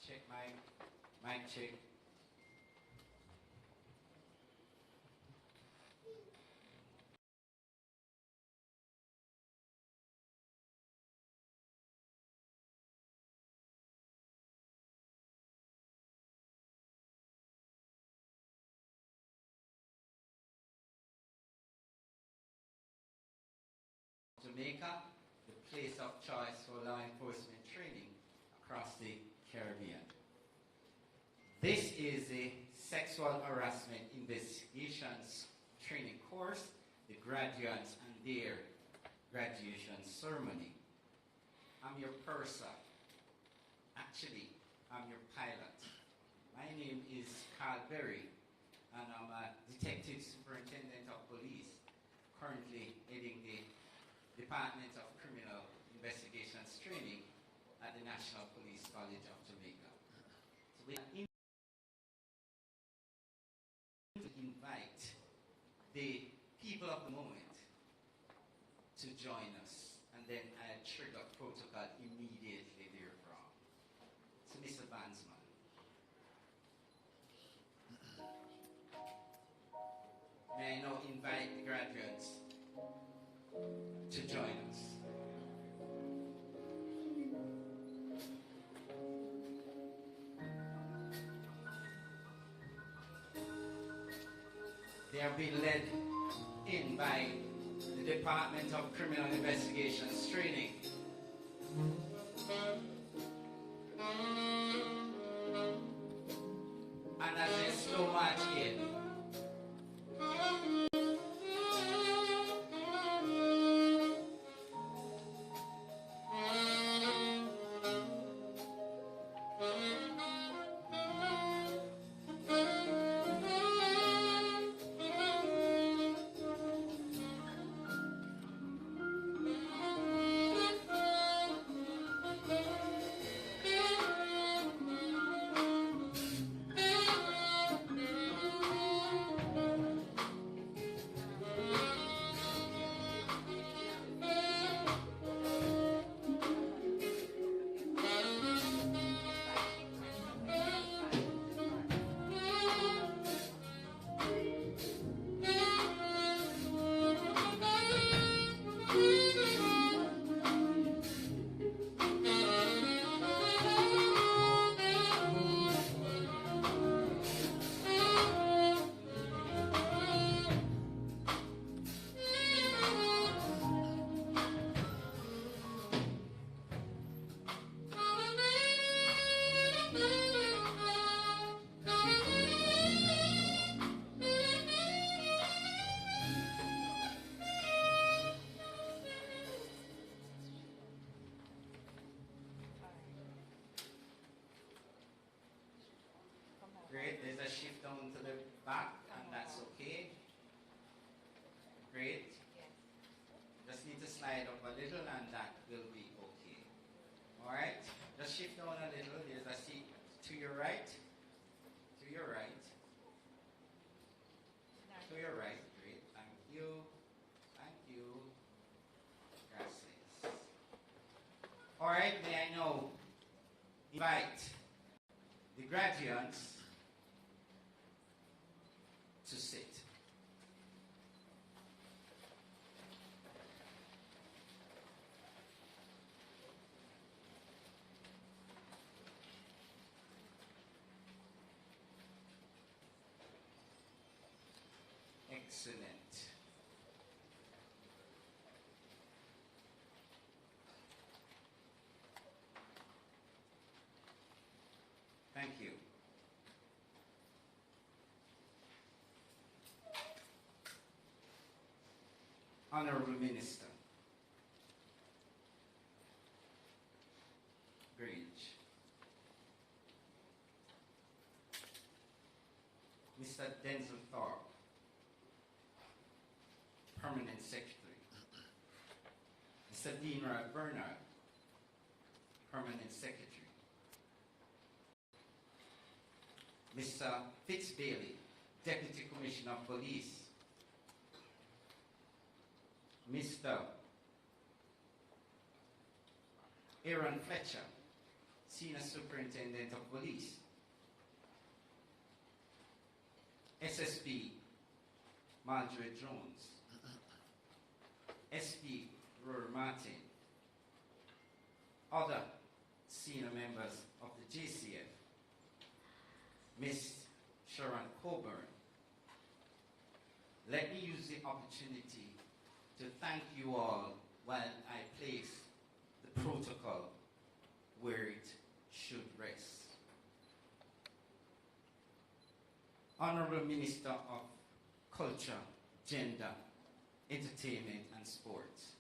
Check mic check. Jamaica, the place of choice for law enforcement training across the Caribbean. This is a sexual harassment investigations training course, the graduates and their graduation ceremony. I'm your purser. Actually, I'm your pilot. My name is Carl Berry, and I'm a Detective Superintendent of Police, currently heading the Department of Criminal Investigations Training at the National Police College of Jamaica. So we are to invite the people of the moment to join us, and then I'll trigger protocol immediately therefrom. So Mr. Bansman. May I now invite the graduates to join us. They are being led in by the Department of Criminal Investigations Training. And as they slow march in, great, there's a shift down to the back, and that's okay. Great. Just need to slide up a little, and that will be okay. Alright, just shift down a little. There's a seat to your right. To your right. To your right. Great. Thank you. Thank you. Gracias. Alright, may I now invite the graduates to sit. Excellent. Thank you. Honorable Minister, Grange, Mr. Denzel Thorpe, Permanent Secretary, Mr. Dean Bernard, Permanent Secretary, Mr. Fitz Bailey, Deputy Commissioner of Police, Mr. Aaron Fletcher, Senior Superintendent of Police, SSP Marjorie Jones, SP Rory Martin, other senior members of the JCF, Miss Sharon Coburn. Let me use the opportunity to thank you all while I place the protocol where it should rest. Honorable Minister of Culture, Gender, Entertainment and Sports,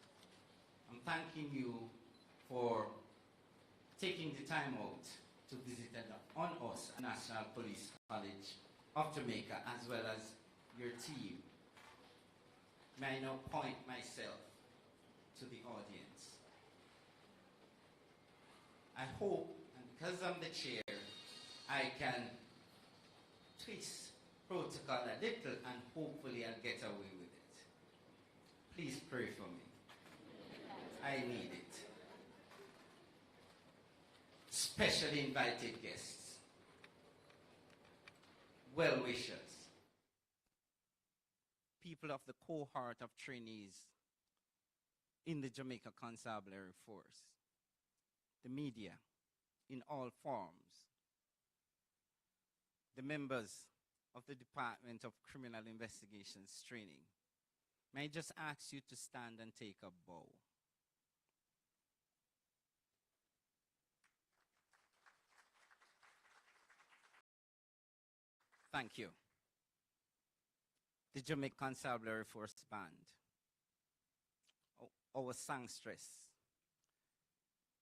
I'm thanking you for taking the time out to visit on us, National Police College of Jamaica, as well as your team. May I now point myself to the audience. I hope, and because I'm the chair, I can twist protocol a little and hopefully I'll get away with it. Please pray for me. I need it. Specially invited guests, well-wishers, people of the cohort of trainees in the Jamaica Constabulary Force, the media in all forms, the members of the Department of Criminal Investigations Training. May I just ask you to stand and take a bow? Thank you. The Jamaica Constabulary Force Band, our songstress,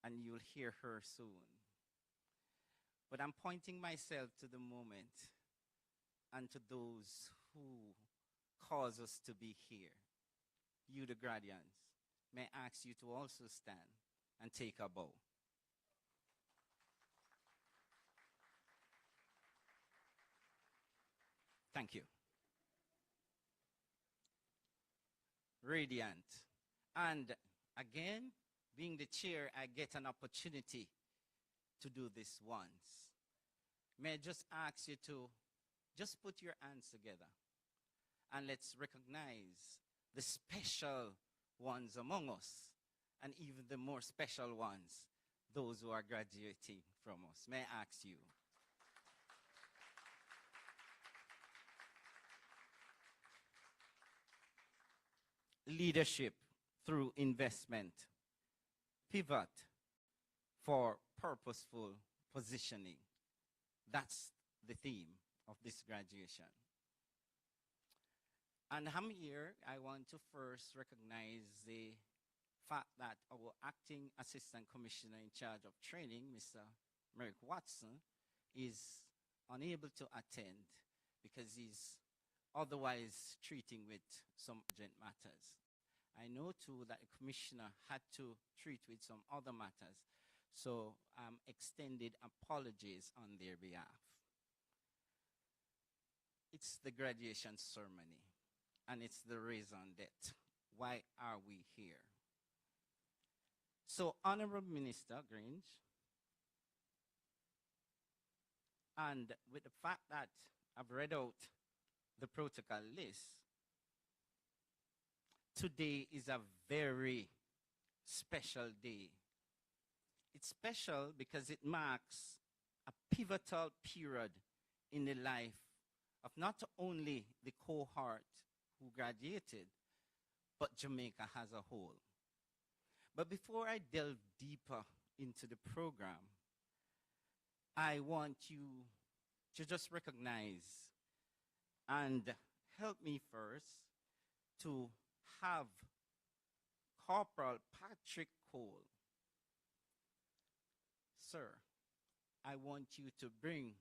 and you'll hear her soon. But I'm pointing myself to the moment and to those who cause us to be here. You, the Gradians, may I ask you to also stand and take a bow. Thank you. Radiant. And again, being the chair, I get an opportunity to do this once. May I just ask you to just put your hands together and let's recognize the special ones among us and even the more special ones, those who are graduating from us. May I ask you? Leadership through investment. Pivot for purposeful positioning. That's the theme of this graduation. And I'm here, I want to first recognize the fact that our acting assistant commissioner in charge of training, Mr. Merrick Watson, is unable to attend because he's otherwise treating with some urgent matters. I know too that the commissioner had to treat with some other matters, so extended apologies on their behalf. It's the graduation ceremony, and it's the reason that why are we here. So, Honorable Minister Grange, and with the fact that I've read out the protocol list, today is a very special day. It's special because it marks a pivotal period in the life of not only the cohort who graduated, but Jamaica as a whole. But before I delve deeper into the program, I want you to just recognize and help me first to have Corporal Patrick Cole. Sir, I want you to bring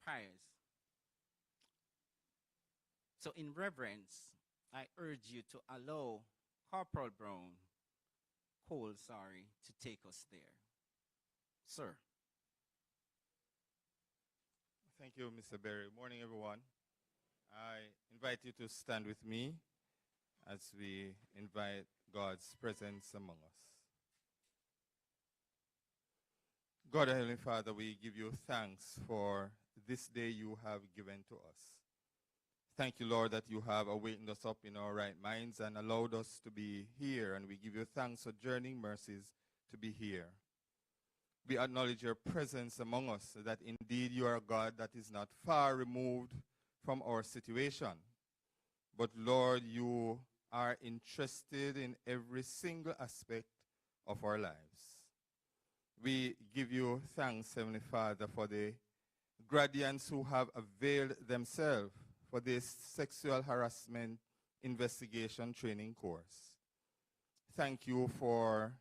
prayers. So in reverence, I urge you to allow Corporal Cole, to take us there. Sir. Thank you, Mr. Berry. Morning, everyone. I invite you to stand with me as we invite God's presence among us. God, our Heavenly Father, we give you thanks for this day you have given to us. Thank you, Lord, that you have awakened us up in our right minds and allowed us to be here, and we give you thanks for journeying mercies to be here. We acknowledge your presence among us, that indeed you are a God that is not far removed from our situation. But Lord, you are interested in every single aspect of our lives. We give you thanks, Heavenly Father, for the graduates who have availed themselves for this sexual harassment investigation training course. Thank you for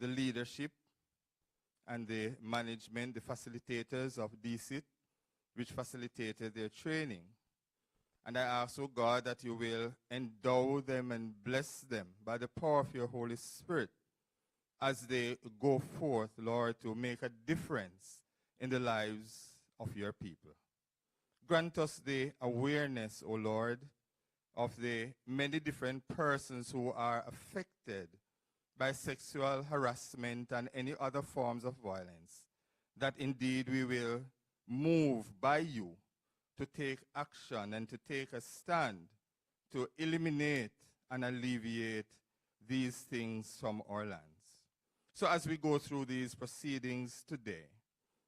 the leadership and the management, the facilitators of DCIT, which facilitated their training. And I ask, oh God, that you will endow them and bless them by the power of your Holy Spirit as they go forth, Lord, to make a difference in the lives of your people. Grant us the awareness, O Lord, of the many different persons who are affected by sexual harassment and any other forms of violence, that indeed we will move by you to take action and to take a stand to eliminate and alleviate these things from our lands. So as we go through these proceedings today,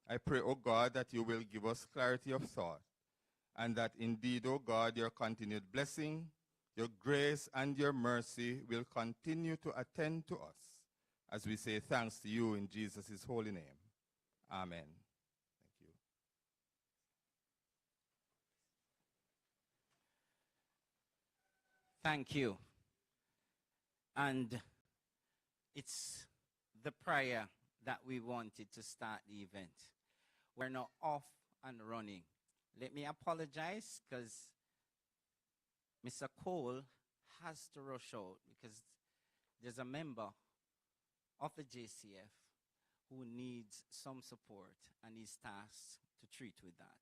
I pray, O God, that you will give us clarity of thought, and that indeed, O God, your continued blessing, your grace, and your mercy will continue to attend to us as we say thanks to you in Jesus' holy name. Amen. Thank you. Thank you. And it's the prayer that we wanted to start the event. We're now off and running. Let me apologize because Mr. Cole has to rush out because there's a member of the JCF who needs some support and is tasked to treat with that.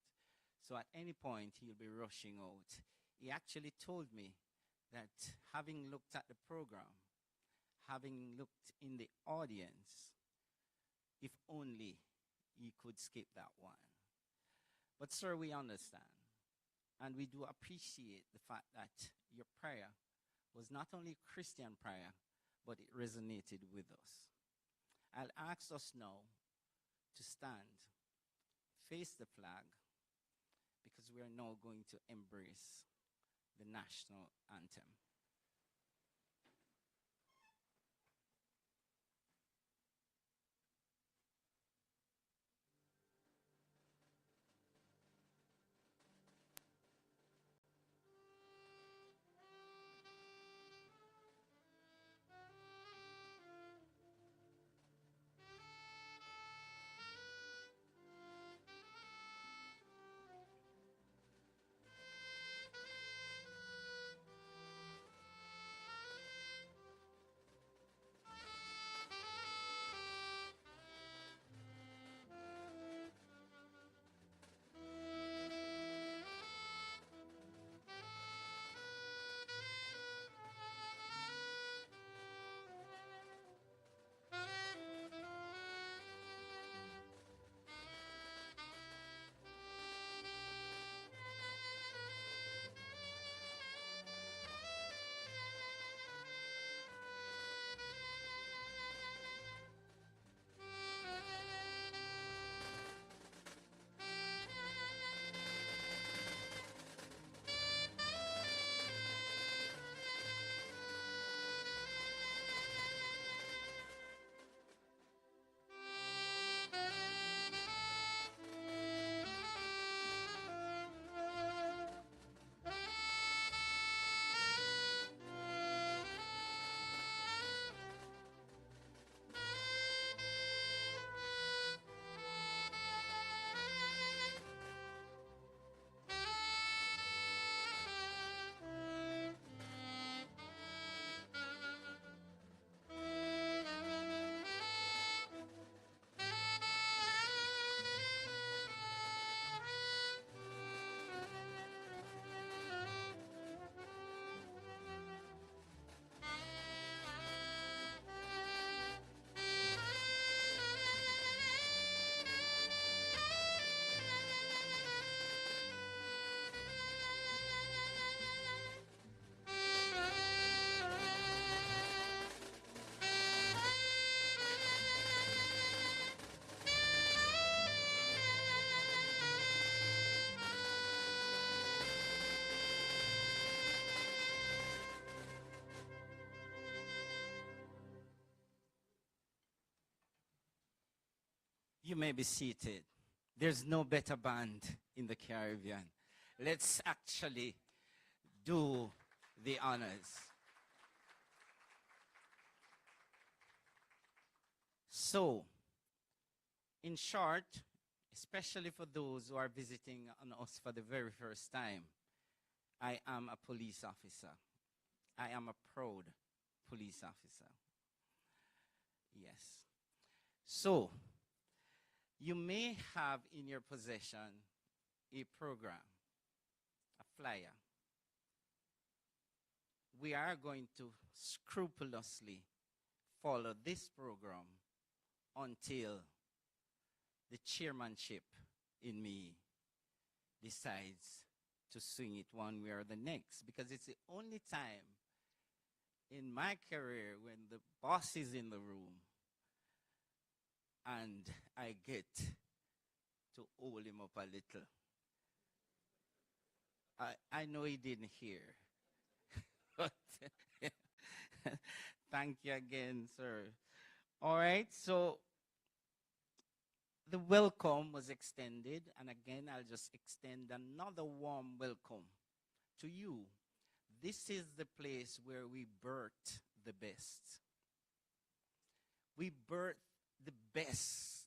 So at any point, he'll be rushing out. He actually told me that having looked at the program, having looked in the audience, if only he could skip that one. But sir, we understand. And we do appreciate the fact that your prayer was not only Christian prayer, but it resonated with us. I'll ask us now to stand, face the flag, because we are now going to embrace the national anthem. You may be seated. There's no better band in the Caribbean. Let's actually do the honors. So, in short, especially for those who are visiting on us for the very first time, I am a police officer. I am a proud police officer. Yes. So, you may have in your possession a program, a flyer. We are going to scrupulously follow this program until the chairmanship in me decides to swing it one way or the next, because it's the only time in my career when the boss is in the room and I get to hold him up a little. I know he didn't hear. But thank you again, sir. All right, so the welcome was extended, and again, I'll just extend another warm welcome to you. This is the place where we birth the best. We birth the best.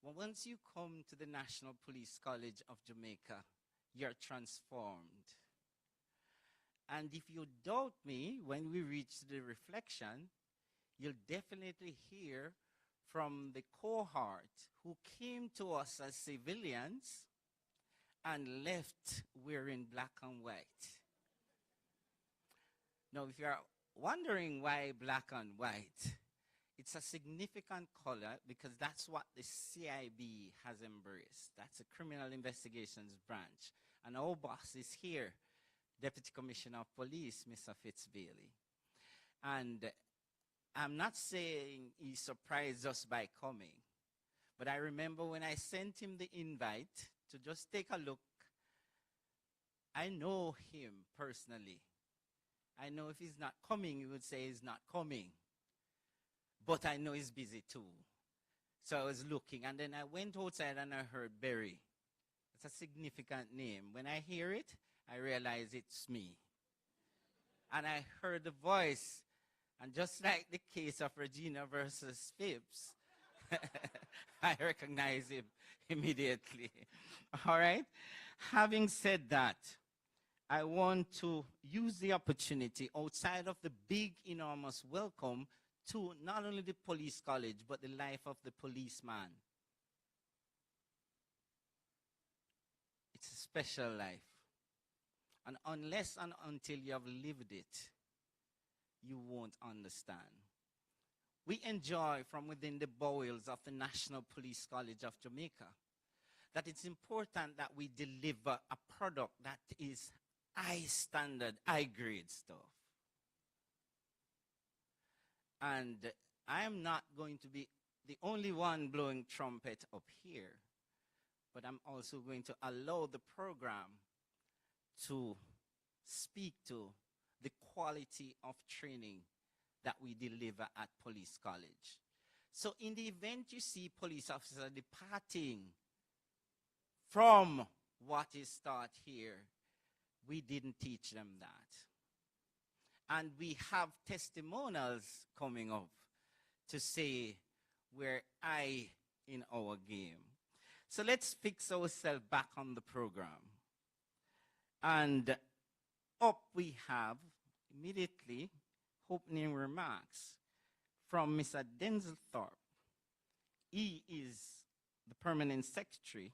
Well, once you come to the National Police College of Jamaica, you're transformed. And if you doubt me, when we reach the reflection, you'll definitely hear from the cohort who came to us as civilians and left wearing black and white. Now, if you're wondering why black and white, it's a significant color because that's what the CIB has embraced. That's the Criminal Investigations Branch. And our boss is here, Deputy Commissioner of Police, Mr. Fitzbailey. And I'm not saying he surprised us by coming, but I remember when I sent him the invite to just take a look, I know him personally. I know if he's not coming, he would say he's not coming. But I know he's busy too. So I was looking, and then I went outside and I heard Berry. It's a significant name. When I hear it, I realize it's me. And I heard the voice, and just like the case of Regina versus Phipps, I recognize him immediately. All right? Having said that, I want to use the opportunity outside of the big, enormous welcome to not only the police college, but the life of the policeman. It's a special life. And unless and until you have lived it, you won't understand. We enjoy from within the bowels of the National Police College of Jamaica that it's important that we deliver a product that is high standard, high grade stuff. And I am not going to be the only one blowing trumpet up here, but I'm also going to allow the program to speak to the quality of training that we deliver at Police College. So in the event you see police officers departing from what is taught here, we didn't teach them that. And we have testimonials coming up to say we're high in our game. So let's fix ourselves back on the program. And up we have immediately opening remarks from Mr. Denzel Thorpe. He is the permanent secretary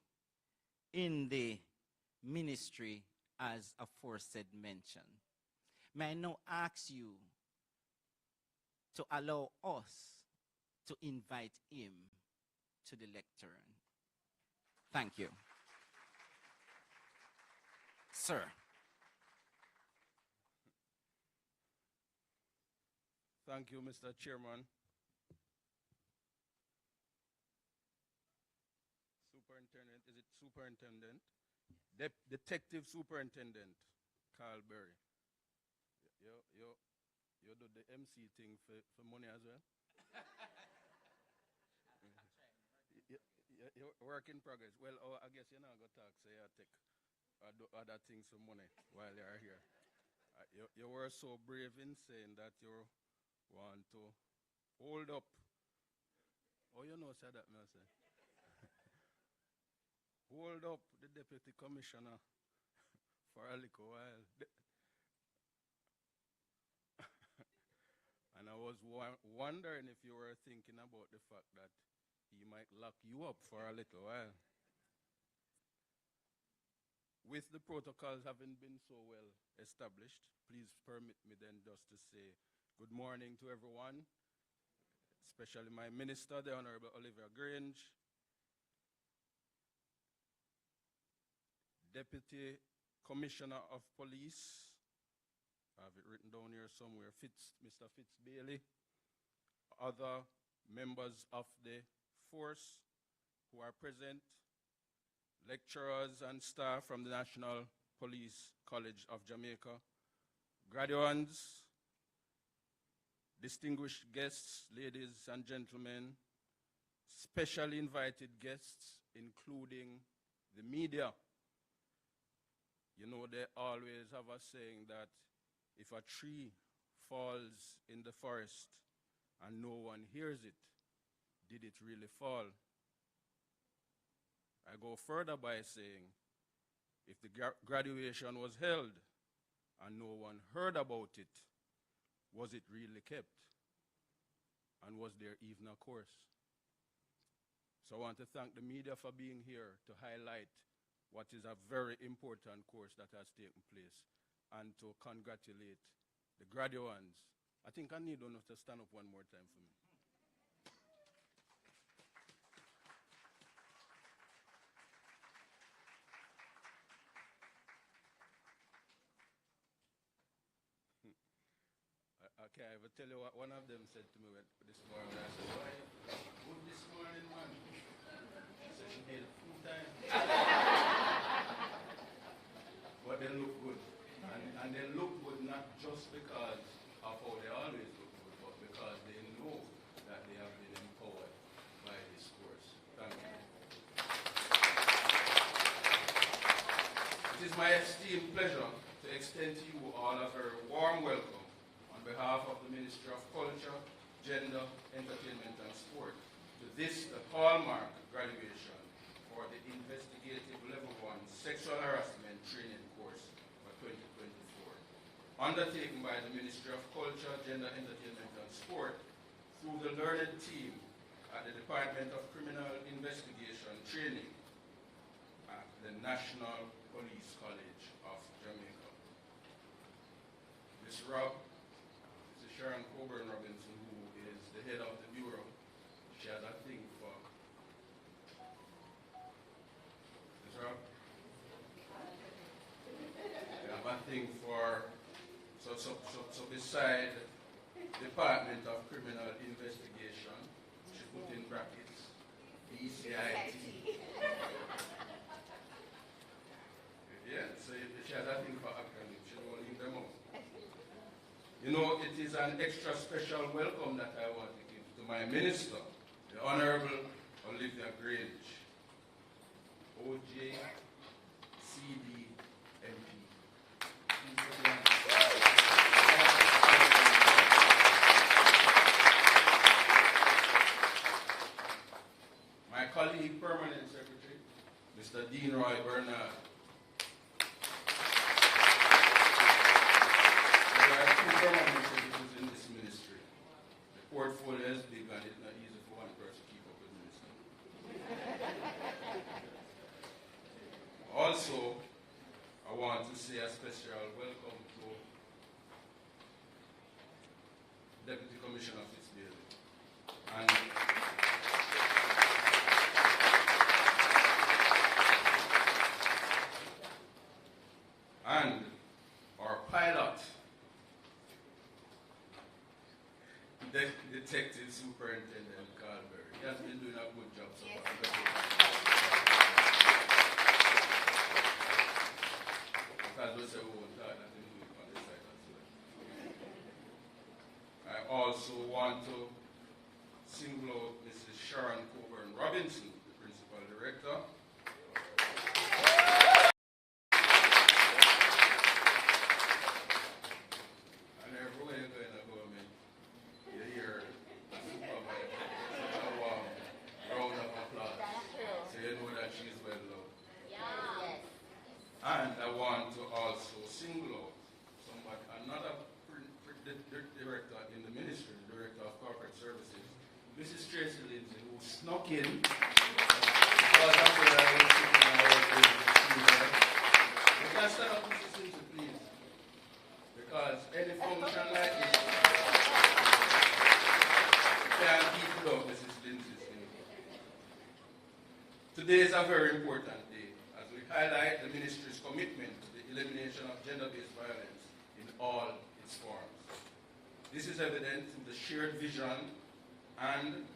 in the ministry as aforesaid mentioned. May I now ask you to allow us to invite him to the lectern. Thank you. Sir. Thank you, Mr. Chairman. Superintendent, is it superintendent? Detective Superintendent Carl Berry. You do the MC thing for money as well? Work in progress. Well, oh, I guess you're not going to talk, so you take other things for money while you are here. You were so brave in saying that you want to hold up. Oh, you know, say that, me I say. Hold up the deputy commissioner for a little while. And I was wondering if you were thinking about the fact that he might lock you up for a little while. With the protocols having been so well established, please permit me then just to say good morning to everyone, especially my minister, the Honorable Olivia Grange, Deputy Commissioner of Police, I have it written down here somewhere, Mr. Fitz Bailey, other members of the force who are present, lecturers and staff from the National Police College of Jamaica, graduates, distinguished guests, ladies and gentlemen, specially invited guests, including the media. You know, they always have a saying that if a tree falls in the forest and no one hears it, did it really fall? I go further by saying, if the graduation was held and no one heard about it, was it really kept? And was there even a course? So I want to thank the media for being here to highlight what is a very important course that has taken place, and to congratulate the graduates. I think I need one to stand up one more time for me. Okay, I will tell you what one of them said to me this morning. I said, why good this morning, man? She said she made it full time. But they look good. And they look good not just because of how they always look good, but because they know that they have been empowered by this course. Thank you. It is my esteemed pleasure to extend to you all a very warm welcome on behalf of the Ministry of Culture, Gender, Entertainment and Sport to this, the hallmark graduation for the Investigative Level 1 Sexual Harassment Training course for 2024, undertaken by the Ministry of Culture, Gender, Entertainment and Sport through the learned team at the Department of Criminal Investigation Training at the National Police College of Jamaica. Ms. Sharon Coburn Robinson, who is the head of the Bureau, she has a thing for Ms. Rob? They have a thing for, so beside Department of Criminal Investigation, she put in brackets, BCIT. Yeah, so she has a thing for acronyms, she don't leave them out. You know, it is an extra special welcome that I want to give to my minister, the Honorable Olivia Grange, OJ, CD, MP. My colleague, Permanent Secretary, Mr. Dean Roy Bernard. Permanent secretaries in this ministry. The portfolio is big and it's not easy for one person to keep up with ministry. Also, I want to say a special welcome to Deputy Commissioner Fitz Bailey. And our pilot, Detective Superintendent Carlberry. He has been doing a good job so far. Because we say we won't talk, that he Director. And everywhere you go in the government, you hear a supervisor. A warm round of applause. So you know that she's well loved. And I want to also single out another director in the ministry, the Director of Corporate Services, Mrs. Tracy Lindsay, who snuck in because after I was sitting and I was doing the you can stand up, Mrs. Lindsay, please. Because any function like this, you can't keep it up, Mrs. Lindsay. Today is a very important day as we highlight the ministry's commitment to the elimination of gender-based violence in all its forms. This is evident through the shared vision and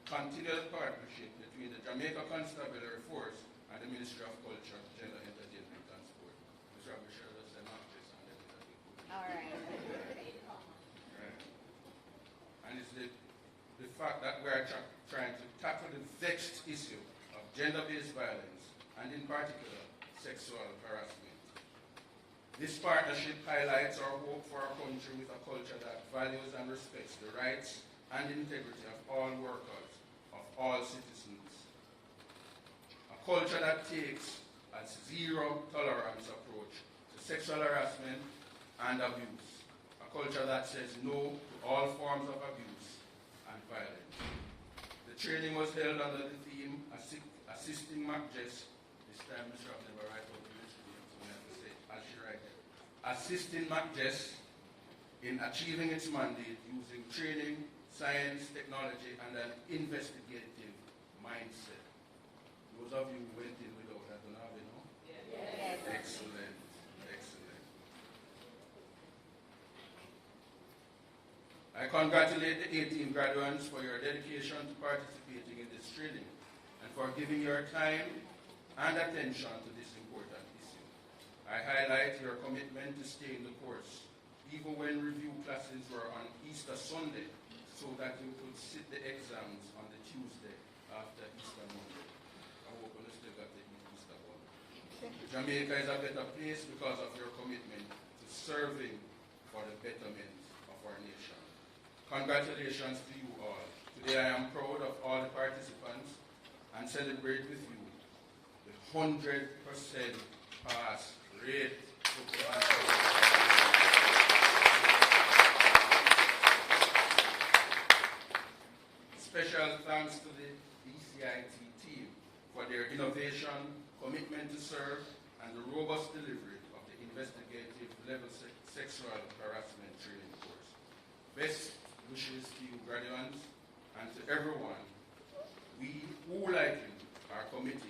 continuous partnership between the Jamaica Constabulary Force and the Ministry of Culture, Gender, Entertainment and Sport. Mr. Abishar, that's an actress and everything. All right. And it's the fact that we are trying to tackle the vexed issue of gender-based violence and in particular sexual harassment. This partnership highlights our hope for our country with a culture that values and respects the rights and integrity of all workers, of all citizens. A culture that takes a zero tolerance approach to sexual harassment and abuse. A culture that says no to all forms of abuse and violence. The training was held under the theme Assisting MacJess. This time, Mr. I've never write out the list, so I have to say, as she write it. Assisting MacJess in achieving its mandate using training, science, technology, and an investigative mindset. Those of you who went in without that, don't have it, no? Yes. Excellent, excellent. I congratulate the 18 graduates for your dedication to participating in this training and for giving your time and attention to this important issue. I highlight your commitment to staying the course, even when review classes were on Easter Sunday, so that you could sit the exams on the Tuesday after Easter Monday. I hope you still got the Easter one. Jamaica is a better place because of your commitment to serving for the betterment of our nation. Congratulations to you all. Today I am proud of all the participants and celebrate with you the 100% pass rate. Special thanks to the BCIT team for their innovation, commitment to serve, and the robust delivery of the investigative level sexual harassment training course. Best wishes to you graduates and to everyone. We who like you are committed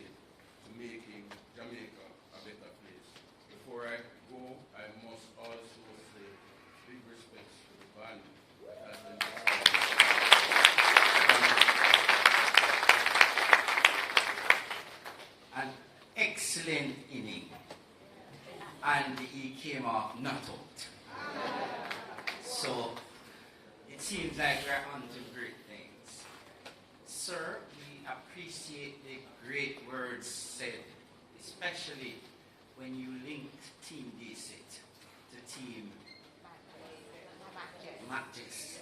to making Jamaica a better place. Before I go, I must also say big respects to the band that has been an excellent inning, and he came off not out. So it seems like we're on to great things. Sir, we appreciate the great words said, especially when you linked Team Decent to Team MacJess.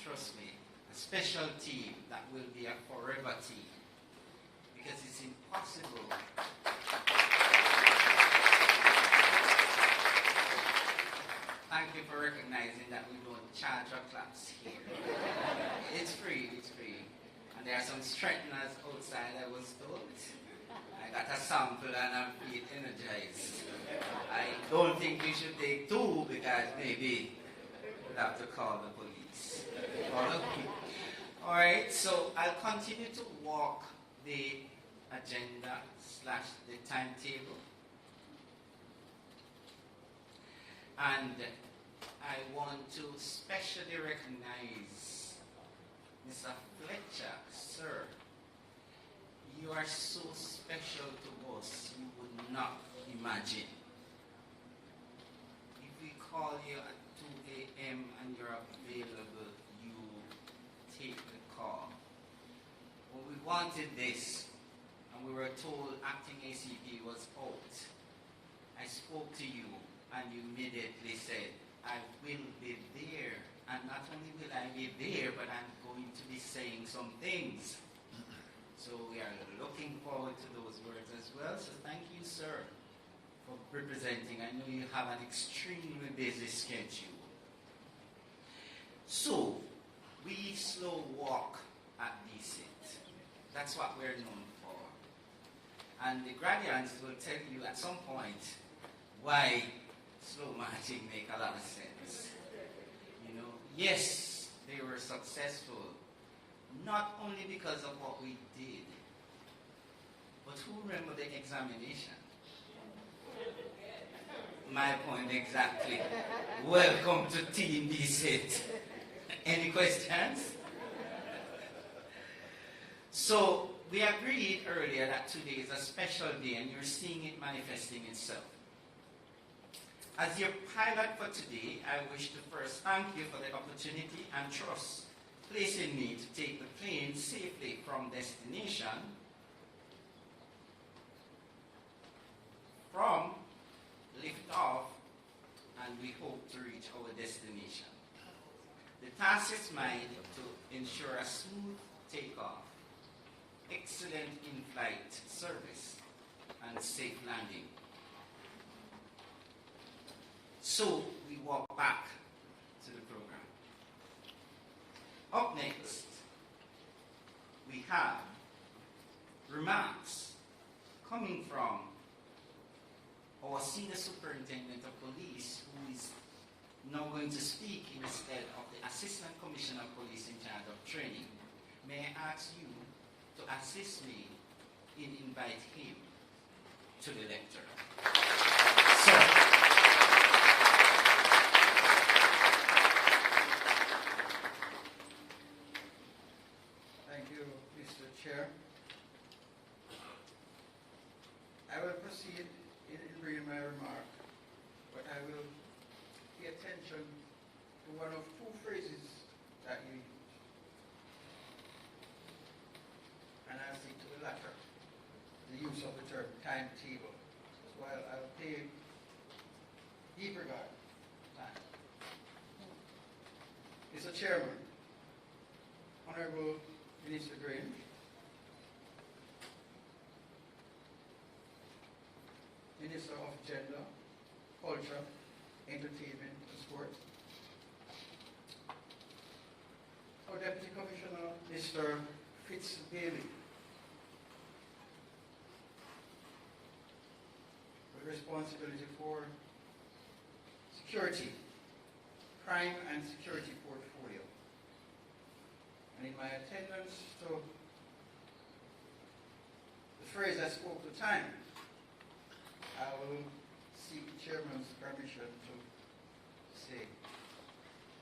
Trust me, a special team that will be a forever team. Because it's impossible. Thank you for recognizing that we don't charge our claps here. It's free, it's free. And there are some strengtheners outside, I was told. I got a sample and I'm feeling energized. I don't think we should take two because maybe we'll have to call the police. Alright, so I'll continue to walk the agenda / the timetable. And I want to specially recognize Mr. Fletcher, sir. You are so special to us, you would not imagine. If we call you at 2 a.m. and you're available, you take the call. When we wanted this, and we were told acting ACP was out, I spoke to you, and you immediately said, I will be there. And not only will I be there, but I'm going to be saying some things. So we are looking forward to those words as well. So thank you, sir, for representing. I know you have an extremely busy schedule. So, we slow walk at DCIT. That's what we're known for. And the graduates will tell you at some point why slow marching make a lot of sense. You know, yes, they were successful, not only because of what we did, but who remember the examination? My point exactly. Welcome to Team DCIT. Any questions? So, we agreed earlier that today is a special day and you're seeing it manifesting itself. As your pilot for today, I wish to first thank you for the opportunity and trust placed in me to take the plane safely from destination, from lift-off, and we hope to reach our destination. The task is mine to ensure a smooth takeoff, excellent in-flight service, and safe landing. So we walk back to the program. Up next, we have remarks coming from our Senior Superintendent of Police, who is now going to speak instead of the Assistant Commissioner of Police in charge of training. May I ask you to assist me in invite him to the lecture. Sir. Thank you, Mr. Chair. I will proceed in bringing my remark, but I will pay attention to one of two phrases that you use. And I'll stick to the latter, the use of the term timetable. While I'll pay deep regard to time. Mr. Chairman, Honorable Minister Grange, Minister of Gender, Culture, Entertainment and Sport, our Deputy Commissioner, Mr. Fitz-Bailey, with responsibility for security, crime and security portfolio. And in my attendance to the phrase I spoke to time, I will seek the chairman's permission to say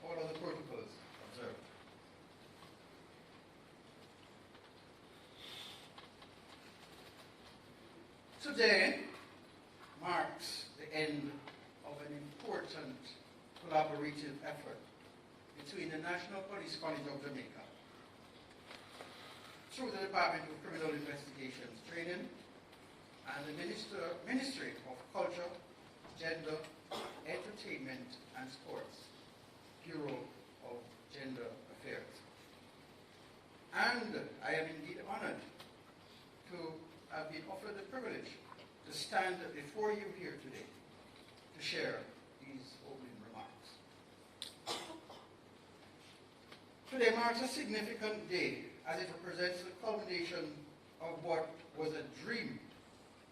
all of the protocols observed. Today marks the end of an important collaborative effort between the National Police College of Jamaica, through the Department of Criminal Investigations Training, and the Ministry of Culture, Gender, Entertainment and Sports, Bureau of Gender Affairs. And I am indeed honored to have been offered the privilege to stand before you here today to share these opening remarks. Today marks a significant day as it represents the culmination of what was a dream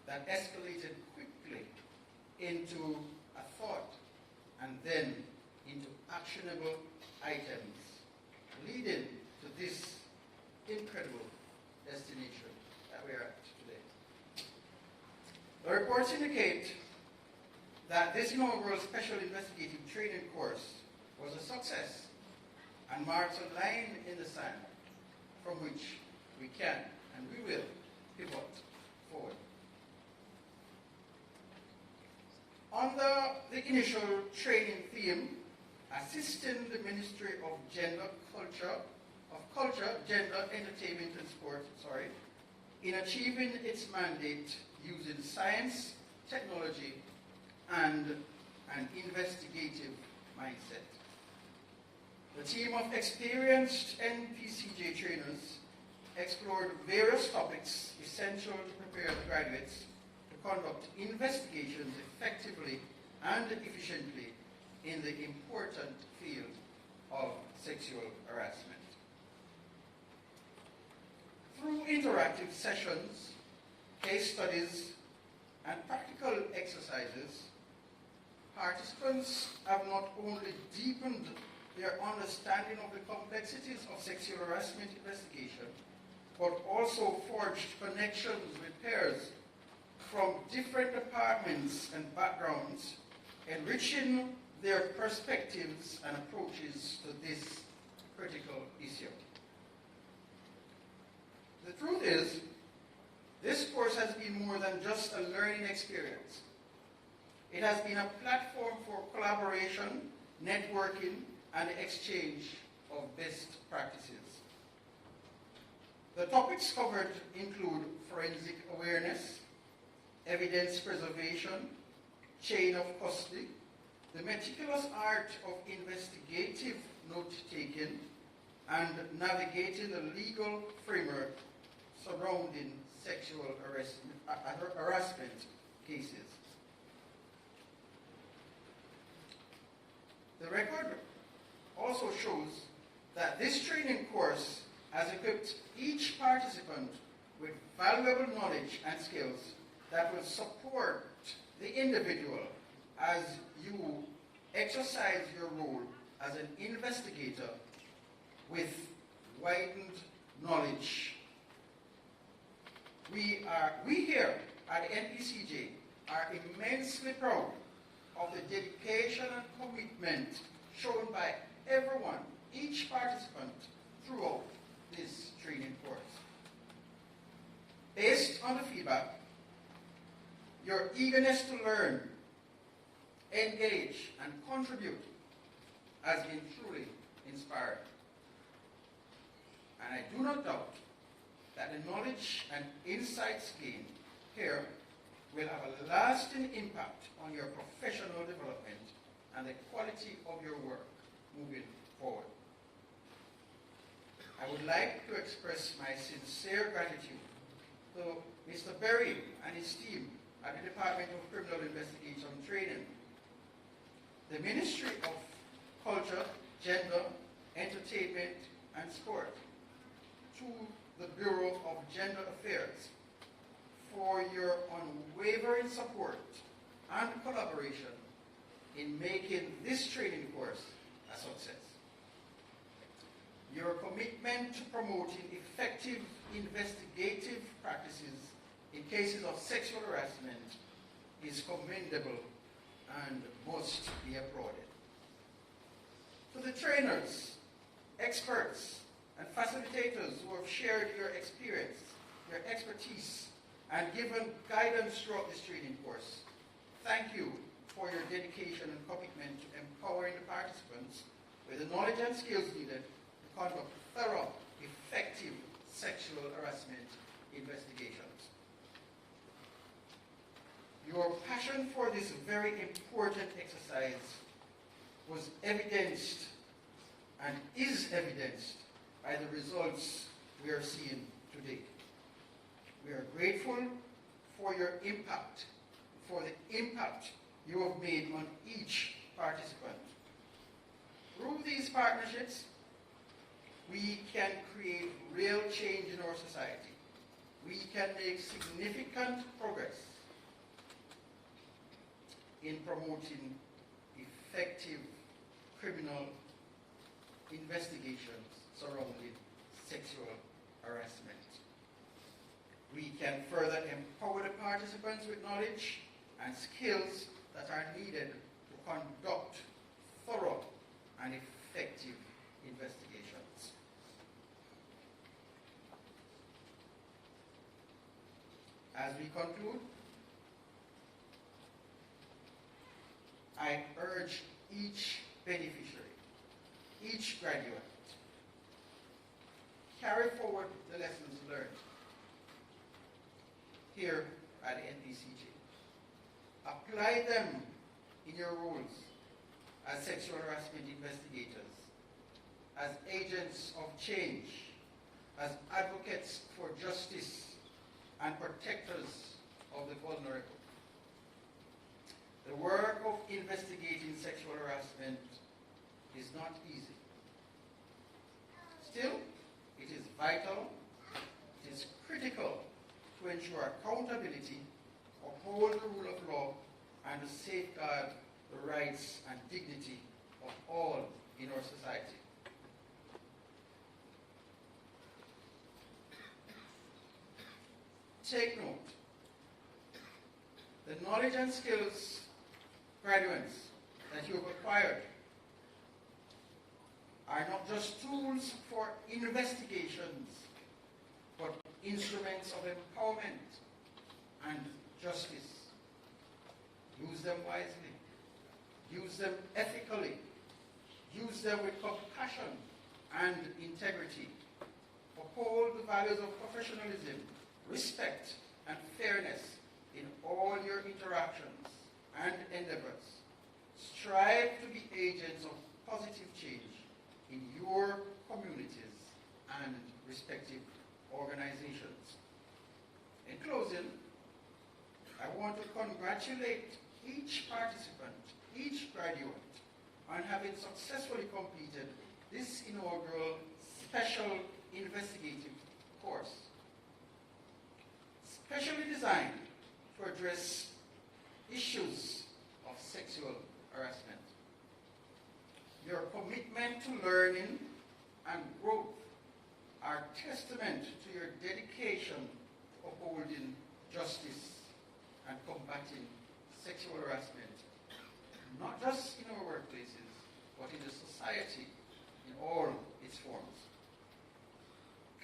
that escalated quickly into a thought and then into actionable items, leading to this incredible destination that we are at today. The reports indicate that this inaugural Special Investigative Training course was a success and marks a line in the sand from which we can and we will pivot forward. Under the initial training theme, assisting the Ministry of Gender, Culture, Gender, Entertainment and Sport, in achieving its mandate using science, technology, and an investigative mindset. The team of experienced NPCJ trainers explored various topics essential to prepare the graduates to conduct investigations effectively and efficiently in the important field of sexual harassment. Through interactive sessions, case studies, and practical exercises, participants have not only deepened their understanding of the complexities of sexual harassment investigation, but also forged connections with peers from different departments and backgrounds, enriching their perspectives and approaches to this critical issue. The truth is, this course has been more than just a learning experience. It has been a platform for collaboration, networking, and exchange of best practices. The topics covered include forensic awareness, evidence preservation, chain of custody, the meticulous art of investigative note-taking, and navigating the legal framework surrounding sexual harassment cases. The record also shows that this training course has equipped each participant with valuable knowledge and skills that will support the individual as you exercise your role as an investigator with widened knowledge. We here at the NPCJ are immensely proud of the dedication and commitment shown by everyone, each participant, throughout this training course. Based on the feedback, your eagerness to learn, engage, and contribute has been truly inspiring. And I do not doubt that the knowledge and insights gained here will have a lasting impact on your professional development and the quality of your work moving forward. I would like to express my sincere gratitude to Mr. Berry and his team at the Department of Criminal Investigation Training, the Ministry of Culture, Gender, Entertainment, and Sport, to the Bureau of Gender Affairs for your unwavering support and collaboration in making this training course a success. Your commitment to promoting effective investigative practices in cases of sexual harassment is commendable and must be applauded. To the trainers, experts, and facilitators who have shared your experience, your expertise, and given guidance throughout this training course, thank you for your dedication and commitment to empowering the participants with the knowledge and skills needed to conduct thorough, effective sexual harassment investigations. Your passion for this very important exercise was evidenced and is evidenced by the results we are seeing today. We are grateful for your impact, for the impact you have made on each participant. Through these partnerships, we can create real change in our society. We can make significant progress in promoting effective criminal investigations surrounding sexual harassment. We can further empower the participants with knowledge and skills that are needed to conduct thorough and effective investigations. As we conclude, I urge each beneficiary, each graduate, carry forward the lessons learned, here at NPCJ. Apply them in your roles as sexual harassment investigators, as agents of change, as advocates for justice and protectors of the vulnerable. The work of investigating sexual harassment is not easy. Still, it is vital, it is critical to ensure accountability, uphold the rule of law, and to safeguard the rights and dignity of all in our society. Take note, the knowledge and skills, graduates, that you have acquired are not just tools for investigations, but instruments of empowerment and justice. Use them wisely. Use them ethically. Use them with compassion and integrity. Uphold the values of professionalism, respect, and fairness in all your interactions and endeavors. Strive to be agents of positive change in your communities and respective organizations. In closing, I want to congratulate each participant, each graduate, on having successfully completed this inaugural special investigative course, specially designed to address issues of sexual harassment. Your commitment to learning and growth are testament to your dedication to upholding justice and combating sexual harassment, not just in our workplaces, but in the society in all its forms.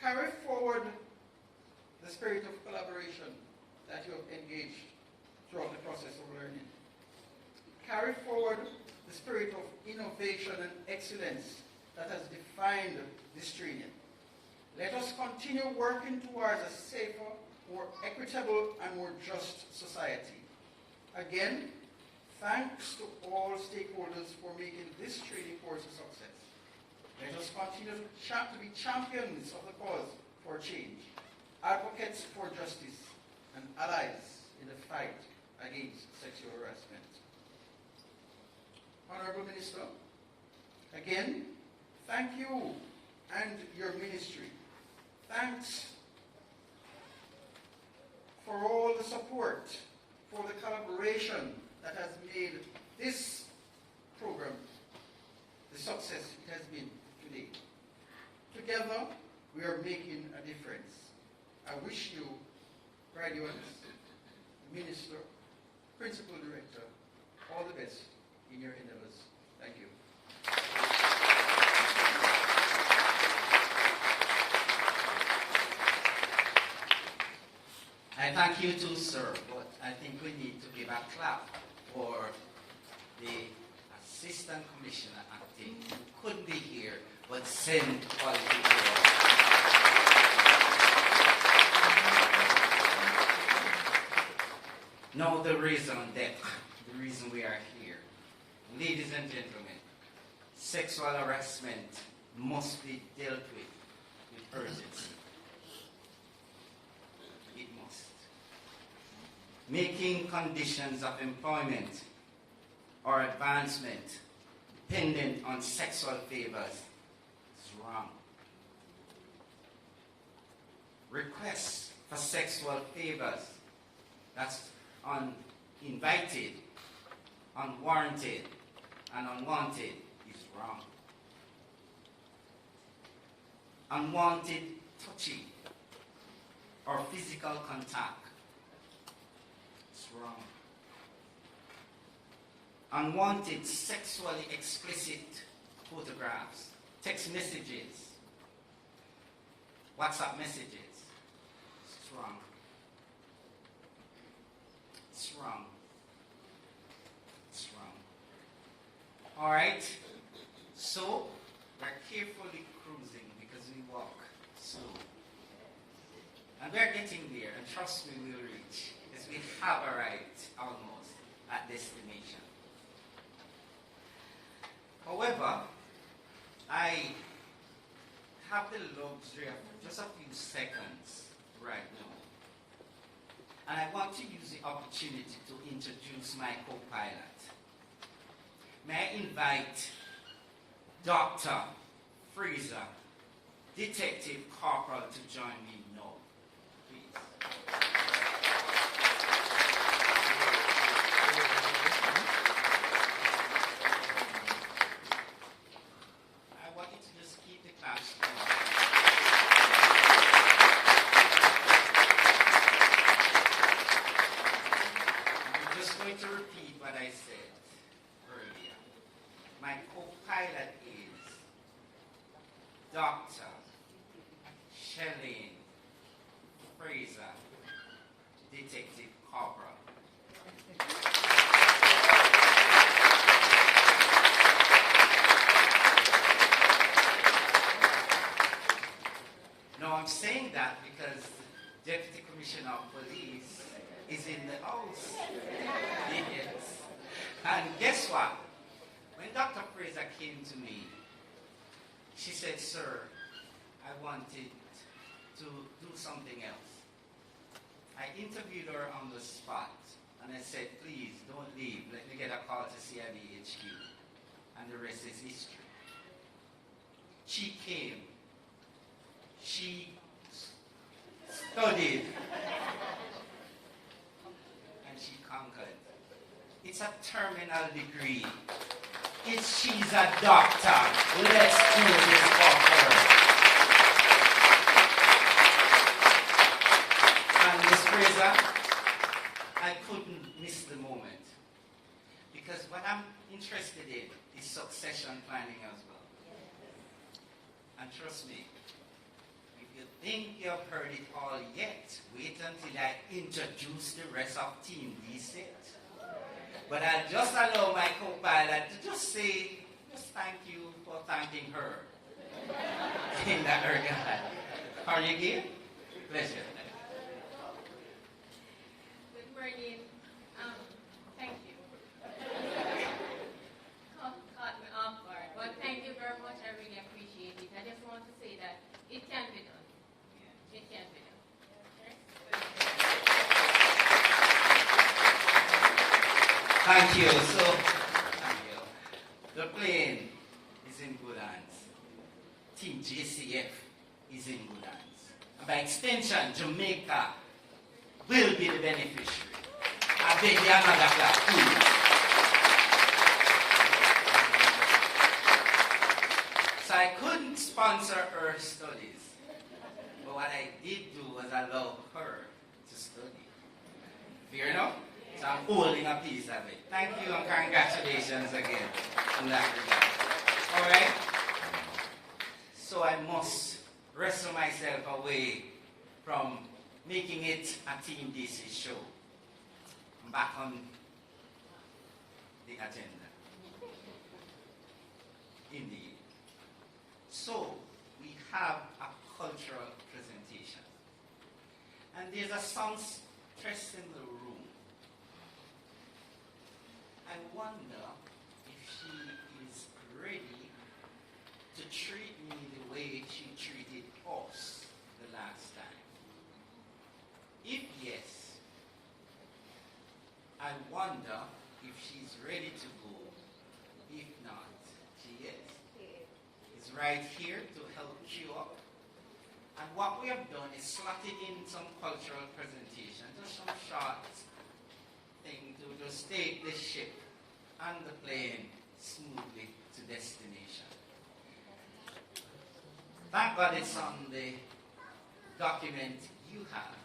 Carry forward the spirit of collaboration that you have engaged throughout the process of learning. Carry forward the spirit of innovation and excellence that has defined this training. Let us continue working towards a safer, more equitable, and more just society. Again, thanks to all stakeholders for making this training course a success. Let us continue to be champions of the cause for change, advocates for justice, and allies in the fight against sexual harassment. Honorable Minister, again, thank you and your ministry. Thanks for all the support, for the collaboration that has made this program the success it has been today. Together, we are making a difference. I wish you, graduates, minister, principal director, all the best in your endeavors. Thank you. I thank you too, sir, but I think we need to give a clap for the Assistant Commissioner Acting who couldn't be here but sent quality work. Now the reason we are here. Ladies and gentlemen, sexual harassment must be dealt with urgency. It must. Making conditions of employment or advancement dependent on sexual favors is wrong. Requests for sexual favors that's uninvited, unwarranted, and unwanted is wrong. Unwanted touching or physical contact is wrong. Unwanted sexually explicit photographs, text messages, WhatsApp messages, it's wrong. It's wrong. It's wrong. All right. So we're carefully cruising because we walk slow. And we're getting there, and trust me, we'll reach. Because we have arrived almost at destination. However, I have the luxury of just a few seconds right now. And I want to use the opportunity to introduce my co-pilot. May I invite Dr. Fraser, Detective Corporal, to join me now, please. I want you to just keep the class going. I'm just going to repeat what I said earlier. My co-pilot is Dr. Shelleen Fraser, Detective Corporal. Now I'm saying that because the Deputy Commissioner of Police is in the house. Yes. And guess what? When Dr. Fraser came to me, she said, "Sir, I wanted to do something else." I interviewed her on the spot, and I said, "Please, don't leave. Let me get a call to CID HQ." And the rest is history. She came. She studied. And she conquered. It's a terminal degree. She's a doctor. Let's do this for her. And Ms. Fraser, I couldn't miss the moment. Because what I'm interested in is succession planning as well. And trust me, if you think you've heard it all yet, wait until I introduce the rest of Team D6. But I'll just allow my co-pilot to just say, just thank you for thanking her in that regard. Are you here? Pleasure. Good morning. Thank you. Caught me off guard. But thank you very much. I really appreciate it. I just want to say that it can be done. It can be done. Thank you. Thank you. The plane is in good hands. Team JCF is in good hands. And by extension, Jamaica will be the beneficiary. I beg you another clap, please. So I couldn't sponsor her studies. But what I did do was allow her to study. Fair enough? So I'm holding a piece of it. Thank you and congratulations again in that regard. All right? So I must wrestle myself away from making it a Team DC show. I'm back on the agenda. Indeed. So we have a cultural presentation. And there's a songstress in the room. I wonder if she is ready to treat me the way she treated us the last time. If yes, I wonder if she's ready to go. If not, she is. Is right here to help you up. And what we have done is slotted in some cultural presentation, just some short thing to just take the ship and the plane smoothly to destination. Thank God it's on the document you have.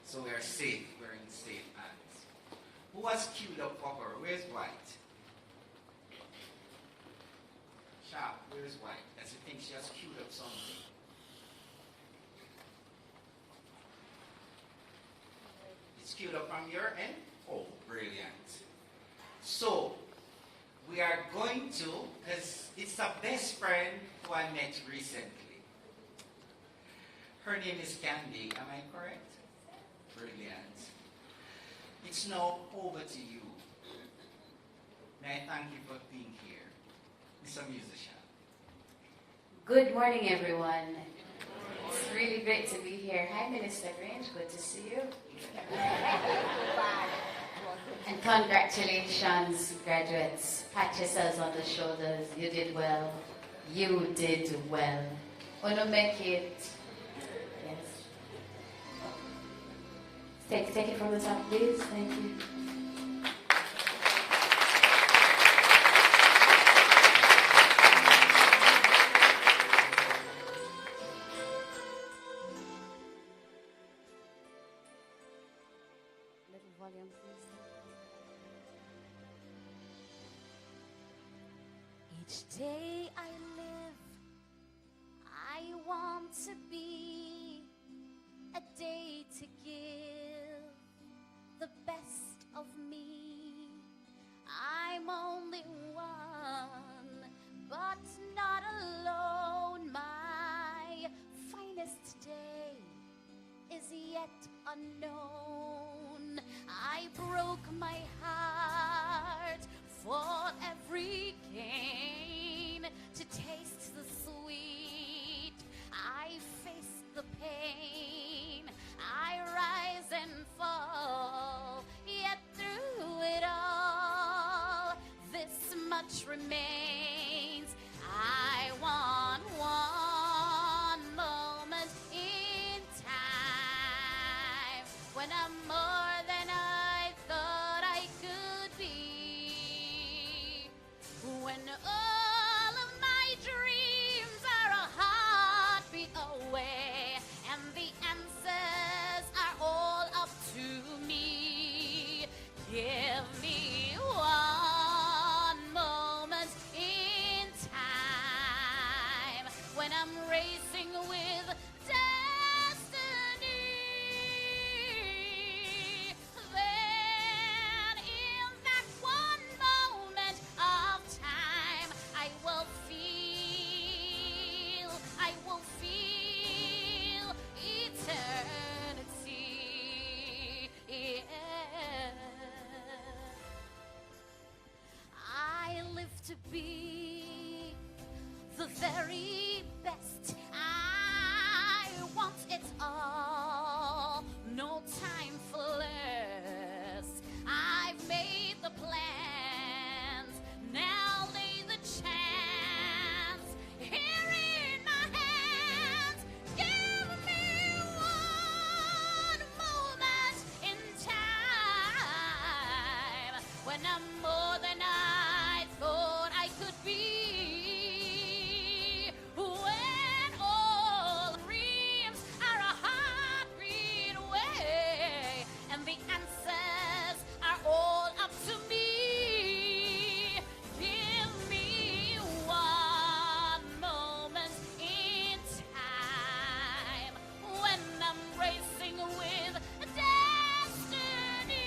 So we're safe, we're in safe hands. Who has queued up for her? Where's White? Sharp, where's White? Does she think she has queued up something? It's queued up from your end? Oh, brilliant. So, we are going to, because it's a best friend who I met recently. Her name is Candy, am I correct? Brilliant. It's now over to you. May I thank you for being here. Mr. Musician. Good morning, everyone. It's really great to be here. Hi, Minister Grange. Good to see you. And congratulations, graduates. Pat yourselves on the shoulders. You did well. You did well. Wanna make it? Yes. Take it from the top, please. Thank you. Little volume, please. Each day I live, I want to be a day to give the best of me. I'm only one, but not alone. My finest day is yet unknown. I broke my heart for every gain to taste the sweet. I face the pain. I rise and fall. Yet through it all, this much remains. I want one moment in time when I'm more than I thought I could be. When all of my dreams are a heartbeat away, and the answers are all up to me. Give me one moment in time when I'm racing with destiny. Then in that one moment of time, I will feel eternity. Yeah. I live to be the very best. I want it all. No time for less. I've made the plans. Now lay the chance here in my hands. Give me one moment in time when I'm more than I thought I could be. When all dreams are a heartbeat away, and the answers are all up to me. Give me one moment in time when I'm racing with destiny.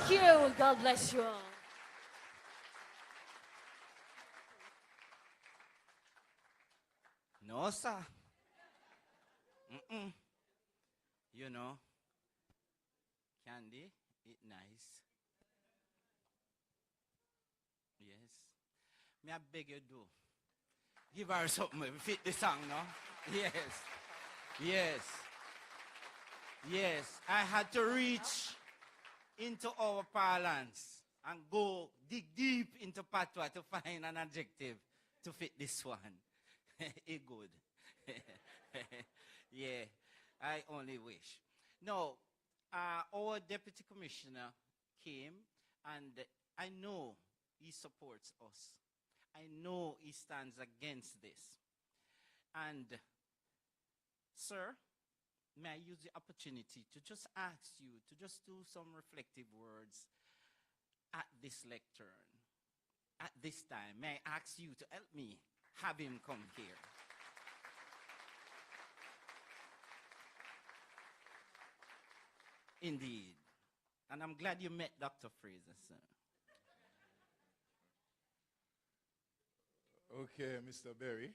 Thank you. God bless you all. No, sir. Mm-mm. You know, candy, it nice. Yes. Me I beg you do. Give her something to fit the song, no? Yes. Yes. Yes. I had to reach into our parlance and go dig deep into patois to find an adjective to fit this one. It good. Yeah, I only wish. No, our deputy commissioner came, and I know he supports us. I know he stands against this. And, sir, may I use the opportunity to just ask you to just do some reflective words at this lectern, at this time? May I ask you to help me have him come here? Indeed. And I'm glad you met Dr. Fraser, sir. Okay, Mr. Berry,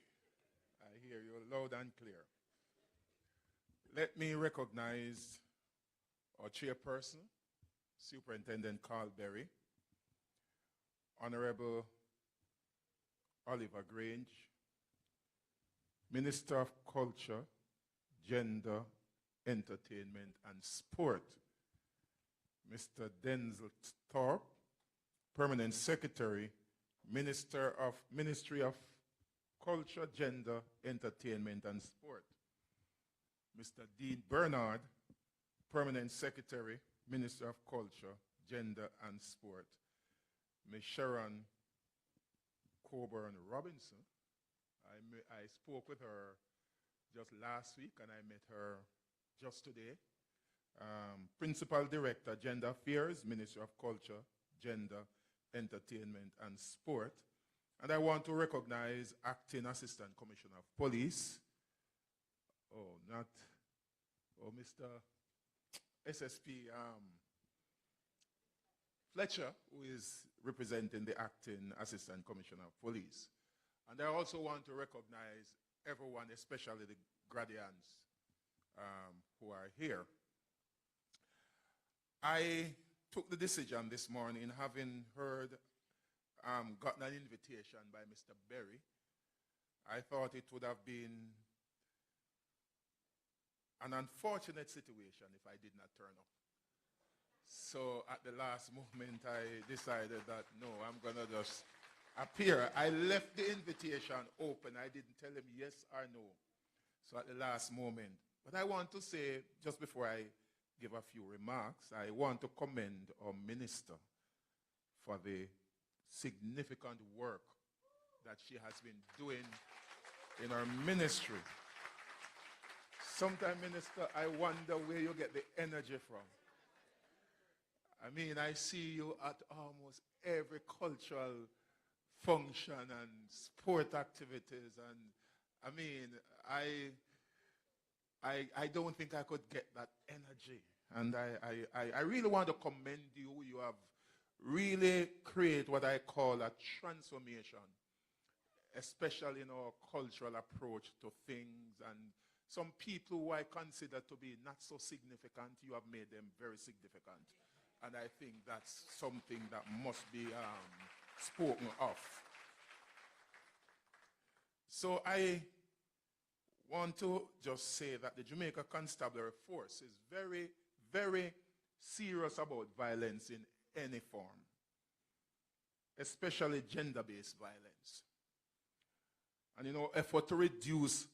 I hear you loud and clear. Let me recognize our chairperson, Superintendent Carl Berry, Honorable Oliver Grange, Minister of Culture, Gender, Entertainment and Sport, Mr. Denzel Thorpe, Permanent Secretary, Ministry of Culture, Gender, Entertainment and Sport, Mr. Dean Bernard, Permanent Secretary, Minister of Culture, Gender and Sport, Ms. Sharon Coburn Robinson. I spoke with her just last week and I met her just today. Principal Director, Gender Affairs, Ministry of Culture, Gender, Entertainment and Sport. And I want to recognize Acting Assistant Commissioner of Police. Mr. SSP Fletcher, who is representing the Acting Assistant Commissioner of Police. And I also want to recognize everyone, especially the gradients who are here. I took the decision this morning, having gotten an invitation by Mr. Berry. I thought it would have been an unfortunate situation if I did not turn up. So at the last moment, I decided that, no, I'm going to just appear. I left the invitation open. I didn't tell him yes or no. So at the last moment. But I want to say, just before I give a few remarks, I want to commend our minister for the significant work that she has been doing in her ministry. Sometimes, Minister, I wonder where you get the energy from. I mean, I see you at almost every cultural function and sport activities, and I mean, I don't think I could get that energy. And I really want to commend you. You have really created what I call a transformation, especially in our cultural approach to things. And some people who I consider to be not so significant, you have made them very significant. And I think that's something that must be spoken of. So I want to just say that the Jamaica Constabulary Force is very, very serious about violence in any form, especially gender-based violence. And in our effort to reduce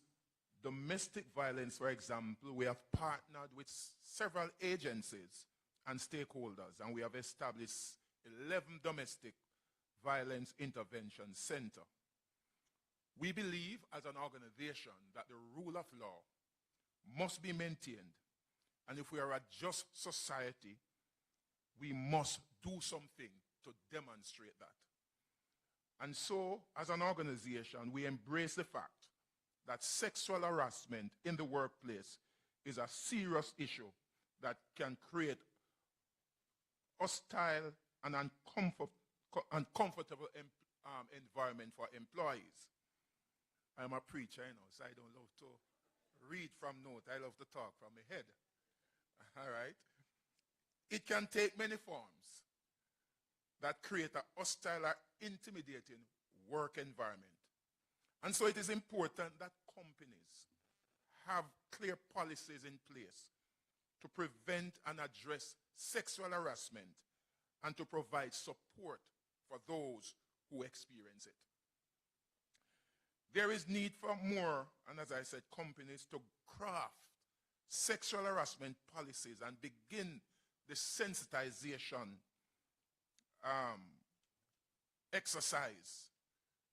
domestic violence, for example, we have partnered with several agencies and stakeholders, and we have established 11 domestic violence intervention centers. We believe as an organization that the rule of law must be maintained, and if we are a just society, we must do something to demonstrate that. And so, as an organization, we embrace the fact that sexual harassment in the workplace is a serious issue that can create hostile and uncomfortable environment for employees. I'm a preacher, so I don't love to read from notes. I love to talk from my head. All right? It can take many forms that create a hostile or intimidating work environment. And so it is important that companies have clear policies in place to prevent and address sexual harassment and to provide support for those who experience it. There is need for more, and as I said, companies to craft sexual harassment policies and begin the sensitization exercise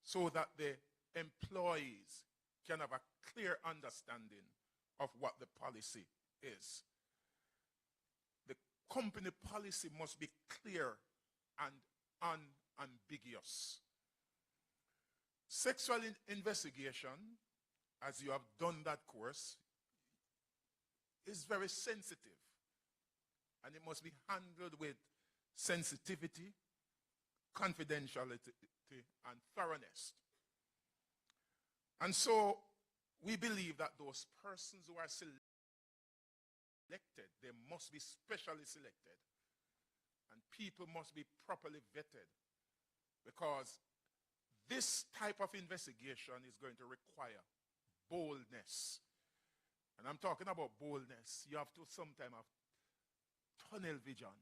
so that the employees can have a clear understanding of what the policy is. The company policy must be clear and unambiguous. Sexual investigation, as you have done that course, is very sensitive, and it must be handled with sensitivity, confidentiality, and thoroughness. And so we believe that those persons who are selected, they must be specially selected, and people must be properly vetted, because this type of investigation is going to require boldness. And I'm talking about boldness. You have to sometimes have tunnel vision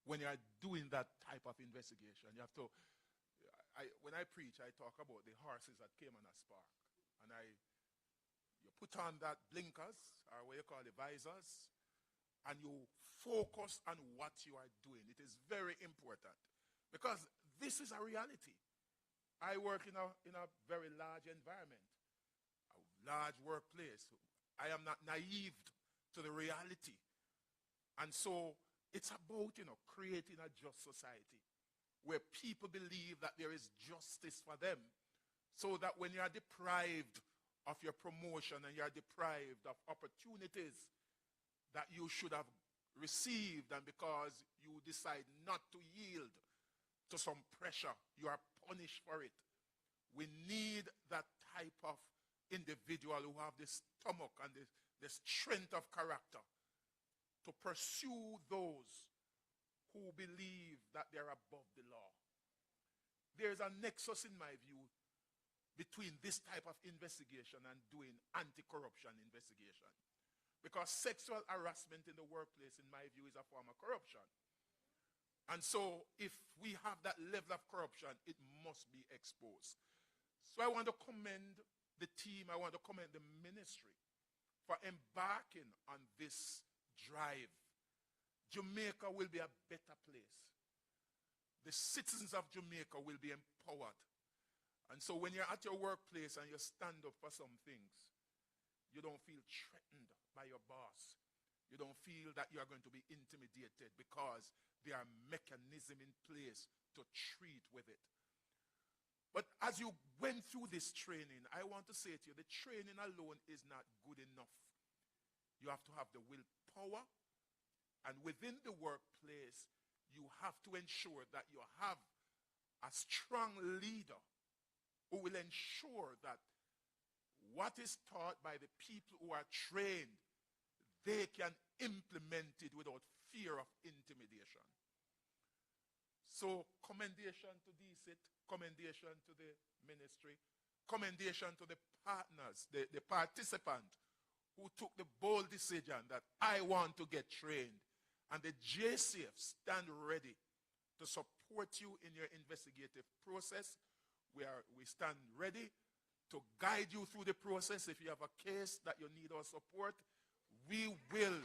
when you are doing that type of investigation. You have to, when I preach, I talk about the horses that came on a spark. And you put on that blinkers, or what you call the visors, and you focus on what you are doing. It is very important, because this is a reality. I work in a very large environment, a large workplace. I am not naive to the reality. And so it's about, creating a just society where people believe that there is justice for them, so that when you are deprived of your promotion and you are deprived of opportunities that you should have received, and because you decide not to yield to some pressure, you are punished for it. We need that type of individual who have the stomach and the strength of character to pursue those who believe that they're above the law. There's a nexus, in my view, between this type of investigation and doing anti-corruption investigation. Because sexual harassment in the workplace, in my view, is a form of corruption. And so if we have that level of corruption, it must be exposed. So I want to commend the team, I want to commend the ministry for embarking on this drive. Jamaica will be a better place. The citizens of Jamaica will be empowered. And so when you're at your workplace and you stand up for some things, you don't feel threatened by your boss. You don't feel that you are going to be intimidated, because there are mechanisms in place to treat with it. But as you went through this training, I want to say to you, the training alone is not good enough. You have to have the willpower, and within the workplace, you have to ensure that you have a strong leader who will ensure that what is taught by the people who are trained, they can implement it without fear of intimidation. So commendation to DCIT, commendation to the ministry, commendation to the partners, the participant who took the bold decision that I want to get trained. And the JCF stand ready to support you in your investigative process. We stand ready to guide you through the process. If you have a case that you need our support, we will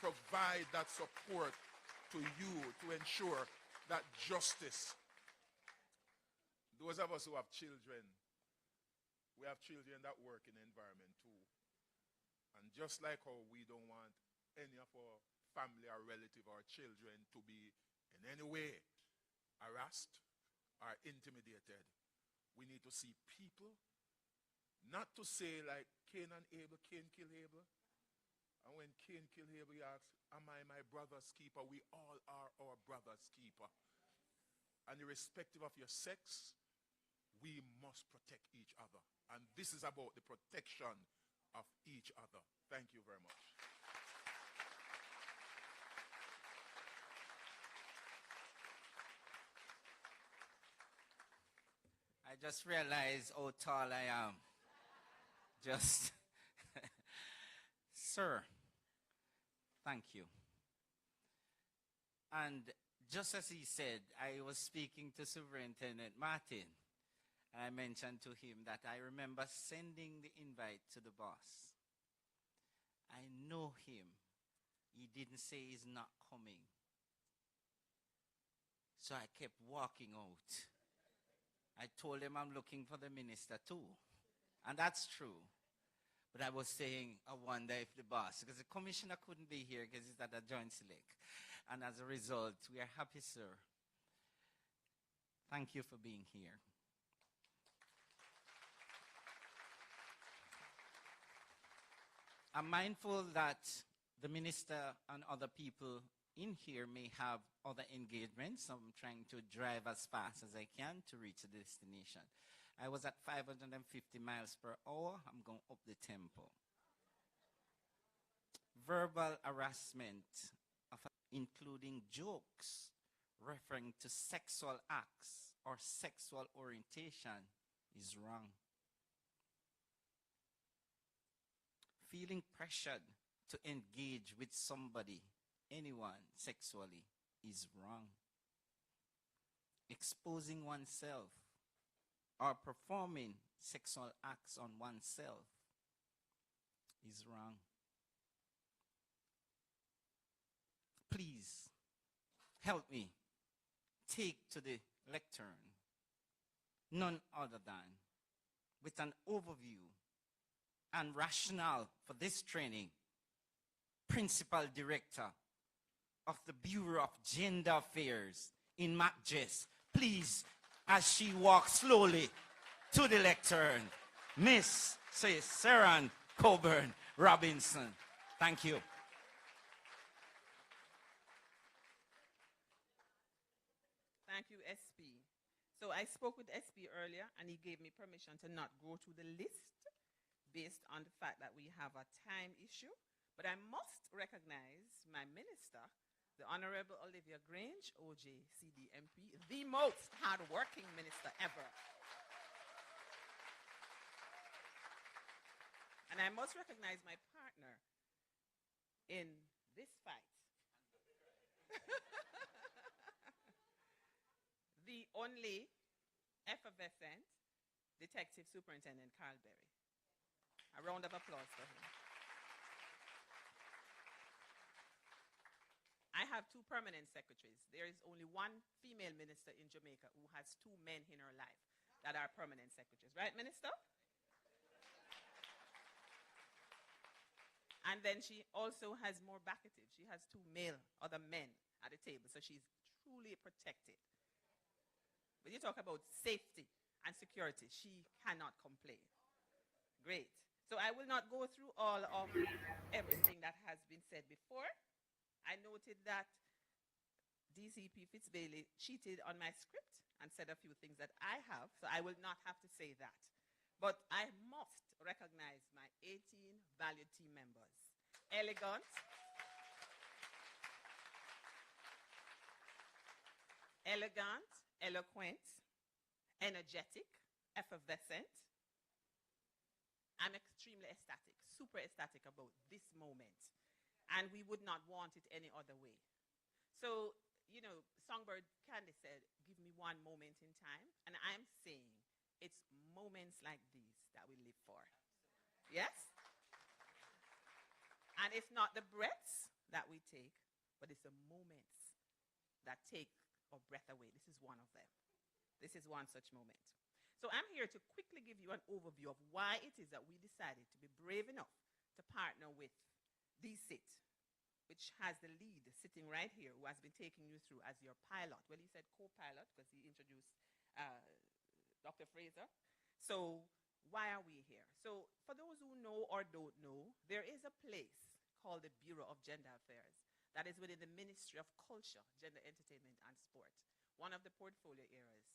provide that support to you to ensure that justice. Those of us who have children, we have children that work in the environment too. And just like how we don't want any of our family or relative or children to be in any way harassed or intimidated, we need to see people, not to say like Cain and Abel, Cain killed Abel. And when Cain killed Abel, he asked, am I my brother's keeper? We all are our brother's keeper. And irrespective of your sex, we must protect each other. And this is about the protection of each other. Thank you very much. I just realized how tall I am. Just, sir, thank you. And just as he said, I was speaking to Superintendent Martin. And I mentioned to him that I remember sending the invite to the boss. I know him. He didn't say he's not coming. So I kept walking out. I told him I'm looking for the minister too. And that's true. But I was saying, I wonder if the boss, because the commissioner couldn't be here because he's at a joint select. And as a result, we are happy, sir. Thank you for being here. I'm mindful that the minister and other people in here may have other engagements. I'm trying to drive as fast as I can to reach the destination. I was at 550 miles per hour. I'm going up the tempo. Verbal harassment, including jokes referring to sexual acts or sexual orientation, is wrong. Feeling pressured to engage with somebody, anyone, sexually, is wrong. Exposing oneself or performing sexual acts on oneself is wrong. Please, help me take to the lectern none other than with an overview and rationale for this training, Principal Director of the Bureau of Gender Affairs in MacJess. Please, as she walks slowly to the lectern, Miss Saran Coburn Robinson. Thank you. Thank you, SP. So I spoke with SP earlier, and he gave me permission to not go through the list based on the fact that we have a time issue. But I must recognize my minister, the Honorable Olivia Grange, OJ, CDMP, the most hardworking minister ever. And I must recognize my partner in this fight. The only effervescent Detective Superintendent Carl Berry. A round of applause for him. I have two permanent secretaries. There is only one female minister in Jamaica who has two men in her life that are permanent secretaries. Right, Minister? And then she also has more backatives. She has two other men at the table, so she's truly protected. But you talk about safety and security, she cannot complain. Great. So I will not go through all of everything that has been said before. I noted that DCP Fitzbailey cheated on my script and said a few things that I have, so I will not have to say that. But I must recognize my 18 valued team members. Elegant, eloquent, energetic, effervescent. I'm extremely ecstatic, super ecstatic about this moment. And we would not want it any other way. So, you know, Songbird Candy said, give me one moment in time. And I'm saying it's moments like these that we live for. Yes? And it's not the breaths that we take, but it's the moments that take our breath away. This is one of them. This is one such moment. So I'm here to quickly give you an overview of why it is that we decided to be brave enough to partner with DSIT, which has the lead sitting right here, who has been taking you through as your pilot. Well, he said co-pilot because he introduced Dr. Fraser. So why are we here? So for those who know or don't know, there is a place called the Bureau of Gender Affairs that is within the Ministry of Culture, Gender, Entertainment, and Sport, one of the portfolio areas.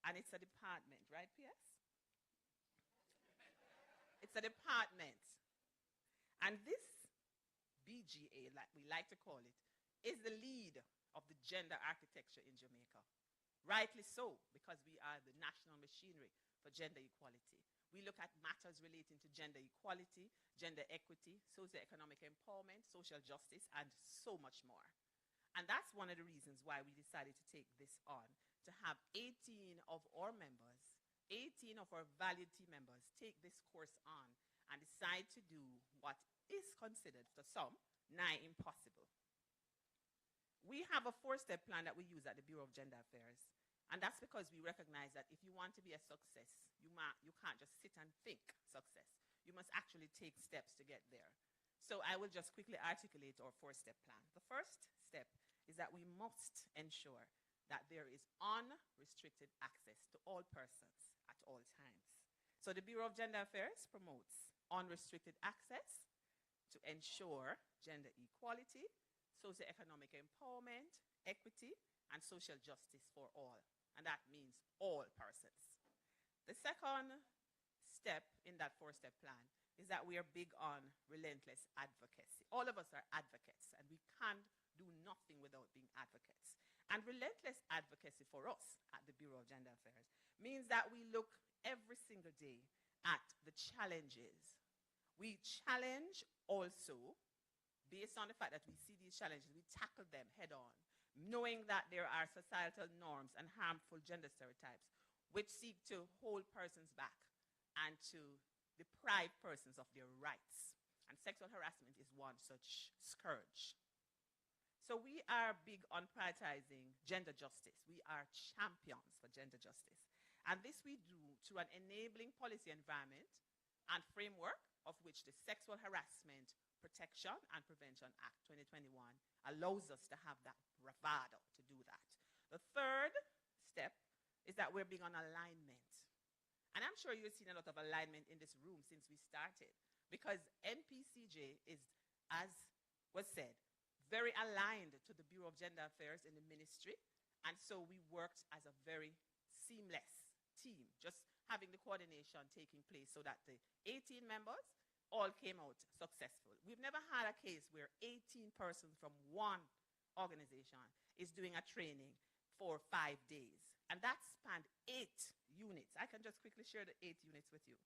And it's a department, right, PS? It's a department. And this BGA, like we like to call it, is the lead of the gender architecture in Jamaica. Rightly so, because we are the national machinery for gender equality. We look at matters relating to gender equality, gender equity, socioeconomic empowerment, social justice, and so much more. And that's one of the reasons why we decided to take this on, to have 18 of our members, 18 of our valued team members take this course on and decide to do what is considered, to some, nigh impossible. We have a 4-step plan that we use at the Bureau of Gender Affairs. And that's because we recognize that if you want to be a success, you can't just sit and think success. You must actually take steps to get there. So I will just quickly articulate our 4-step plan. The first step is that we must ensure that there is unrestricted access to all persons at all times. So the Bureau of Gender Affairs promotes unrestricted access to ensure gender equality, socioeconomic empowerment, equity, and social justice for all. And that means all persons. The second step in that 4-step plan is that we are big on relentless advocacy. All of us are advocates, and we can't do nothing without being advocates. And relentless advocacy for us at the Bureau of Gender Affairs means that we look every single day at the challenges. We challenge also, based on the fact that we see these challenges, we tackle them head on, knowing that there are societal norms and harmful gender stereotypes which seek to hold persons back and to deprive persons of their rights. And sexual harassment is one such scourge. So we are big on prioritizing gender justice. We are champions for gender justice. And this we do through an enabling policy environment and framework of which the Sexual Harassment Protection and Prevention Act 2021 allows us to have that bravado to do that. The third step is that we're big on alignment. And I'm sure you've seen a lot of alignment in this room since we started, because NPCJ is, as was said, very aligned to the Bureau of Gender Affairs in the ministry. And so we worked as a very seamless team, just having the coordination taking place so that the 18 members all came out successful. We've never had a case where 18 persons from one organization is doing a training for 5 days. And that spanned 8 units. I can just quickly share the 8 units with you.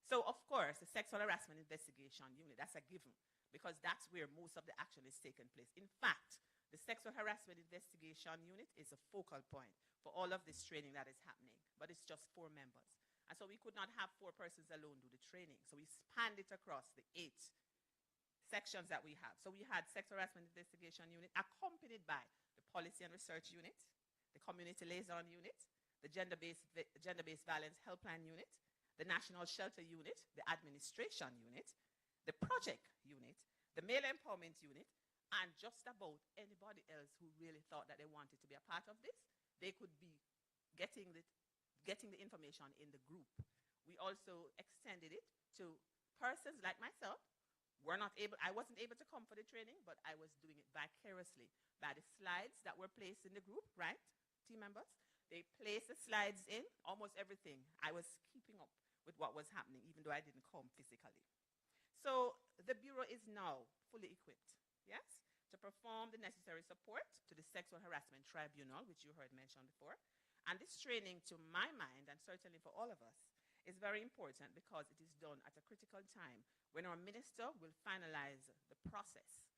So, of course, the Sexual Harassment Investigation Unit, that's a given, because that's where most of the action is taking place. In fact, the Sexual Harassment Investigation Unit is a focal point for all of this training that is happening, but it's just 4 members. And so we could not have 4 persons alone do the training. So we spanned it across the 8 sections that we have. So we had Sexual Harassment Investigation Unit accompanied by the Policy and Research Unit, the Community Liaison Unit, the Gender-Based Violence Helpline Unit, the National Shelter Unit, the Administration Unit, the Project Unit, the Male Empowerment Unit, and just about anybody else who really thought that they wanted to be a part of this. They could be getting the information in the group. We also extended it to persons like myself. I wasn't able to come for the training, but I was doing it vicariously by the slides that were placed in the group, right, team members? They placed the slides in, almost everything. I was keeping up with what was happening, even though I didn't come physically. So the Bureau is now fully equipped, yes, to perform the necessary support to the Sexual Harassment Tribunal, which you heard mentioned before. And this training, to my mind, and certainly for all of us, is very important because it is done at a critical time when our minister will finalize the process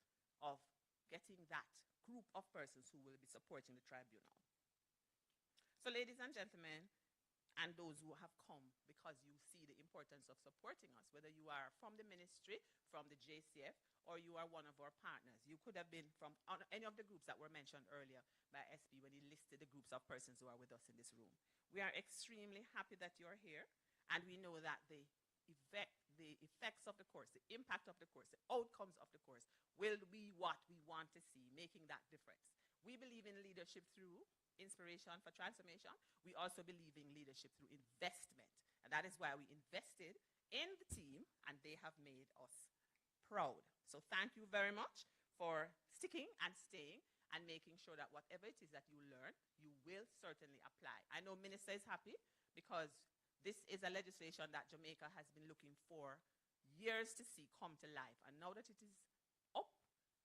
of getting that group of persons who will be supporting the tribunal. So ladies and gentlemen, and those who have come because you see the importance of supporting us, whether you are from the ministry, from the JCF, or you are one of our partners. You could have been from any of the groups that were mentioned earlier by SB when he listed the groups of persons who are with us in this room. We are extremely happy that you're here, and we know that the effects of the course, the impact of the course, the outcomes of the course will be what we want to see, making that difference. We believe in leadership through inspiration for transformation. We also believe in leadership through investment. And that is why we invested in the team, and they have made us proud. So thank you very much for sticking and staying and making sure that whatever it is that you learn, you will certainly apply. I know Minister is happy because this is a legislation that Jamaica has been looking for years to see come to life. And now that it is up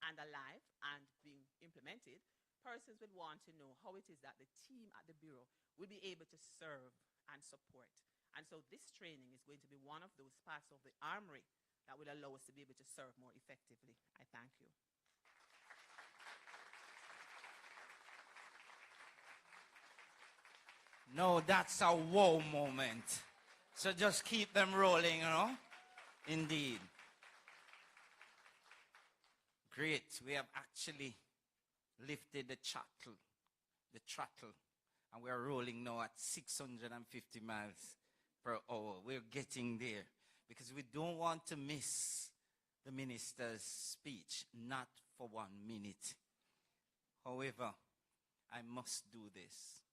and alive and being implemented, persons would want to know how it is that the team at the Bureau will be able to serve and support. And so this training is going to be one of those parts of the armory that will allow us to be able to serve more effectively. I thank you. No, that's a wow moment. So just keep them rolling, you know? Indeed. Great. We have actually lifted the throttle, and we're rolling now at 650 miles per hour. We're getting there because we don't want to miss the minister's speech, not for 1 minute. However, I must do this.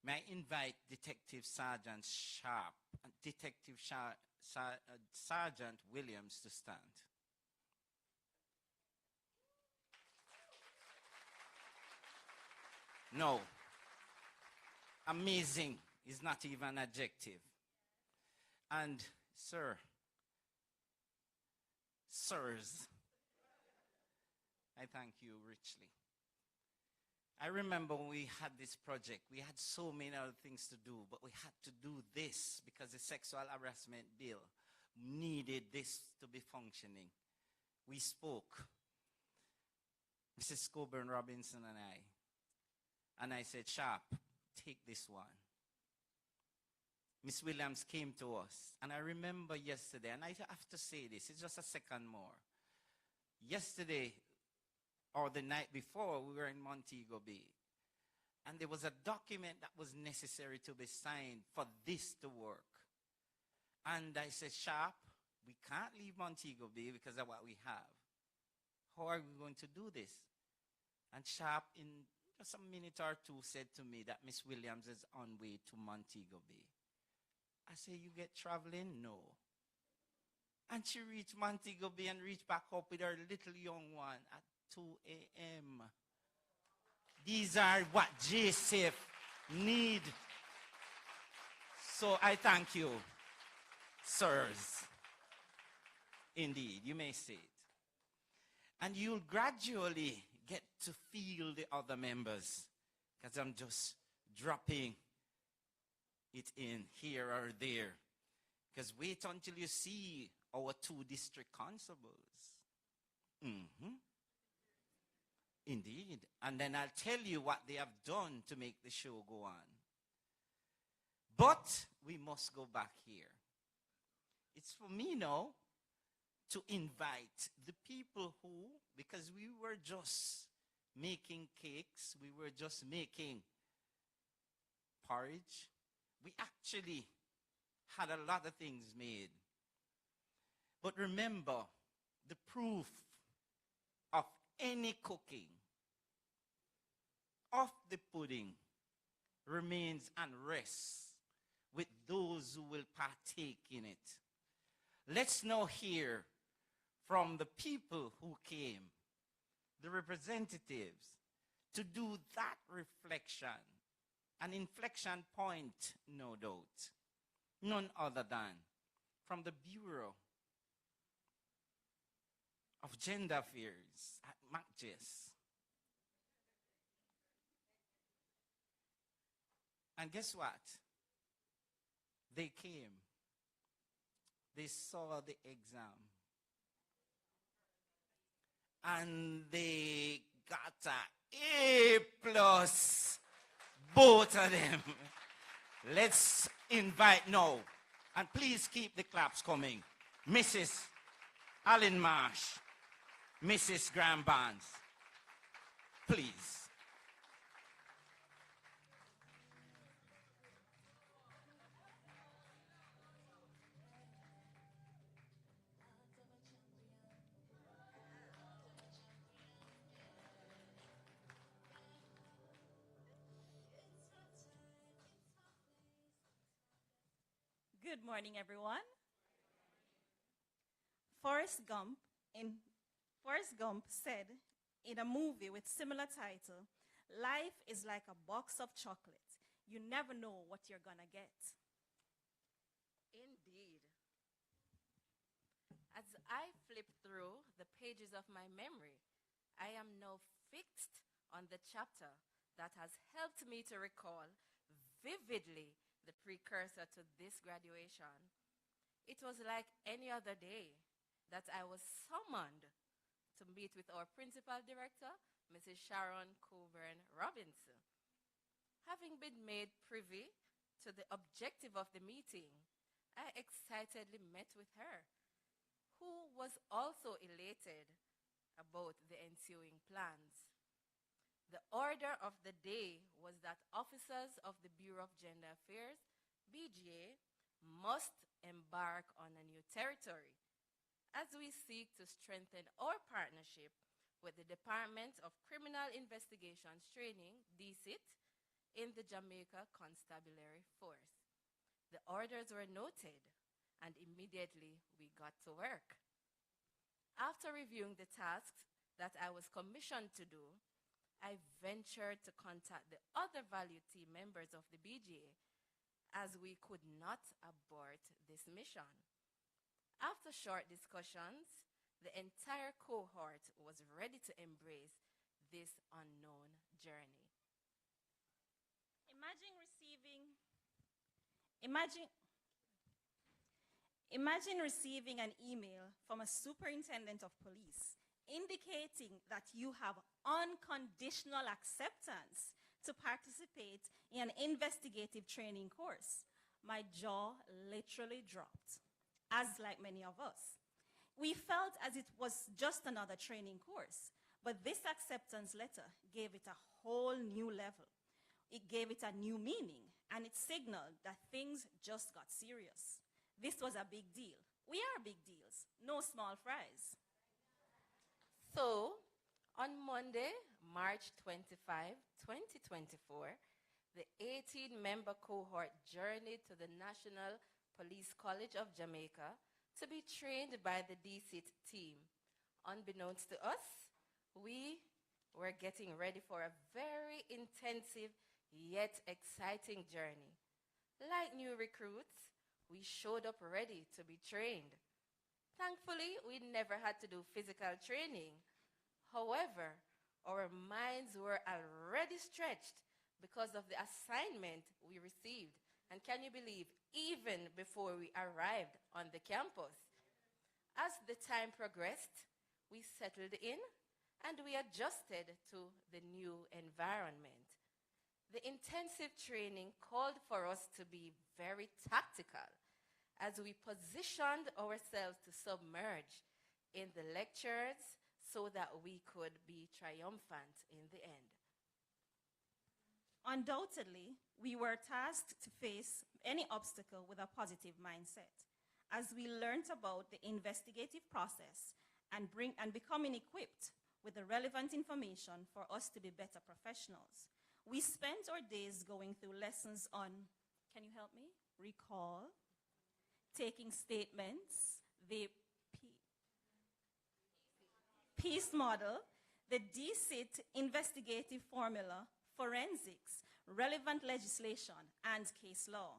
May I invite Detective Sergeant Sharp and Detective Sergeant Williams to stand. No. Amazing is not even an adjective. And sirs, I thank you richly. I remember when we had this project, we had so many other things to do, but we had to do this because the sexual harassment bill needed this to be functioning. We spoke, Mrs. Coburn Robinson and I said, Sharp, take this one. Miss Williams came to us, and I remember yesterday, and I have to say this, it's just a second more. Yesterday, or the night before, we were in Montego Bay, and there was a document that was necessary to be signed for this to work. And I said, Sharp, we can't leave Montego Bay because of what we have. How are we going to do this? And Sharp, in just a minute or two, said to me that Miss Williams is on way to Montego Bay. I said, you get traveling? No. And she reached Montego Bay and reached back up with her little young one at 2 a.m. These are what JSF need. So I thank you, sirs. Indeed, you may say it. And you'll gradually get to feel the other members, because I'm just dropping it in here or there. Because wait until you see our 2 district constables. Indeed. And then I'll tell you what they have done to make the show go on. But we must go back here. It's for me now to invite the people who, because we were just making cakes, we were just making porridge. We actually had a lot of things made. But remember, the proof of any cooking, of the pudding, remains and rests with those who will partake in it. Let's now hear from the people who came, the representatives, to do that reflection, an inflection point, no doubt, none other than from the Bureau of Gender Affairs at MACGES. And guess what? They came. They saw the exam. And they got an A+, both of them. Let's invite now, and please keep the claps coming, Mrs. Alan Marsh, Mrs. Graham Barnes, please. Good morning, everyone. Forrest Gump in Forrest Gump said in a movie with similar title, life is like a box of chocolate. You never know what you're gonna get. Indeed. As I flip through the pages of my memory, I am now fixed on the chapter that has helped me to recall vividly the precursor to this graduation. It was like any other day that I was summoned to meet with our principal director, Mrs. Sharon Coburn Robinson. Having been made privy to the objective of the meeting, I excitedly met with her, who was also elated about the ensuing plans. The order of the day was that officers of the Bureau of Gender Affairs, BGA, must embark on a new territory as we seek to strengthen our partnership with the Department of Criminal Investigations Training, DCIT, in the Jamaica Constabulary Force. The orders were noted, and immediately we got to work. After reviewing the tasks that I was commissioned to do, I ventured to contact the other valued team members of the BGA, as we could not abort this mission. After short discussions, the entire cohort was ready to embrace this unknown journey. Imagine receiving an email from a superintendent of police indicating that you have unconditional acceptance to participate in an investigative training course. My jaw literally dropped, as like many of us. We felt as it was just another training course, but this acceptance letter gave it a whole new level. It gave it a new meaning, and it signaled that things just got serious. This was a big deal. We are big deals, no small fries. So, on Monday, March 25, 2024, the 18-member cohort journeyed to the National Police College of Jamaica to be trained by the DCIT team. Unbeknownst to us, we were getting ready for a very intensive yet exciting journey. Like new recruits, we showed up ready to be trained. Thankfully, we never had to do physical training. However, our minds were already stretched because of the assignment we received. And can you believe, even before we arrived on the campus? As the time progressed, we settled in and we adjusted to the new environment. The intensive training called for us to be very tactical as we positioned ourselves to submerge in the lectures so that we could be triumphant in the end. Undoubtedly, we were tasked to face any obstacle with a positive mindset as we learned about the investigative process and becoming equipped with the relevant information for us to be better professionals. We spent our days going through lessons on, can you help me? Recall, taking statements, the peace model, the DCIT investigative formula, forensics, relevant legislation, and case law.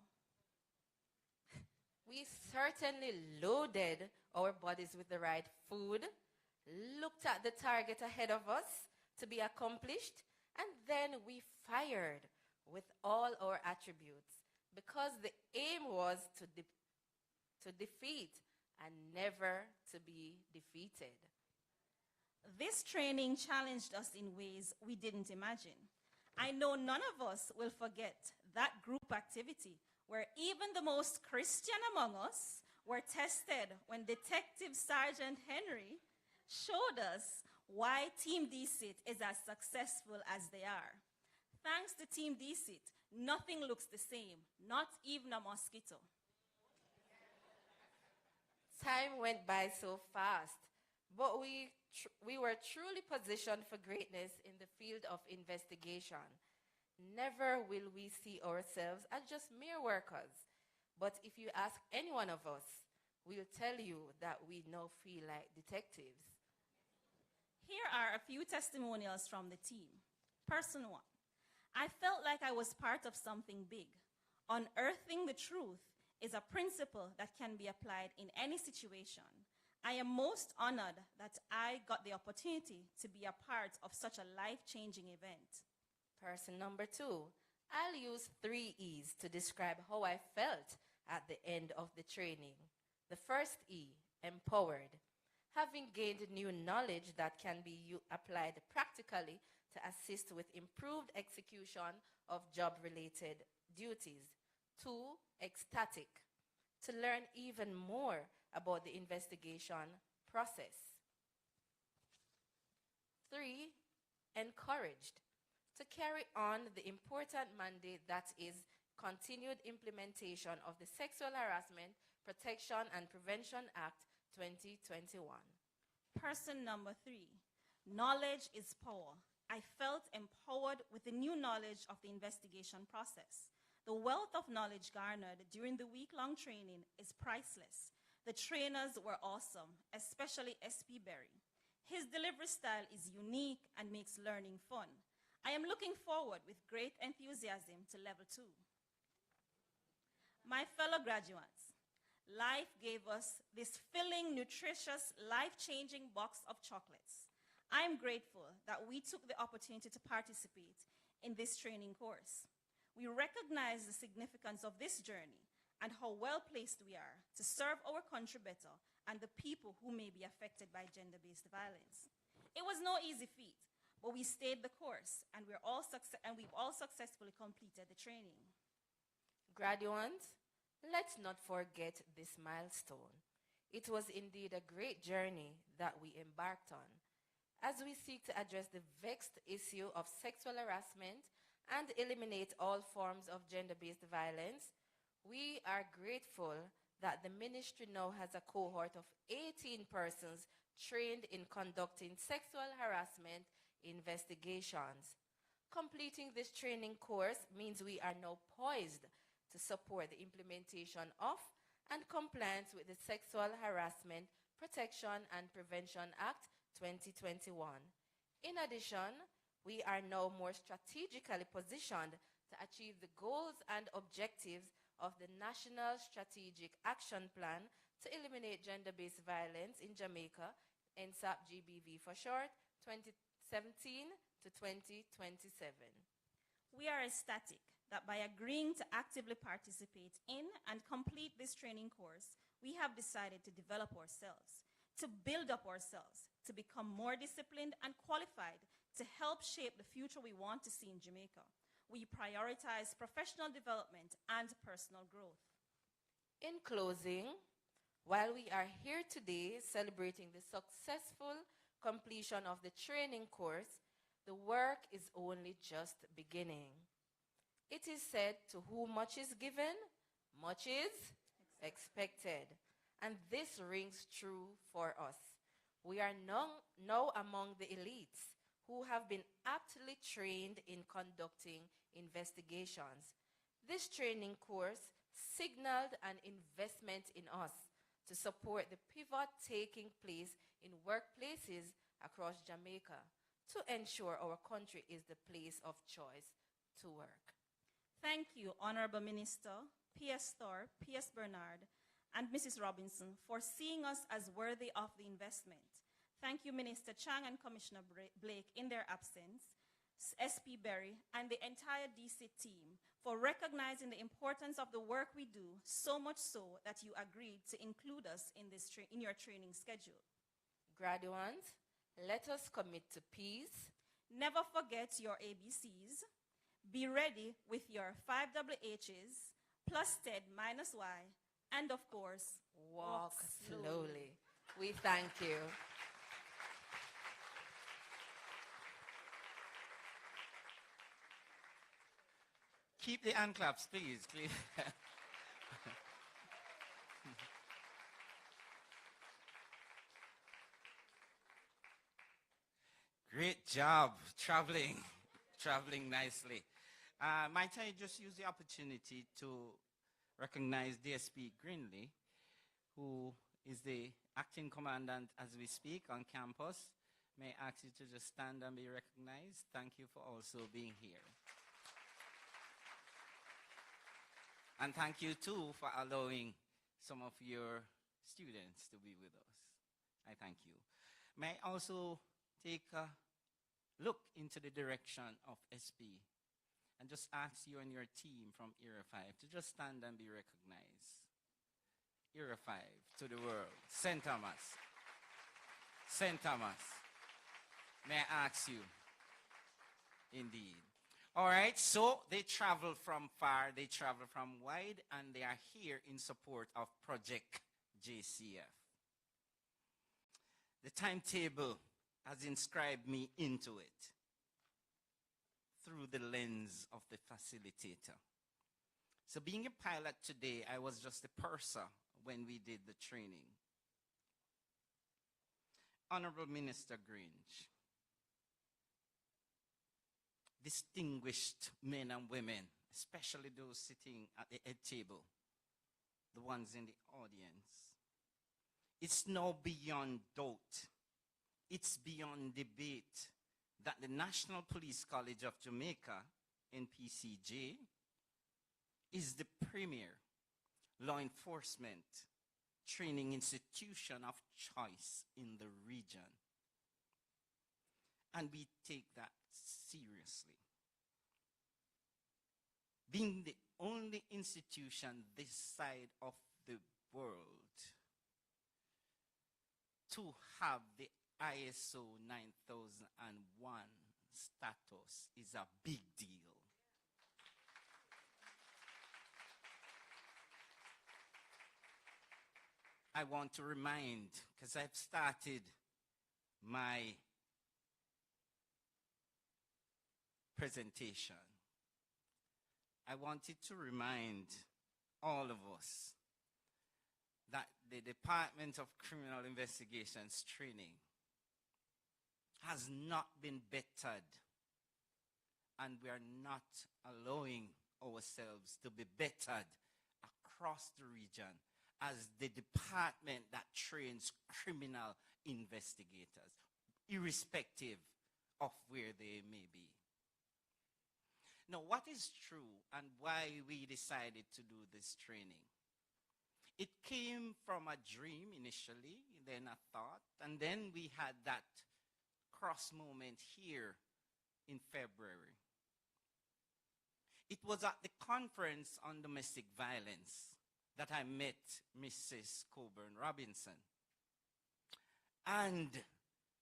We certainly loaded our bodies with the right food, looked at the target ahead of us to be accomplished, and then we fired with all our attributes because the aim was to defeat and never to be defeated. This training challenged us in ways we didn't imagine. I know none of us will forget that group activity where even the most Christian among us were tested when Detective Sergeant Henry showed us why Team DCIT is as successful as they are. Thanks to Team DCIT, nothing looks the same, not even a mosquito. Time went by so fast, but we were truly positioned for greatness in the field of investigation. Never will we see ourselves as just mere workers, but if you ask any one of us, we'll tell you that we now feel like detectives. are a few testimonials from the team. Person 1. I felt like I was part of something big. Unearthing the truth is a principle that can be applied in any situation. I am most honored that I got the opportunity to be a part of such a life-changing event. Person number 2. I'll use 3 E's to describe how I felt at the end of the training. The first E, empowered. Having gained new knowledge that can be applied practically to assist with improved execution of job-related duties. 2, ecstatic. To learn even more about the investigation process. 3, encouraged. To carry on the important mandate that is continued implementation of the Sexual Harassment Protection and Prevention Act 2021. Person number 3. Knowledge is power. I felt empowered with the new knowledge of the investigation process. The wealth of knowledge garnered during the week-long training is priceless. The trainers were awesome, especially SP Berry. His delivery style is unique and makes learning fun. I am looking forward with great enthusiasm to level 2. My fellow graduates, life gave us this filling, nutritious, life-changing box of chocolates. I am grateful that we took the opportunity to participate in this training course. We recognize the significance of this journey and how well-placed we are to serve our country better and the people who may be affected by gender-based violence. It was no easy feat, but we stayed the course, and we've all successfully completed the training. Graduates, let's not forget this milestone. It was indeed a great journey that we embarked on. As we seek to address the vexed issue of sexual harassment and eliminate all forms of gender-based violence, we are grateful that the ministry now has a cohort of 18 persons trained in conducting sexual harassment investigations. Completing this training course means we are now poised to support the implementation of and compliance with the Sexual Harassment Protection and Prevention Act 2021. In addition, we are now more strategically positioned to achieve the goals and objectives of the National Strategic Action Plan to eliminate gender-based violence in Jamaica, NSAP GBV for short, 2017 to 2027. We are ecstatic that by agreeing to actively participate in and complete this training course, we have decided to develop ourselves, to build up ourselves, to become more disciplined and qualified to help shape the future we want to see in Jamaica. We prioritize professional development and personal growth. In closing, while we are here today celebrating the successful completion of the training course, the work is only just beginning. It is said, to whom much is given, much is expected. And this rings true for us. We are now among the elites who have been aptly trained in conducting investigations. This training course signaled an investment in us to support the pivot taking place in workplaces across Jamaica to ensure our country is the place of choice to work. Thank you, Honorable Minister P.S. Thorpe, P.S. Bernard, and Mrs. Robinson for seeing us as worthy of the investment. Thank you, Minister Chang and Commissioner Blake in their absence, SP Berry, and the entire DC team for recognizing the importance of the work we do, so much so that you agreed to include us in your training schedule. Graduates, let us commit to peace. Never forget your ABCs. Be ready with your 5 HHs, plus TED minus Y, and of course, walk slowly. We thank you. Keep the hand claps, please. Great job traveling nicely. Might I just use the opportunity to recognize DSP Greenley, who is the acting commandant as we speak on campus. May I ask you to just stand and be recognized? Thank you for also being here. And thank you too for allowing some of your students to be with us. I thank you. May I also take a look into the direction of SP and just ask you and your team from Era 5 to just stand and be recognized. Era 5 to the world. St. Thomas. St. Thomas. May I ask you? Indeed. All right, so they travel from far, they travel from wide, and they are here in support of Project JCF. The timetable has inscribed me into it through the lens of the facilitator. So being a pilot today, I was just a purser when we did the training. Honorable Minister Grange, distinguished men and women, especially those sitting at the head table, the ones in the audience, it's now beyond doubt, it's beyond debate that the National Police College of Jamaica, NPCJ, is the premier law enforcement training institution of choice in the region. And we take that seriously. Being the only institution this side of the world to have the ISO 9001 status is a big deal. I want to remind, because I've started my presentation, I wanted to remind all of us that the Department of Criminal Investigations training has not been bettered, and we are not allowing ourselves to be bettered across the region as the department that trains criminal investigators, irrespective of where they may be. Now, what is true and why we decided to do this training? It came from a dream initially, then a thought, and then we had that cross moment here in February. It was at the conference on domestic violence that I met Mrs. Coburn Robinson. And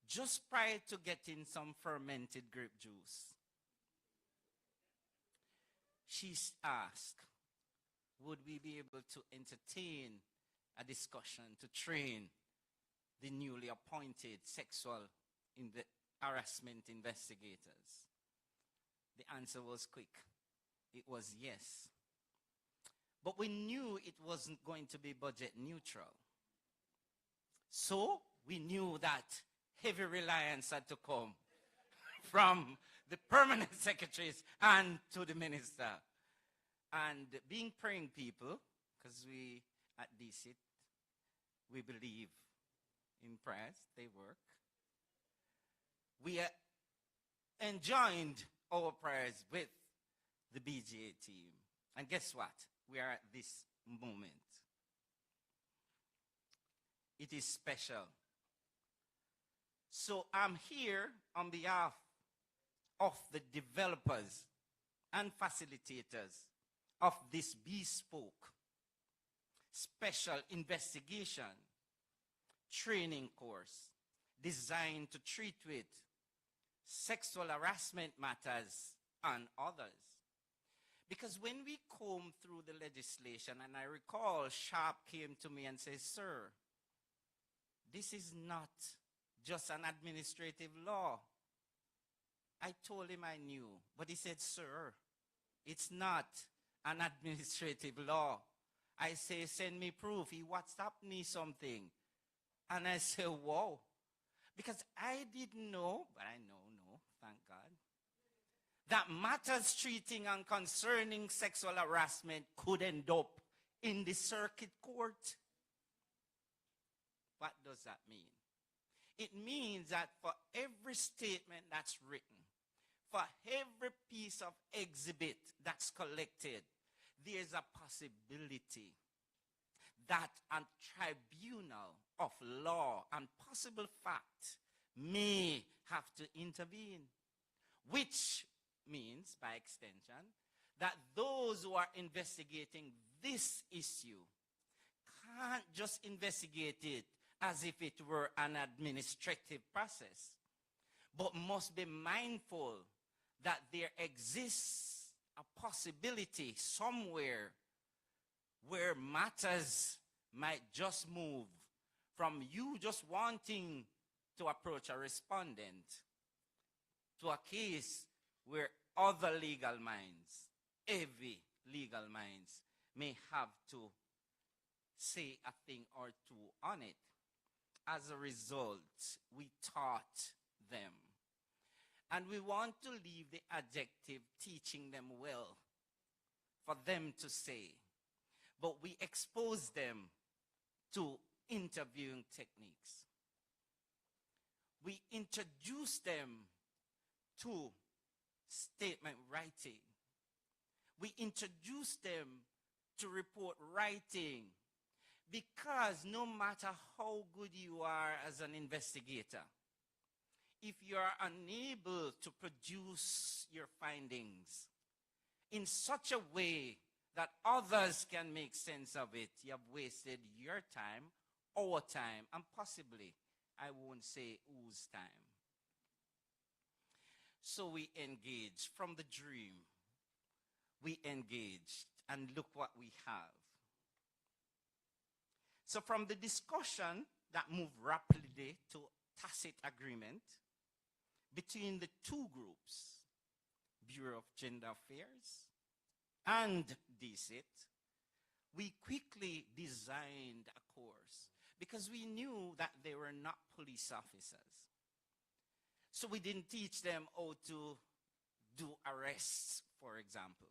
just prior to getting some fermented grape juice, she asked, would we be able to entertain a discussion to train the newly appointed sexual harassment investigators? The answer was quick. It was yes. But we knew it wasn't going to be budget neutral. So we knew that heavy reliance had to come from the permanent secretaries and to the minister. And being praying people, because we at DCIT, we believe in prayers, they work. We enjoined our prayers with the BGA team. And guess what? We are at this moment. It is special. So I'm here on behalf of the developers and facilitators of this bespoke special investigation training course designed to treat with sexual harassment matters and others. Because when we comb through the legislation, and I recall Sharp came to me and said, sir, this is not just an administrative law. I told him I knew, but he said, sir, it's not an administrative law. I say, send me proof. He WhatsApped me something. And I say, whoa. Because I didn't know, but I know, thank God, that matters treating and concerning sexual harassment could end up in the circuit court. What does that mean? It means that for every statement that's written, for every piece of exhibit that's collected, there's a possibility that a tribunal of law and possible fact may have to intervene, which means, by extension, that those who are investigating this issue can't just investigate it as if it were an administrative process, but must be mindful that there exists a possibility somewhere where matters might just move from you just wanting to approach a respondent to a case where other legal minds, heavy legal minds, may have to say a thing or two on it. As a result, we taught them. And we want to leave the adjective teaching them well for them to say. But we expose them to interviewing techniques. We introduce them to statement writing. We introduce them to report writing, because no matter how good you are as an investigator, if you are unable to produce your findings in such a way that others can make sense of it, you have wasted your time, our time, and possibly, I won't say whose time. So we engaged from the dream. We engaged, and look what we have. So from the discussion that moved rapidly to tacit agreement between the two groups, Bureau of Gender Affairs and DSIT, we quickly designed a course because we knew that they were not police officers. So we didn't teach them how to do arrests, for example.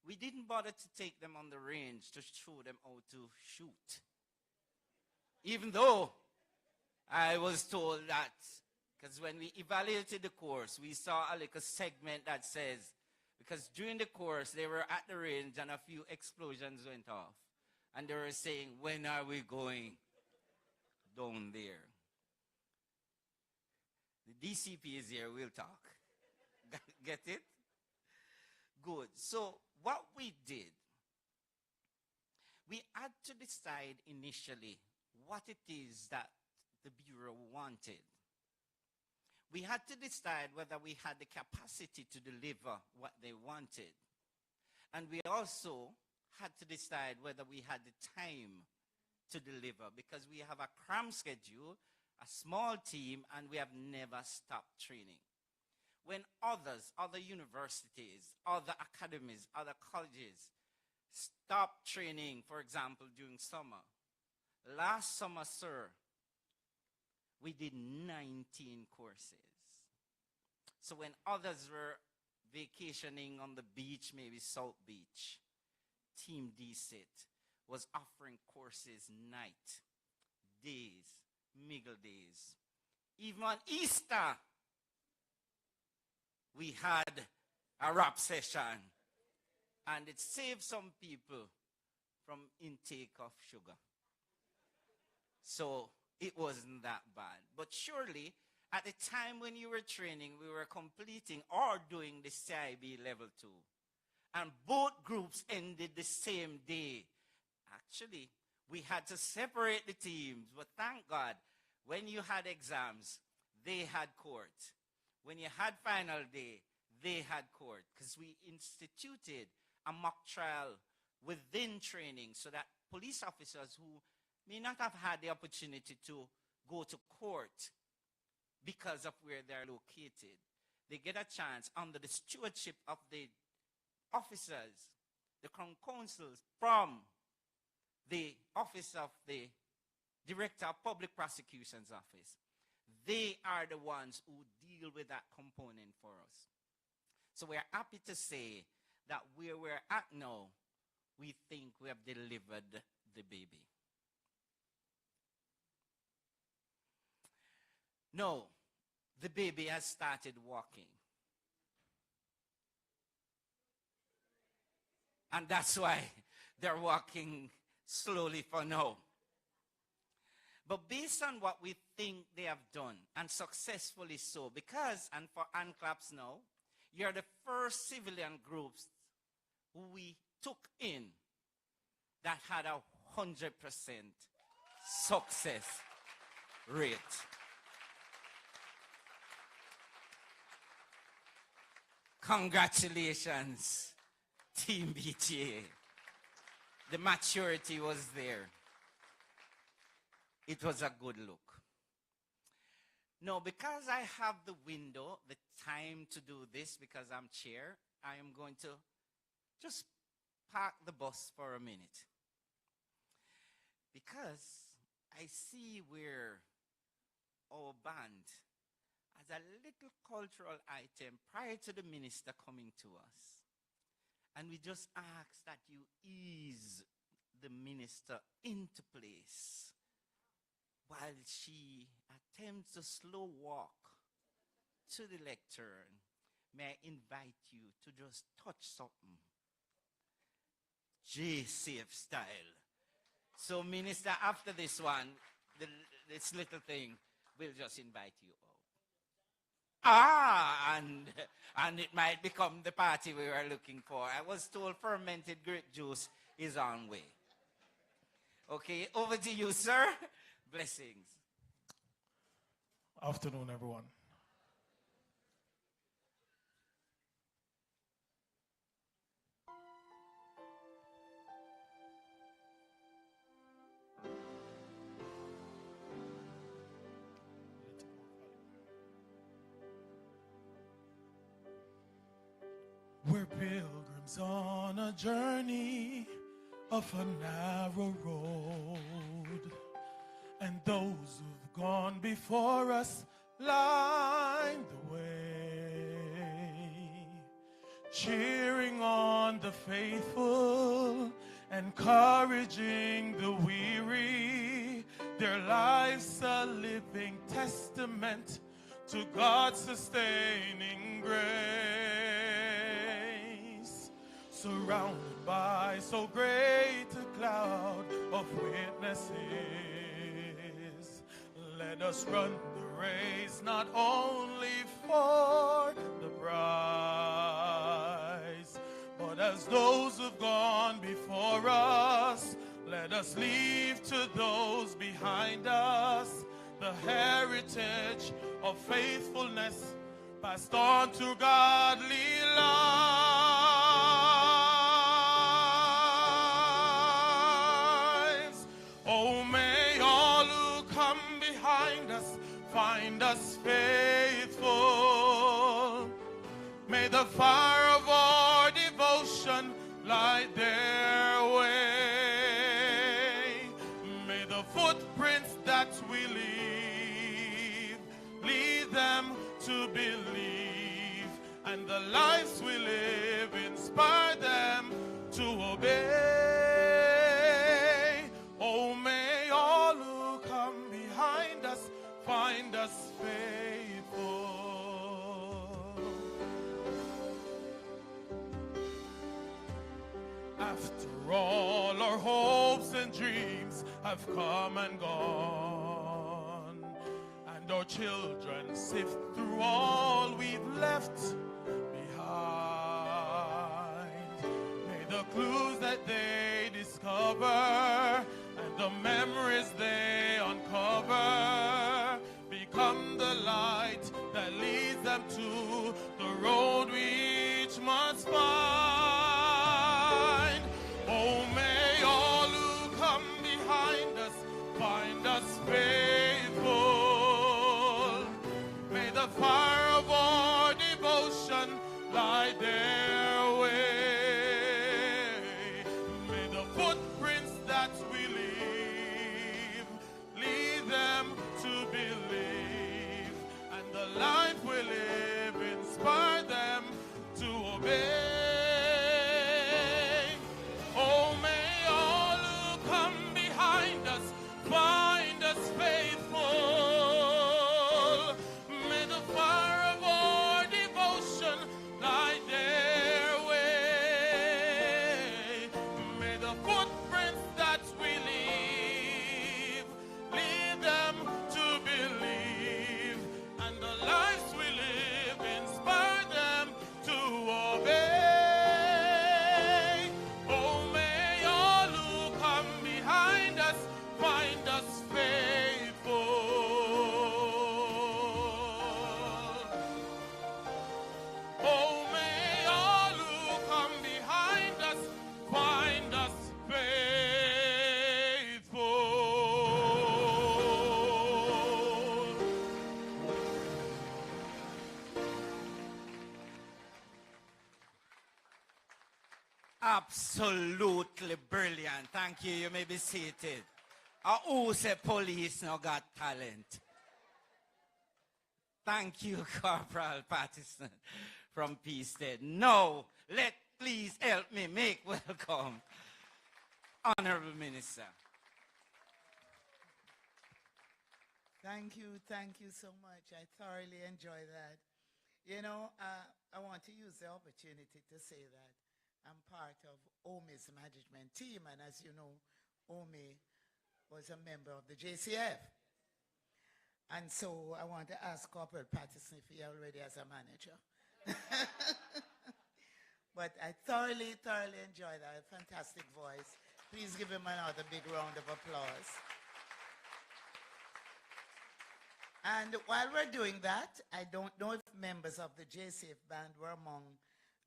We didn't bother to take them on the range to show them how to shoot. Even though I was told that, because when we evaluated the course, we saw a little segment that says, because during the course, they were at the range and a few explosions went off. And they were saying, when are we going down there? The DCP is here, we'll talk. Get it? Good. So what we did, we had to decide initially what it is that the Bureau wanted. We had to decide whether we had the capacity to deliver what they wanted. And we also had to decide whether we had the time to deliver, because we have a cram schedule, a small team, and we have never stopped training. When others, other universities, other academies, other colleges stop training, for example, during summer. Last summer, sir, we did 19 courses. So when others were vacationing on the beach, maybe South Beach, Team DSIT was offering courses night, days, middle days. Even on Easter, we had a rap session, and it saved some people from intake of sugar. So it wasn't that bad. But surely, at the time when you were training, we were completing or doing the CIB level 2. And both groups ended the same day. Actually, we had to separate the teams, but thank God, when you had exams, they had court. When you had final day, they had court, because we instituted a mock trial within training so that police officers who may not have had the opportunity to go to court because of where they're located, they get a chance under the stewardship of the officers, the crown counsels from the office of the Director of Public Prosecution's office. They are the ones who deal with that component for us. So we're happy to say that where we're at now, we think we have delivered the baby. No, the baby has started walking. And that's why they're walking slowly for now. But based on what we think they have done, and successfully so, because, and for ANCLAPS now, you're the first civilian groups who we took in that had 100% success rate. Congratulations, Team BTA. The maturity was there. It was a good look. No, because I have the window, the time to do this, because I'm chair, I am going to just park the bus for a minute. Because I see where our band as a little cultural item prior to the minister coming to us. And we just ask that you ease the minister into place while she attempts to slow walk to the lectern. May I invite you to just touch something? J-safe style. So, Minister, after this one, this little thing, we'll just invite you out. And it might become the party we were looking for. I was told fermented grape juice is on way. Okay, over to you, sir. Blessings. Afternoon, everyone. We're pilgrims on a journey of a narrow road, and those who've gone before us line the way, cheering on the faithful, encouraging the weary, their lives a living testament to God's sustaining grace. Surrounded by so great a cloud of witnesses, let us run the race not only for the prize, but as those who've gone before us, let us leave to those behind us the heritage of faithfulness passed on to godly lives. Oh, may all who come behind us find us faithful. May the fire of our devotion light their way. May the footprints that we leave lead them to believe, and the lives we live inspire them to obey. Oh, may all who come behind us find us faithful. After all, our hopes and dreams have come and gone, and our children sift through all we've left behind. May the clues that they discover and the memories they uncover become the light that leads them to the road we each must find. Oh, may all who come behind us find us faithful. May the fire of our devotion light their way. May the footprints that we lead them to believe, and the life we live inspire them to obey. Oh, may all who come behind us find us faithful. Absolutely brilliant. Thank you. You may be seated. Who say police now got talent? Thank you, Corporal Patterson from Peastead. Now, please help me make welcome Honorable Minister. Thank you so much. I thoroughly enjoy that. You know, I want to use the opportunity to say that I'm part of OMI's management team, and as you know, OMI was a member of the JCF. And so I want to ask Corporal Patterson if he already has a manager. But I thoroughly enjoy that. Fantastic voice. Please give him another big round of applause. And while we're doing that, I don't know if members of the JCF band were among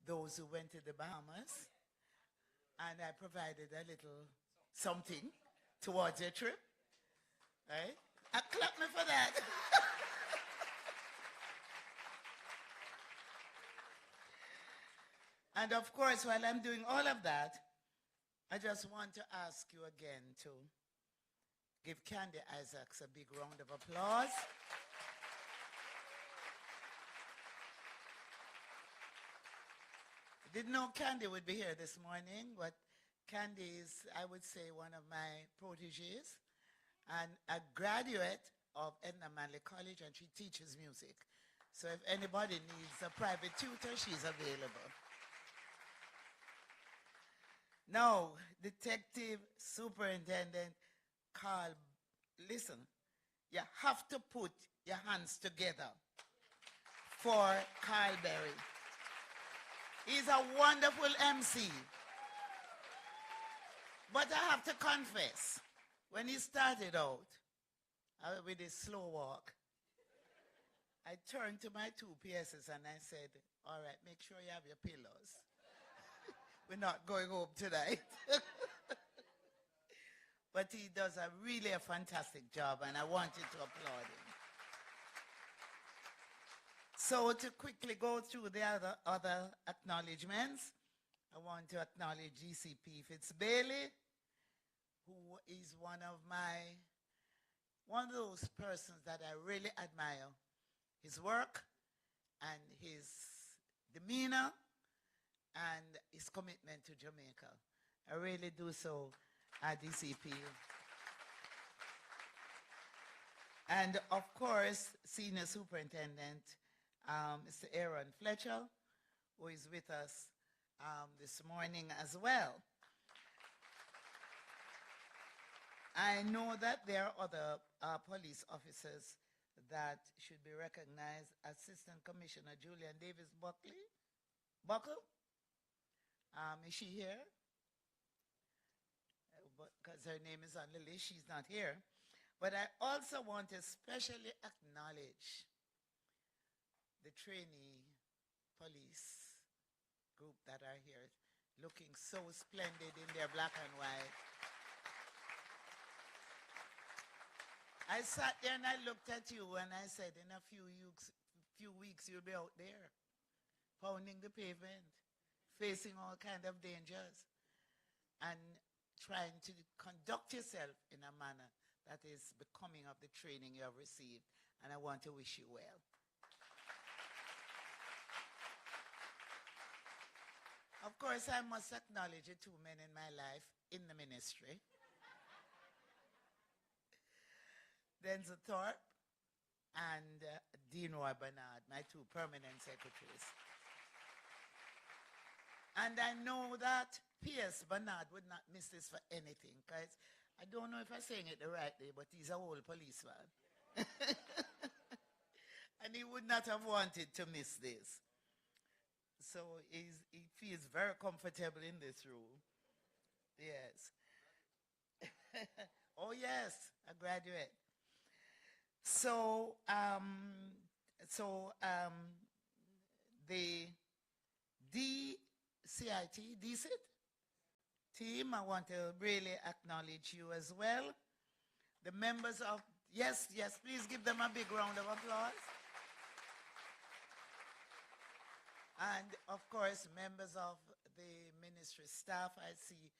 those who went to the Bahamas. And I provided a little something towards your trip. Right? Clap me for that. And of course, while I'm doing all of that, I just want to ask you again to give Candy Isaacs a big round of applause. I didn't know Candy would be here this morning, but Candy is, I would say, one of my proteges and a graduate of Edna Manley College, and she teaches music. So if anybody needs a private tutor, she's available. Now, Detective Superintendent Carl, listen, you have to put your hands together for Carl Berry. He's a wonderful MC. But I have to confess, when he started out with his slow walk, I turned to my two PSs and I said, all right, make sure you have your pillows. We're not going home tonight. But he does really a fantastic job, and I wanted to applaud him. So to quickly go through the other acknowledgements, I want to acknowledge GCP Fitzbailey, who is one of those persons that I really admire. His work and his demeanor and his commitment to Jamaica. I really do so at DCP. And of course, Senior Superintendent, Mr. Aaron Fletcher, who is with us this morning as well. I know that there are other police officers that should be recognized. Assistant Commissioner Julian Davis Buckle. Is she here? Because her name is on the list, she's not here. But I also want to especially acknowledge the trainee police group that are here, looking so splendid in their black and white. I sat there and I looked at you and I said, in a few weeks you'll be out there, pounding the pavement, facing all kinds of dangers, and trying to conduct yourself in a manner that is becoming of the training you have received. And I want to wish you well. Of course, I must acknowledge the two men in my life in the ministry. Denzel Thorpe and Dean Roy Bernard, my two permanent secretaries. And I know that P.S. Bernard would not miss this for anything, because I don't know if I'm saying it the right way, but he's a old policeman. And he would not have wanted to miss this. So he feels very comfortable in this room. Yes. Oh, yes, a graduate. So, the DCIT team, I want to really acknowledge you as well. The members of, yes, please give them a big round of applause. And of course, members of the ministry staff. I see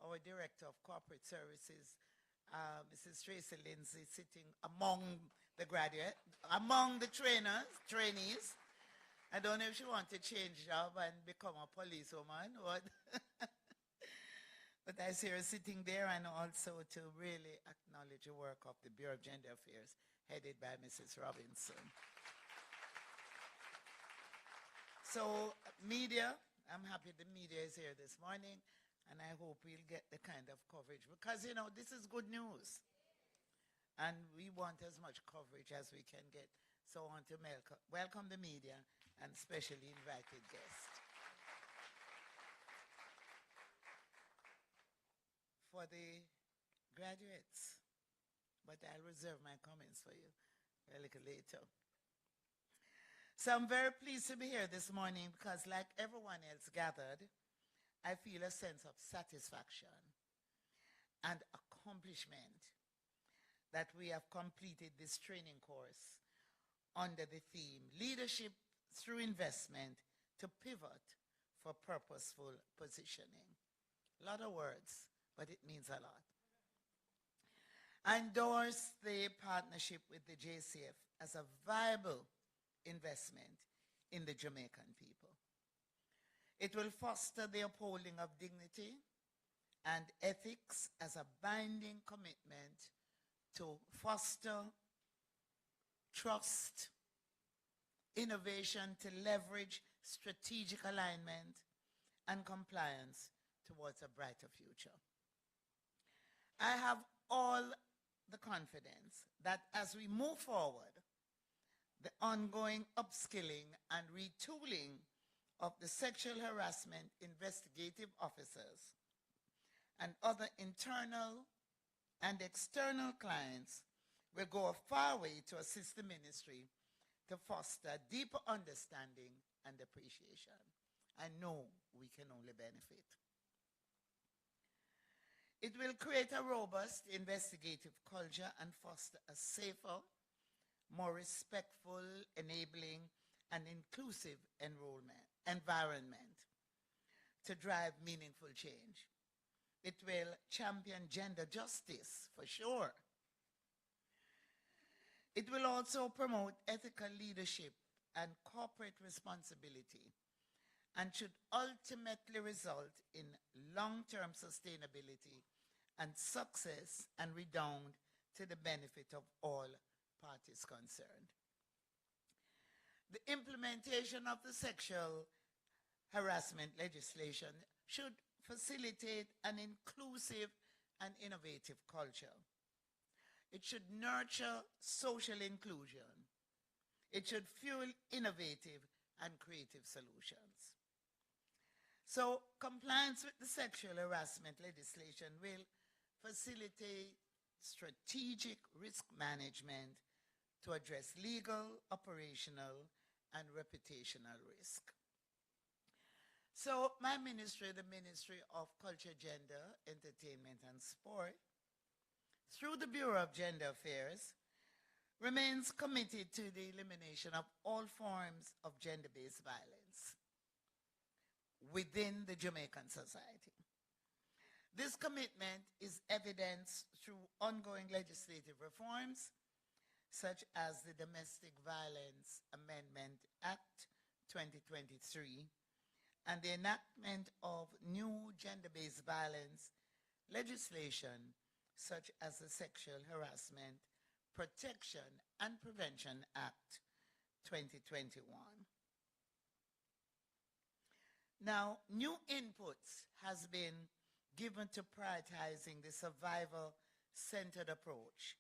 our Director of Corporate Services, Mrs. Tracy Lindsay, sitting among the among the trainees. I don't know if she wants to change job and become a policewoman, but I see her sitting there, and also to really acknowledge the work of the Bureau of Gender Affairs, headed by Mrs. Robinson. So, media, I'm happy the media is here this morning, and I hope we'll get the kind of coverage, because, you know, this is good news. And we want as much coverage as we can get. So I want to welcome the media and specially invited guests. For the graduates, but I'll reserve my comments for you a little later. So I'm very pleased to be here this morning because, like everyone else gathered, I feel a sense of satisfaction and accomplishment that we have completed this training course under the theme, Leadership Through Investment to Pivot for Purposeful Positioning. A lot of words, but it means a lot. I endorse the partnership with the JCF as a viable investment in the Jamaican people. It will foster the upholding of dignity and ethics as a binding commitment to foster trust, innovation to leverage strategic alignment and compliance towards a brighter future. I have all the confidence that as we move forward, the ongoing upskilling and retooling of the sexual harassment investigative officers and other internal and external clients will go a far way to assist the ministry to foster deeper understanding and appreciation. I know we can only benefit. It will create a robust investigative culture and foster a safer, more respectful, enabling, and inclusive environment to drive meaningful change. It will champion gender justice, for sure. It will also promote ethical leadership and corporate responsibility and should ultimately result in long-term sustainability and success and redound to the benefit of all parties concerned. The implementation of the sexual harassment legislation should facilitate an inclusive and innovative culture. It should nurture social inclusion. It should fuel innovative and creative solutions. So compliance with the sexual harassment legislation will facilitate strategic risk management to address legal, operational, and reputational risk. So my ministry, the Ministry of Culture, Gender, Entertainment, and Sport, through the Bureau of Gender Affairs, remains committed to the elimination of all forms of gender-based violence within the Jamaican society. This commitment is evidenced through ongoing legislative reforms, such as the Domestic Violence Amendment Act 2023, and the enactment of new gender-based violence legislation, such as the Sexual Harassment Protection and Prevention Act 2021. Now, new inputs has been given to prioritizing the survival-centered approach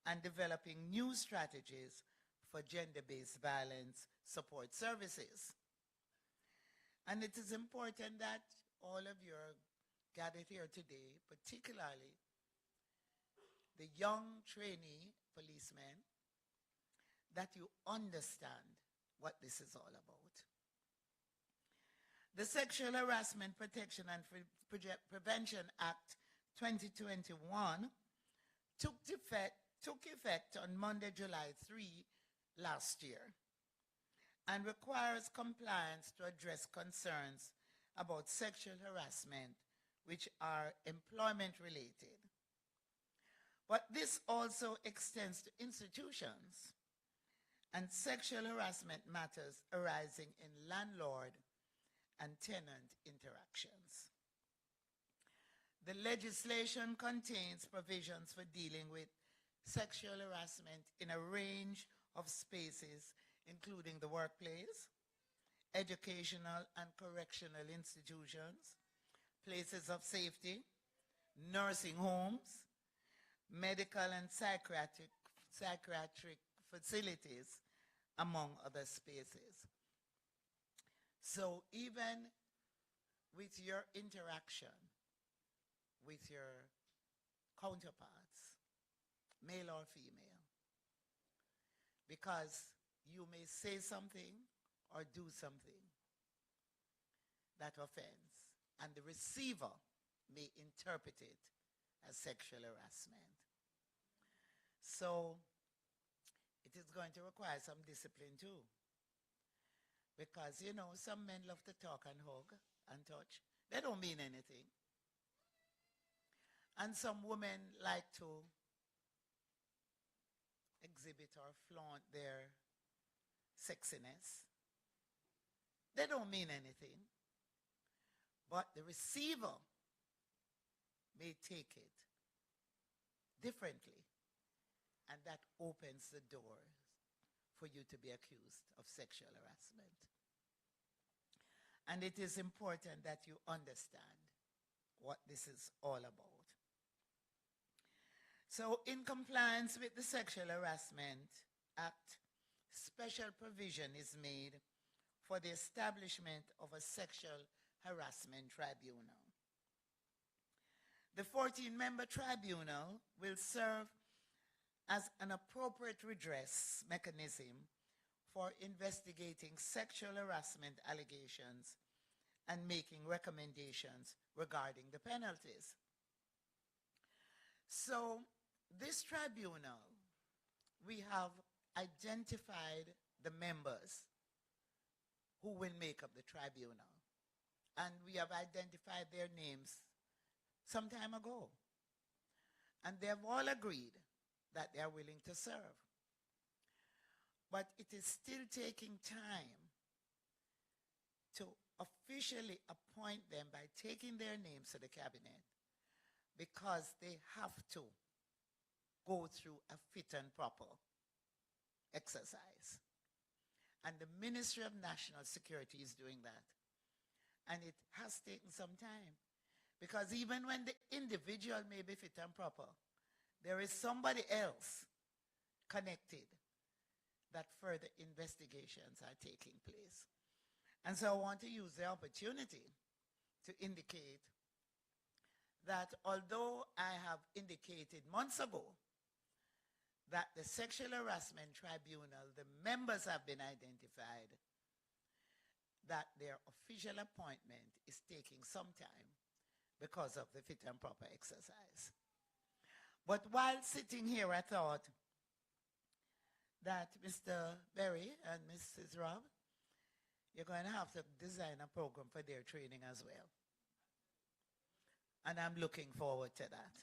and developing new strategies for gender-based violence support services. And it is important that all of you are gathered here today, particularly the young trainee policemen, that you understand what this is all about. The Sexual Harassment Protection and Prevention Act 2021 took effect on Monday, July 3 last year, and requires compliance to address concerns about sexual harassment which are employment related. But this also extends to institutions and sexual harassment matters arising in landlord and tenant interactions. The legislation contains provisions for dealing with sexual harassment in a range of spaces, including the workplace, educational and correctional institutions, places of safety, nursing homes, medical and psychiatric facilities, among other spaces. So even with your interaction with your counterparts, male or female, because you may say something or do something that offends, and the receiver may interpret it as sexual harassment. So it is going to require some discipline too. Because, you know, some men love to talk and hug and touch. They don't mean anything. And some women like to exhibit or flaunt their sexiness. They don't mean anything. But the receiver may take it differently. And that opens the door for you to be accused of sexual harassment. And it is important that you understand what this is all about. So in compliance with the Sexual Harassment Act, special provision is made for the establishment of a sexual harassment tribunal. The 14-member tribunal will serve as an appropriate redress mechanism for investigating sexual harassment allegations and making recommendations regarding the penalties. So this tribunal, we have identified the members who will make up the tribunal. And we have identified their names some time ago. And they have all agreed that they are willing to serve. But it is still taking time to officially appoint them by taking their names to the cabinet, because they have to go through a fit and proper exercise. And the Ministry of National Security is doing that. And it has taken some time, because even when the individual may be fit and proper, there is somebody else connected that further investigations are taking place. And so I want to use the opportunity to indicate that although I have indicated months ago that the Sexual Harassment Tribunal, the members have been identified, that their official appointment is taking some time because of the fit and proper exercise. But while sitting here, I thought that Mr. Berry and Mrs. Robb, you're going to have to design a program for their training as well. And I'm looking forward to that.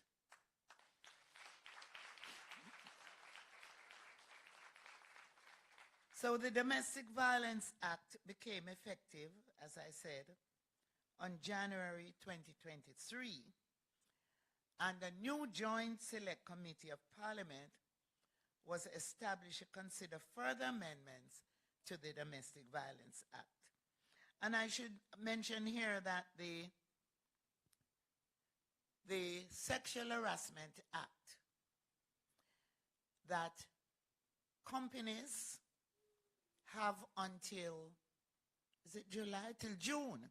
So the Domestic Violence Act became effective, as I said, on January 2023. And a new Joint Select Committee of Parliament was established to consider further amendments to the Domestic Violence Act. And I should mention here that the Sexual Harassment Act, that companies have until, is it July? Till June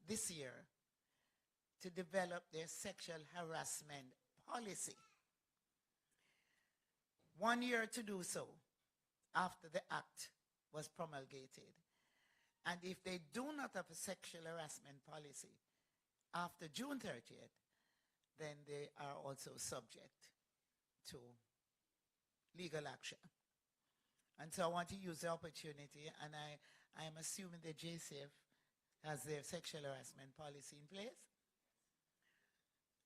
this year, to develop their sexual harassment policy. 1 year to do so after the act was promulgated. And if they do not have a sexual harassment policy after June 30th, then they are also subject to legal action. And so I want to use the opportunity, and I am assuming the JCF has their sexual harassment policy in place.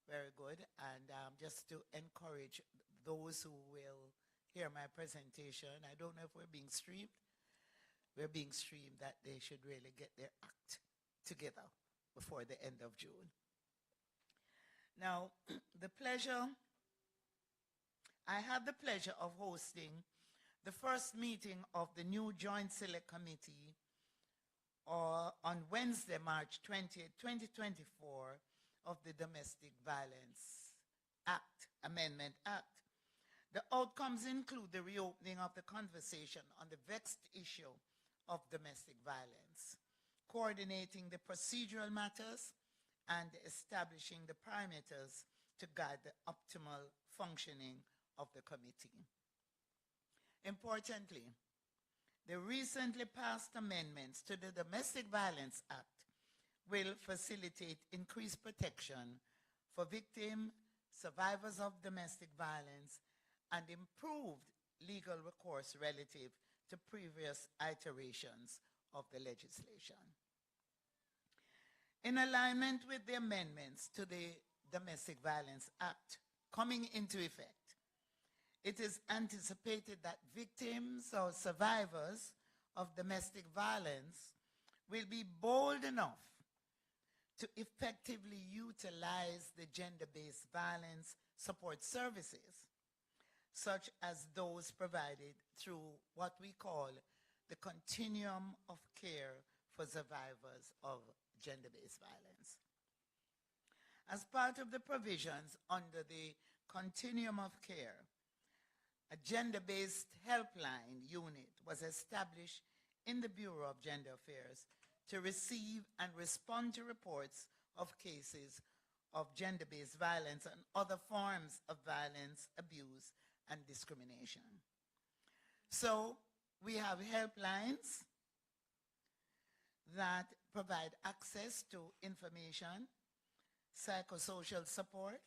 Very good. And just to encourage those who will hear my presentation, I don't know if we're being streamed. We're being streamed, that they should really get their act together before the end of June. Now, I had the pleasure of hosting the first meeting of the new Joint Select Committee on Wednesday, March 20th, 2024, of the Domestic Violence Act, Amendment Act. The outcomes include the reopening of the conversation on the vexed issue of domestic violence, coordinating the procedural matters, and establishing the parameters to guide the optimal functioning of the committee. Importantly, the recently passed amendments to the Domestic Violence Act will facilitate increased protection for victims, survivors of domestic violence, and improved legal recourse relative to previous iterations of the legislation. In alignment with the amendments to the Domestic Violence Act coming into effect, it is anticipated that victims or survivors of domestic violence will be bold enough to effectively utilize the gender-based violence support services, such as those provided through what we call the continuum of care for survivors of gender-based violence. As part of the provisions under the continuum of care, a gender-based helpline unit was established in the Bureau of Gender Affairs to receive and respond to reports of cases of gender-based violence and other forms of violence, abuse, and discrimination. So we have helplines that provide access to information, psychosocial support,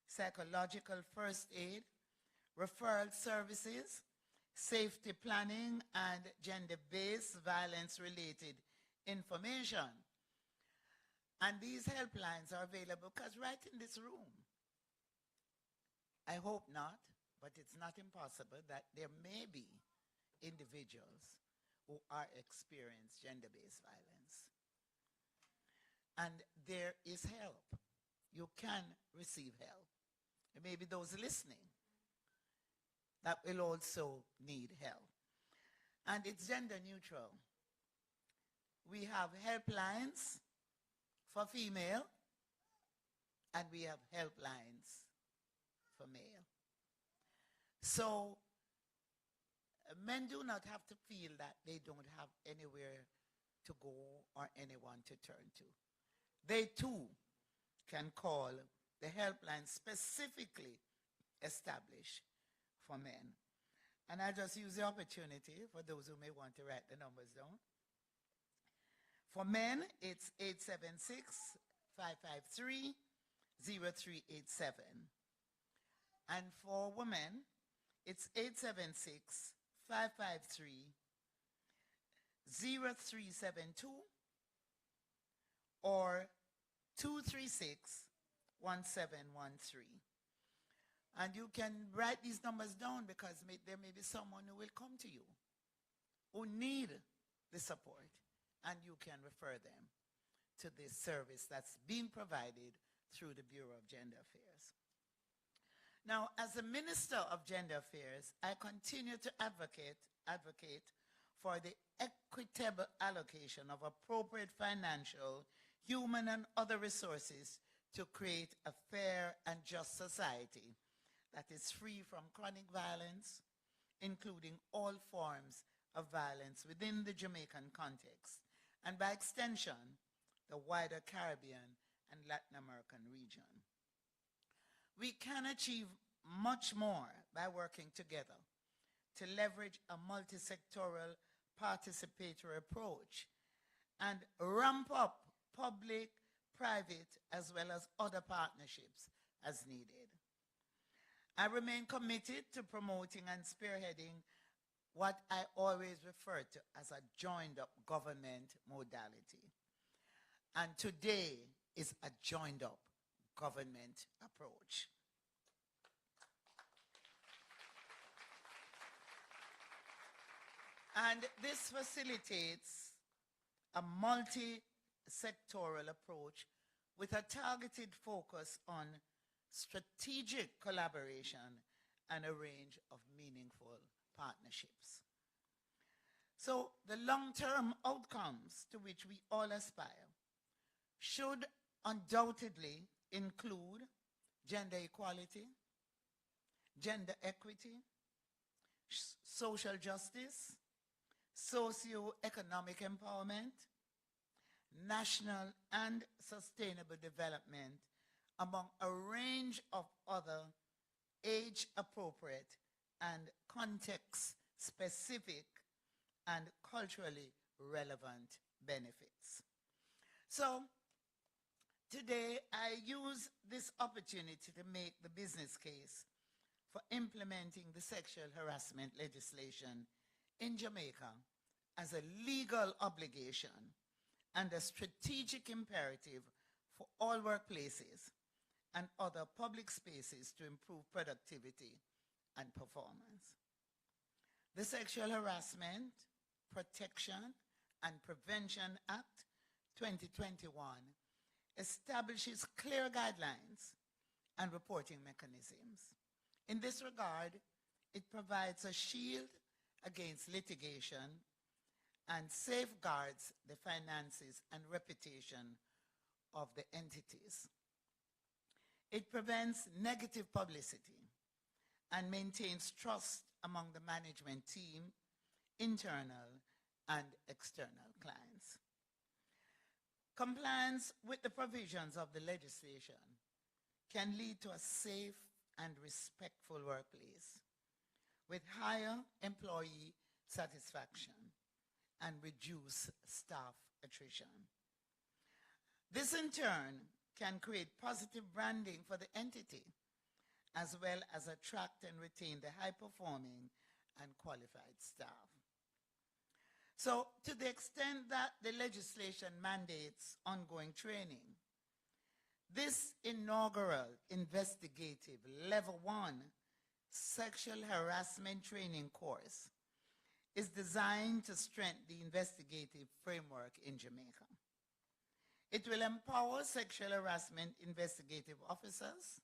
psychological first aid, referral services, safety planning, and gender-based violence-related information. And these helplines are available because right in this room, I hope not, but it's not impossible that there may be individuals who are experiencing gender-based violence. And there is help. You can receive help. There may be those listening that will also need help. And it's gender neutral. We have helplines for female, and we have helplines for male. So men do not have to feel that they don't have anywhere to go or anyone to turn to. They too can call the helpline specifically established for men. And I just use the opportunity for those who may want to write the numbers down. For men, it's 876-553-0387. And for women, it's 876-553-0372 or 236-1713. And you can write these numbers down because there may be someone who will come to you who need the support, and you can refer them to this service that's being provided through the Bureau of Gender Affairs. Now, as a Minister of Gender Affairs, I continue to advocate for the equitable allocation of appropriate financial, human, and other resources to create a fair and just society that is free from chronic violence, including all forms of violence within the Jamaican context, and by extension, the wider Caribbean and Latin American region. We can achieve much more by working together to leverage a multi-sectoral participatory approach and ramp up public, private, as well as other partnerships as needed. I remain committed to promoting and spearheading what I always refer to as a joined-up government modality. And today is a joined up government approach. And this facilitates a multi-sectoral approach with a targeted focus on strategic collaboration and a range of meaningful partnerships. So the long-term outcomes to which we all aspire should undoubtedly include gender equality, gender equity, social justice, socio-economic empowerment, national and sustainable development, among a range of other age-appropriate and context-specific and culturally relevant benefits. So, today I use this opportunity to make the business case for implementing the sexual harassment legislation in Jamaica as a legal obligation and a strategic imperative for all workplaces and other public spaces to improve productivity and performance. The Sexual Harassment, Protection and Prevention Act 2021 establishes clear guidelines and reporting mechanisms. In this regard, it provides a shield against litigation and safeguards the finances and reputation of the entities. It prevents negative publicity and maintains trust among the management team, internal and external clients. Compliance with the provisions of the legislation can lead to a safe and respectful workplace with higher employee satisfaction and reduce staff attrition. This in turn can create positive branding for the entity, as well as attract and retain the high-performing and qualified staff. So, to the extent that the legislation mandates ongoing training, this inaugural investigative Level 1 sexual harassment training course is designed to strengthen the investigative framework in Jamaica. It will empower sexual harassment investigative officers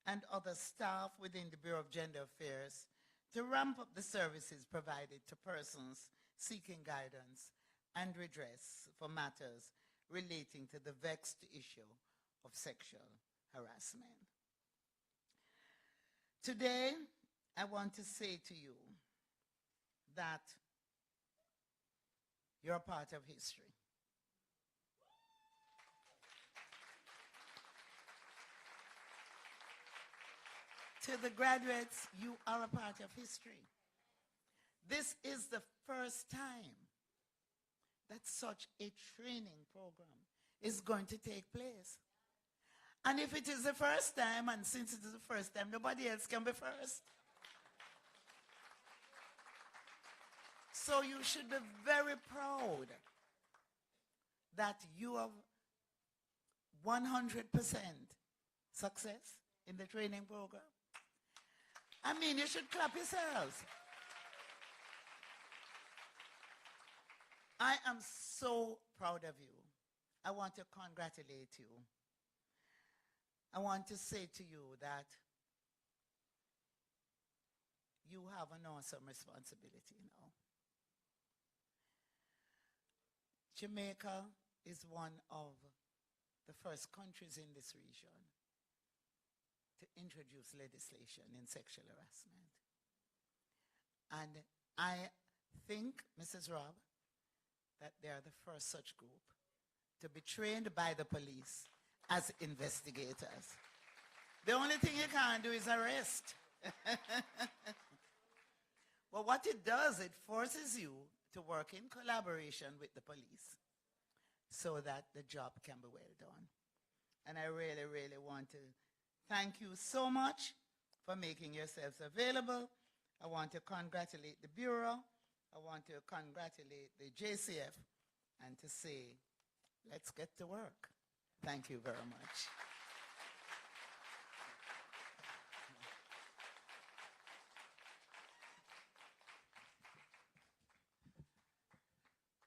and other staff within the Bureau of Gender Affairs to ramp up the services provided to persons seeking guidance and redress for matters relating to the vexed issue of sexual harassment. Today, I want to say to you that you're a part of history. To the graduates, you are a part of history. This is the first time that such a training program is going to take place. And if it is the first time, and since it is the first time, nobody else can be first. So you should be very proud that you have 100% success in the training program. I mean, you should clap yourselves. I am so proud of you. I want to congratulate you. I want to say to you that you have an awesome responsibility now. Jamaica is one of the first countries in this region to introduce legislation in sexual harassment. And I think, Mrs. Robb, that they are the first such group to be trained by the police as investigators. The only thing you can't do is arrest. But what it does, it forces you to work in collaboration with the police so that the job can be well done. And I really, really want to thank you so much for making yourselves available. I want to congratulate the Bureau. I want to congratulate the JCF and to say let's get to work. Thank you very much.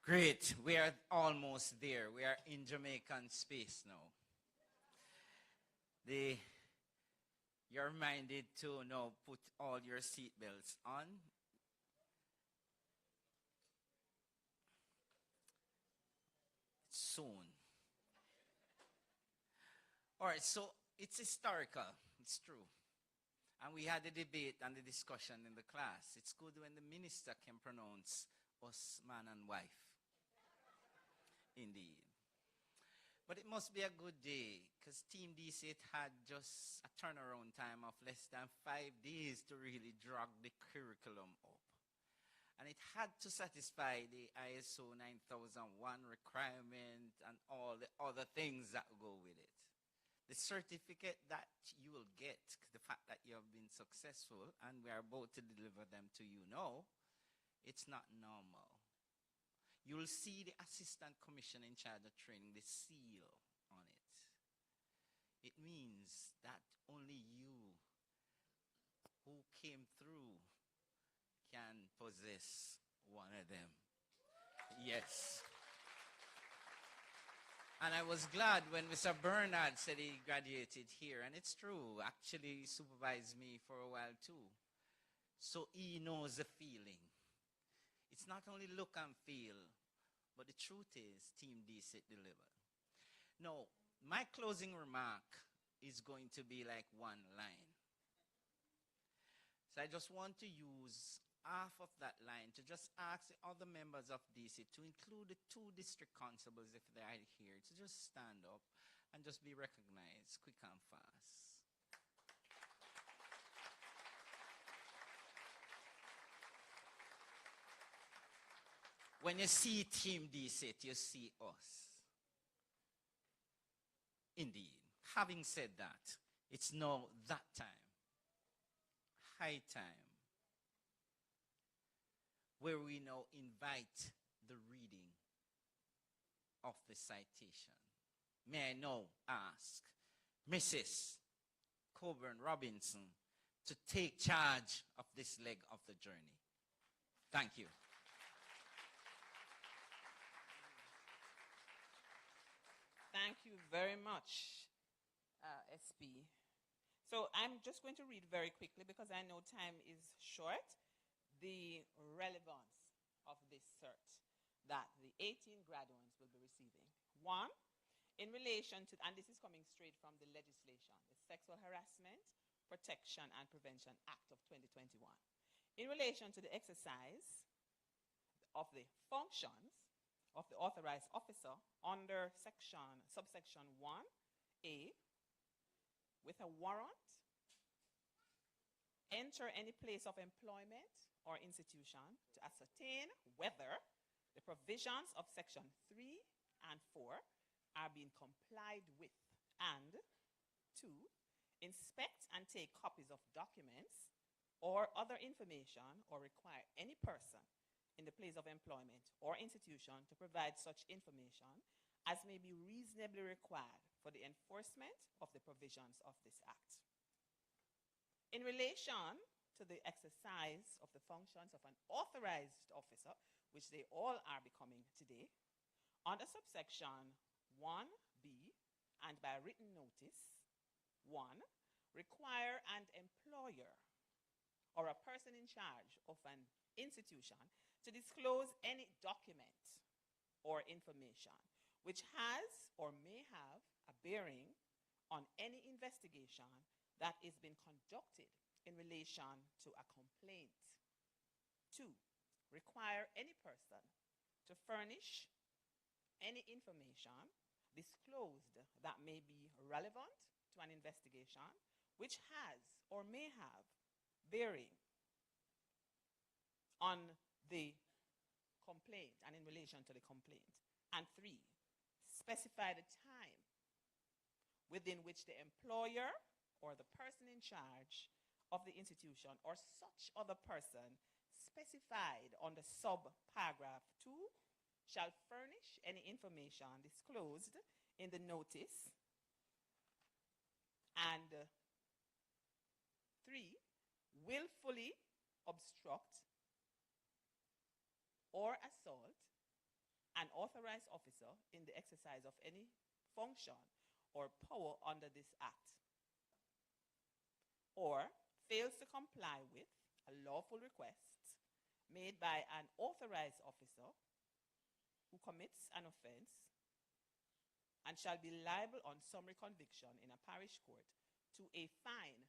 Great. We are almost there. We are in Jamaican space now. You're reminded to now put all your seatbelts on. Soon. All right, so it's historical. It's true. And we had a debate and a discussion in the class. It's good when the minister can pronounce us man and wife. Indeed. But it must be a good day because Team DC had just a turnaround time of less than 5 days to really drag the curriculum up. And it had to satisfy the ISO 9001 requirement and all the other things that go with it. The certificate that you will get, the fact that you have been successful and we are about to deliver them to you now, it's not normal. You'll see the assistant commissioner in charge of training, the seal on it. It means that only you who came through can possess one of them. Yes. And I was glad when Mr. Bernard said he graduated here. And it's true. Actually, he supervised me for a while too. So he knows the feeling. It's not only look and feel, but the truth is Team DC delivered. Now, my closing remark is going to be like one line. So I just want to use half of that line to just ask the other members of DC to include the 2 district constables, if they are here, to just stand up and just be recognized quick and fast. When you see Team DC, you see us. Indeed. Having said that, it's now that time, high time, where we now invite the reading of the citation. May I now ask Mrs. Coburn Robinson to take charge of this leg of the journey. Thank you. Thank you very much, SP. So I'm just going to read very quickly because I know time is short. The relevance of this cert that the 18 graduates will be receiving. 1, in relation to, and this is coming straight from the legislation, the Sexual Harassment, Protection and Prevention Act of 2021. In relation to the exercise of the functions of the authorized officer under subsection 1A, with a warrant, enter any place of employment or institution to ascertain whether the provisions of section 3 and 4 are being complied with, and 2, inspect and take copies of documents or other information or require any person in the place of employment or institution to provide such information as may be reasonably required for the enforcement of the provisions of this Act. In relation to the exercise of the functions of an authorized officer, which they all are becoming today, under subsection 1B and by written notice, 1, require an employer or a person in charge of an institution to disclose any document or information which has or may have a bearing on any investigation that is being conducted in relation to a complaint. 2, require any person to furnish any information disclosed that may be relevant to an investigation which has or may have bearing on the complaint and in relation to the complaint. And 3, specify the time within which the employer or the person in charge of the institution or such other person specified under subparagraph 2 shall furnish any information disclosed in the notice. And 3, willfully obstruct or assault an authorized officer in the exercise of any function or power under this act, or fails to comply with a lawful request made by an authorized officer who commits an offense and shall be liable on summary conviction in a parish court to a fine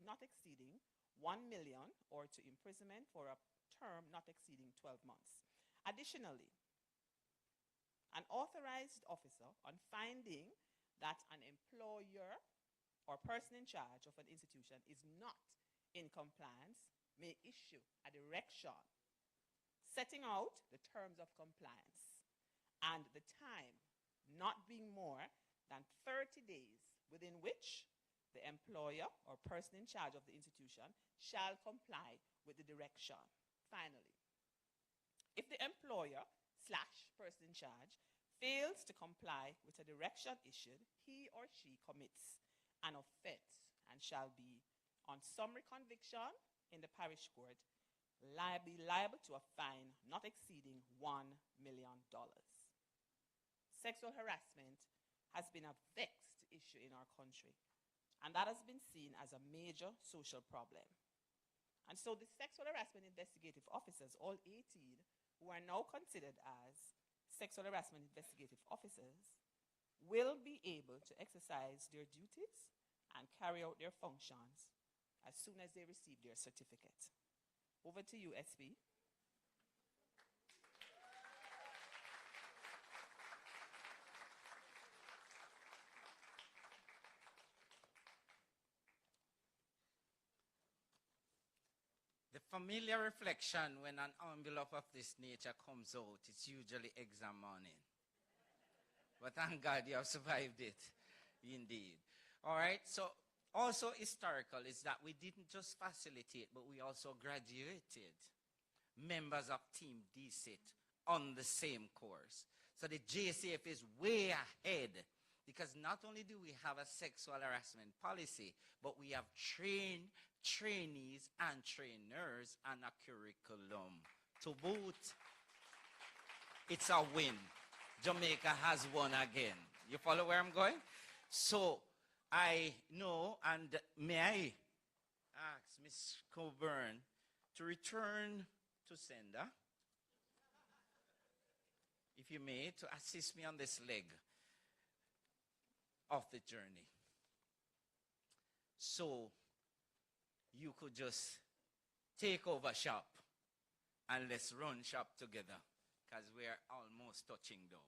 not exceeding 1 million or to imprisonment for a term not exceeding 12 months. Additionally, an authorized officer, on finding that an employer or person in charge of an institution is not in compliance, may issue a direction setting out the terms of compliance and the time not being more than 30 days within which the employer or person in charge of the institution shall comply with the direction. Finally, if the employer / person in charge fails to comply with a direction issued, he or she commits an offense and shall be on summary conviction in the parish court be liable to a fine not exceeding $1 million. Sexual harassment has been a vexed issue in our country, and that has been seen as a major social problem. And so the sexual harassment investigative officers, all 18, who are now considered as sexual harassment investigative officers, will be able to exercise their duties and carry out their functions as soon as they receive their certificate. Over to you, SB. The familiar reflection when an envelope of this nature comes out, it's usually exam morning. But thank God you have survived it, indeed. All right, so also historical is that we didn't just facilitate, but we also graduated members of Team DSIT on the same course. So the JCF is way ahead, because not only do we have a sexual harassment policy, but we have trainees and trainers and a curriculum to boot. It's a win. Jamaica has won again. You follow where I'm going? So I know, and may I ask Ms. Coburn to return to sender, if you may, to assist me on this leg of the journey. So you could just take over shop and let's run shop together, because we are almost touching down.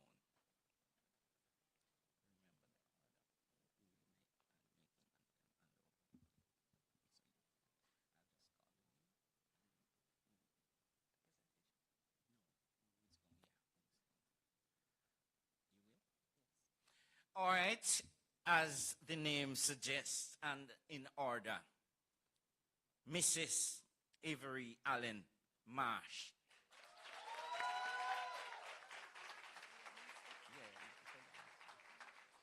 All right, as the name suggests, and in order, Mrs. Avery Allen Marsh.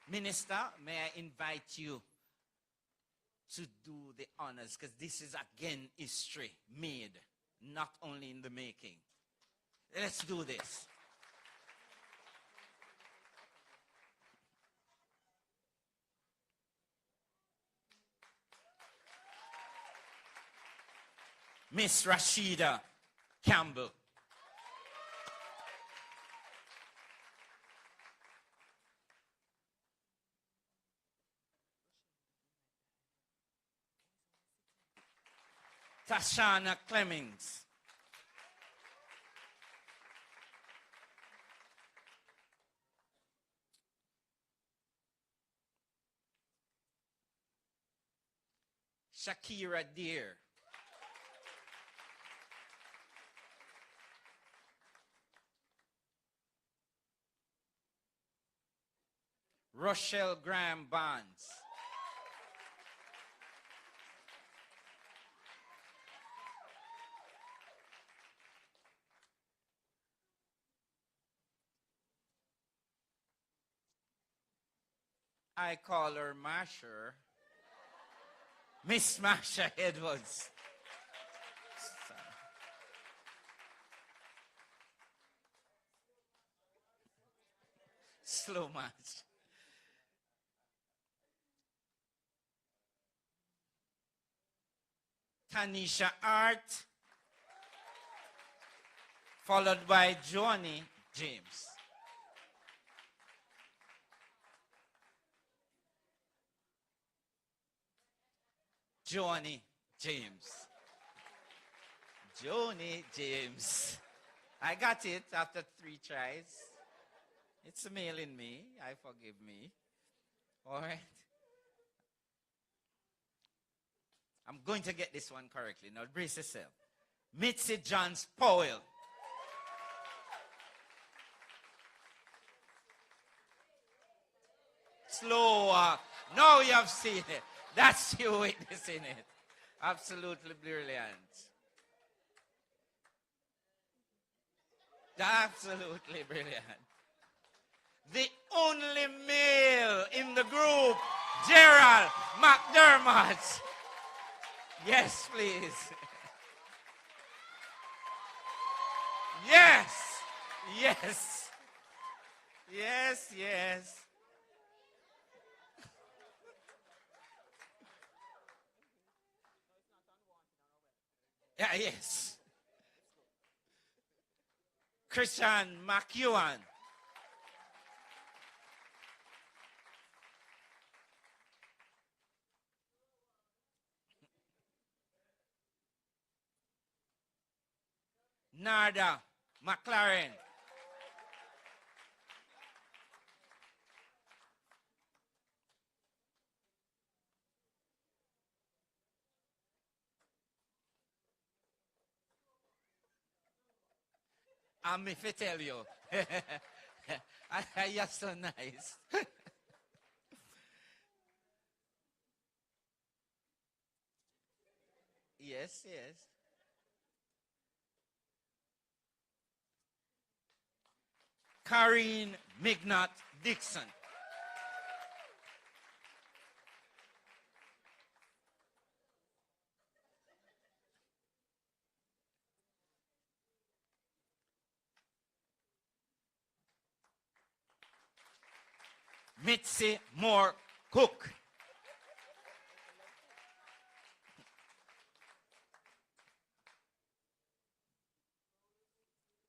Minister, may I invite you to do the honors, because this is again history made, not only in the making. Let's do this. Miss Rashida Campbell. Tashana Clemmings. Shakira Deer. Rochelle Graham Barnes. I call her Masher. Miss Masha Edwards. Slow march. Tanisha Art, followed by Johnny James. Johnny James. Johnny James. I got it after 3 tries. It's a male in me. I forgive me. All right. I'm going to get this one correctly. Now brace yourself. Mitzi Johns Powell. Slower. Now you have seen it. That's you witnessing it. Absolutely brilliant. Absolutely brilliant. The only male in the group, Gerald McDermott. Yes, please. Yes. Yes. Yes, yes. Yeah, yes. Christian McEwan. Narda McLaren. I'm if I tell you. You're so nice. Yes, yes. Karine Mignot Dixon. Mitzi Moore Cook.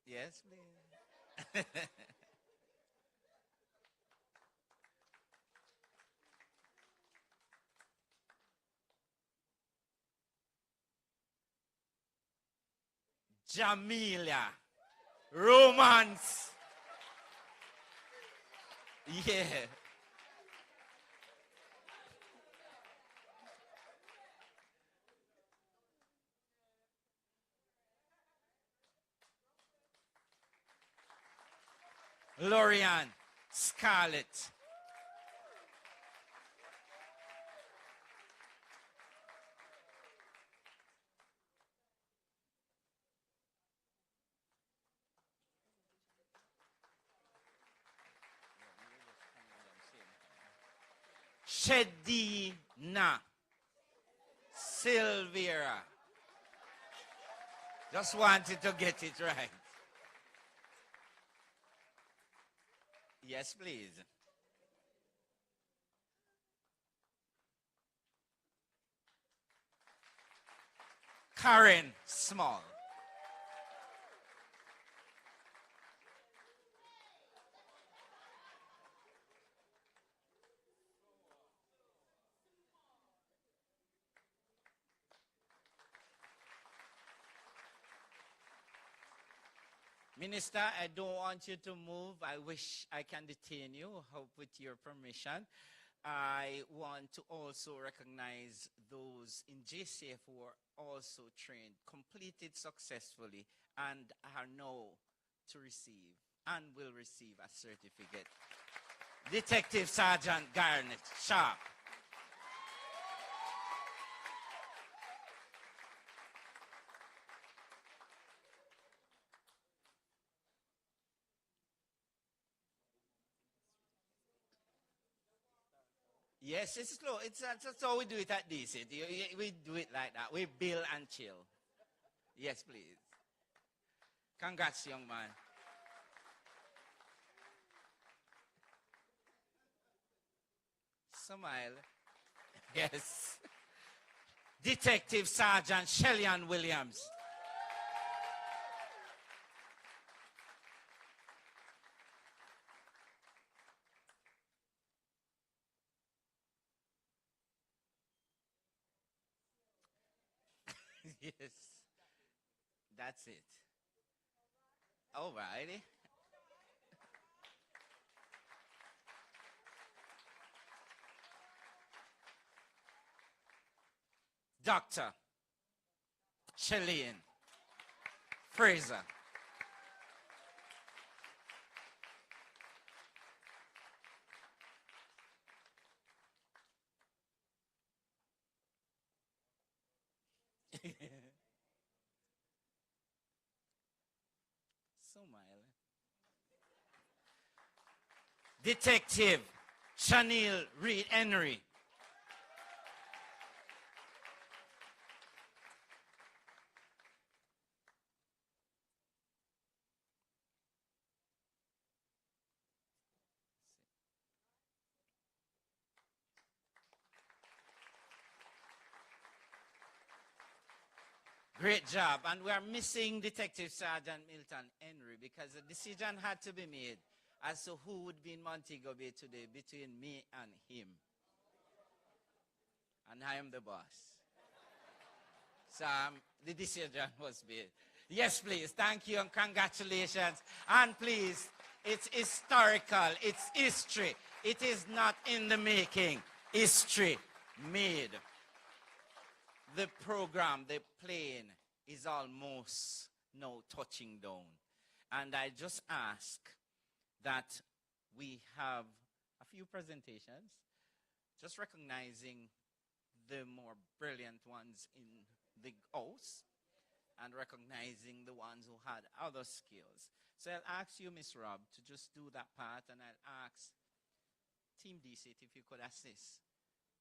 Yes, please. Jamelia. Romance. Yeah. Lorianne Scarlett. Shedina Silvera. Just wanted to get it right. Yes, please. Karen Small. Minister, I don't want you to move. I wish I can detain you, hope with your permission. I want to also recognize those in JCF who are also trained, completed successfully, and are now to receive and will receive a certificate. Detective Sergeant Garnet Sharp. Yes, it's slow. That's how we do it at DC. We do it like that. We bill and chill. Yes, please. Congrats, young man. Smile. Yes. Detective Sergeant Shellyan Williams. Yes. That's it. All righty. Dr. Shellyan Fraser. Smile. Detective Chanel Reed Henry. Great job. And we are missing Detective Sergeant Milton Henry because a decision had to be made as to who would be in Montego Bay today between me and him. And I am the boss. So the decision was made. Yes, please. Thank you and congratulations. And please, it's historical. It's history. It is not in the making. History made. The program, the plane, is almost now touching down. And I just ask that we have a few presentations, just recognizing the more brilliant ones in the house and recognizing the ones who had other skills. So I'll ask you, Miss Rob, to just do that part, and I'll ask Team DCIT if you could assist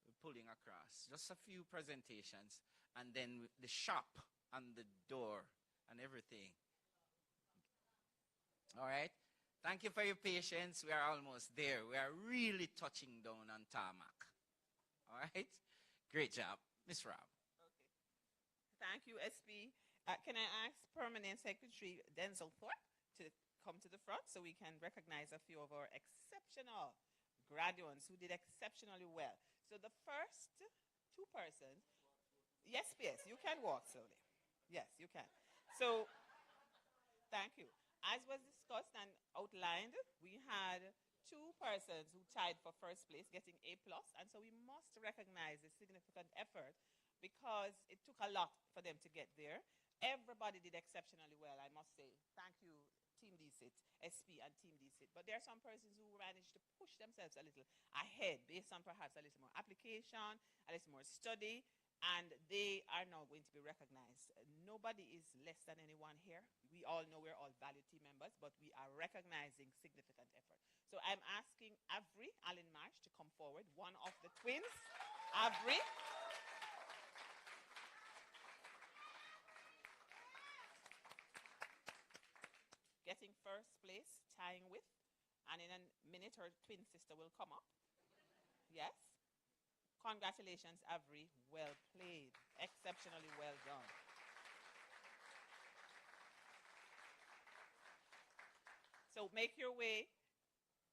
with pulling across. Just a few presentations, and then the shop and the door and everything. All right? Thank you for your patience. We are almost there. We are really touching down on tarmac. All right? Great job. Miss Rob. Okay. Thank you, SP. Can I ask Permanent Secretary Denzel Thorpe to come to the front so we can recognize a few of our exceptional graduates who did exceptionally well. So the first two persons, yes, you can walk slowly. Yes, you can. So, thank you. As was discussed and outlined, we had two persons who tied for first place, getting A+, and so we must recognize the significant effort because it took a lot for them to get there. Everybody did exceptionally well, I must say. Thank you, Team DCIT, SP and Team DCIT. But there are some persons who managed to push themselves a little ahead based on perhaps a little more application, a little more study, and they are now going to be recognized. Nobody is less than anyone here. We all know we're all valued team members, but we are recognizing significant effort. So I'm asking Avery Allen Marsh to come forward, one of the twins. Avery. Getting first place, tying with, and in a minute her twin sister will come up. Yes? Congratulations, Avery. Well played. Exceptionally well done. So make your way,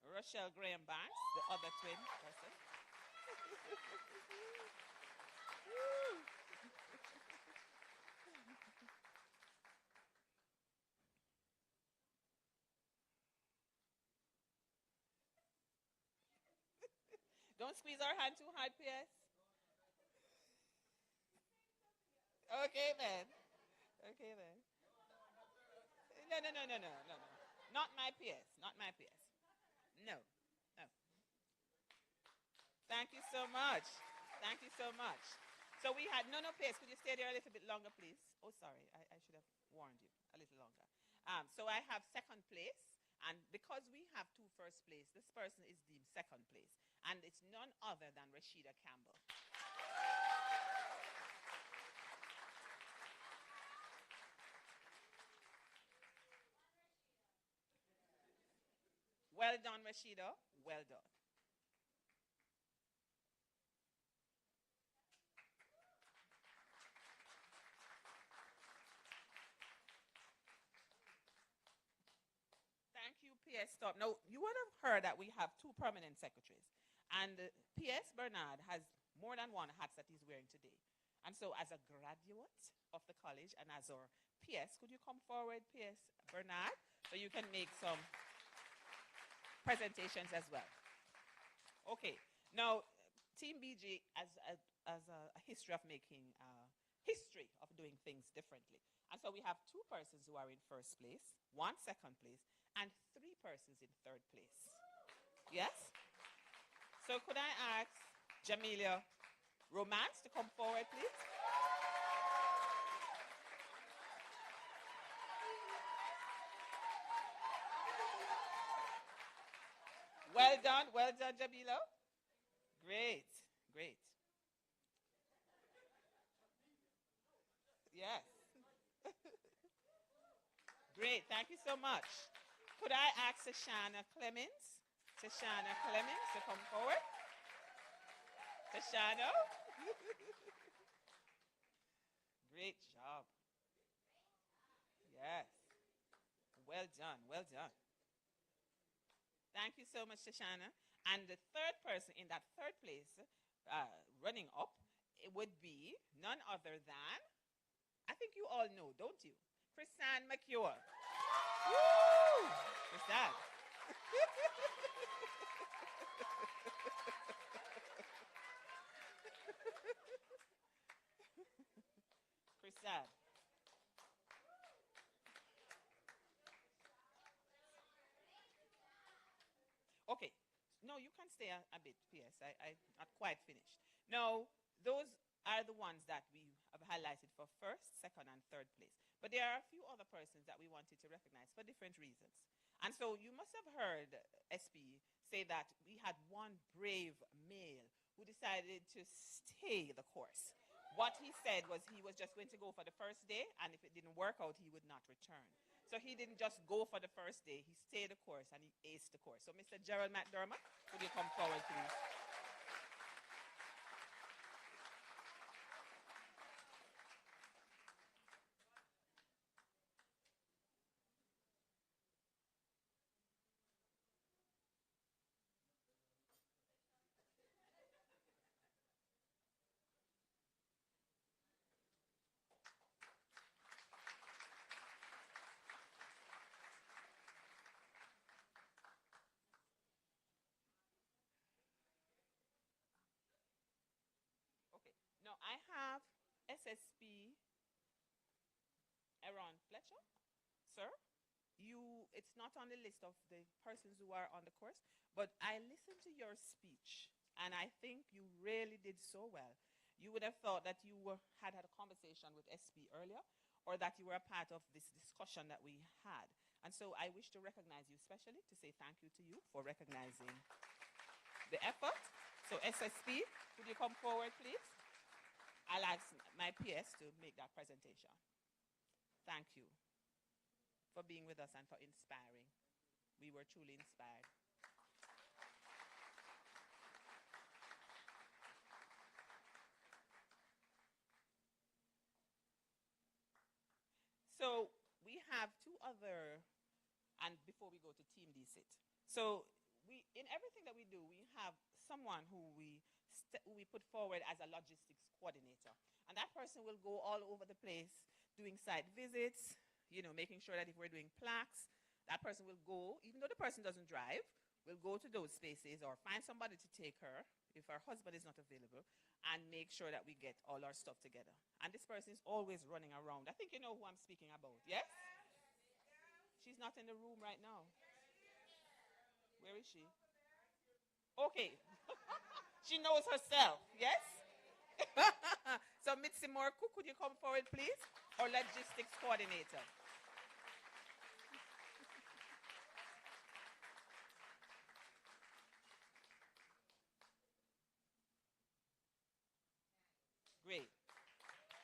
Rochelle Graham Barnes, the other twin person. Don't squeeze our hand too hard, PS. Okay, then. Okay, then. No. Not my PS. Not my PS. No. No. Thank you so much. Thank you so much. So we had, no, PS. Could you stay there a little bit longer, please? Oh, sorry. I should have warned you a little longer. So I have second place. And because we have two first place, this person is deemed second place. And it's none other than Rashida Campbell. Well done, Rashida. Well done. Thank you, PS Stop. Now, you would have heard that we have two permanent secretaries. And PS Bernard has more than one hat that he's wearing today. And so, as a graduate of the college and as our PS, could you come forward, PS Bernard, so you can make some presentations as well? Okay. Now, Team BG has a history of making history of doing things differently. And so we have two persons who are in first place, one second place, and three persons in third place. Yes? So could I ask Jamelia Romance to come forward, please? Well done, Jamila. Great, great. Yes. Great, thank you so much. Could I ask Tashana Clemens to come forward? Tashana? Great job. Yes. Well done, well done. Thank you so much, Tashana. And the third person in that third place, running up, it would be none other than, I think you all know, don't you? Chrisanne McEwen. Woo! Chrisanne. Chrisanne. Okay. No, you can stay a bit, PS. I'm not quite finished. Now, those are the ones that we have highlighted for first, second, and third place. But there are a few other persons that we wanted to recognize for different reasons. And so you must have heard SP say that we had one brave male who decided to stay the course. What he said was he was just going to go for the first day, and if it didn't work out, he would not return. So he didn't just go for the first day. He stayed the course, and he aced the course. So Mr. Gerald McDermott, could you come forward, please? Now, I have SSP Aaron Fletcher. Sir, it's not on the list of the persons who are on the course, but I listened to your speech, and I think you really did so well. You would have thought that you had a conversation with SP earlier, or that you were a part of this discussion that we had. And so I wish to recognize you specially, to say thank you to you for recognizing the effort. So SSP, could you come forward, please? I'll ask my PS to make that presentation. Thank you for being with us and for inspiring. We were truly inspired. So we have two other, and before we go to Team DSIT. So in everything that we do, we have someone who we put forward as a logistics coordinator. And that person will go all over the place doing site visits, making sure that if we're doing plaques, that person will go, even though the person doesn't drive, will go to those spaces or find somebody to take her if her husband is not available, and make sure that we get all our stuff together. And this person is always running around. I think you know who I'm speaking about, yes? She's not in the room right now. Where is she? Okay. She knows herself, yes? So Mitzi Morku, could you come forward, please? Our logistics coordinator.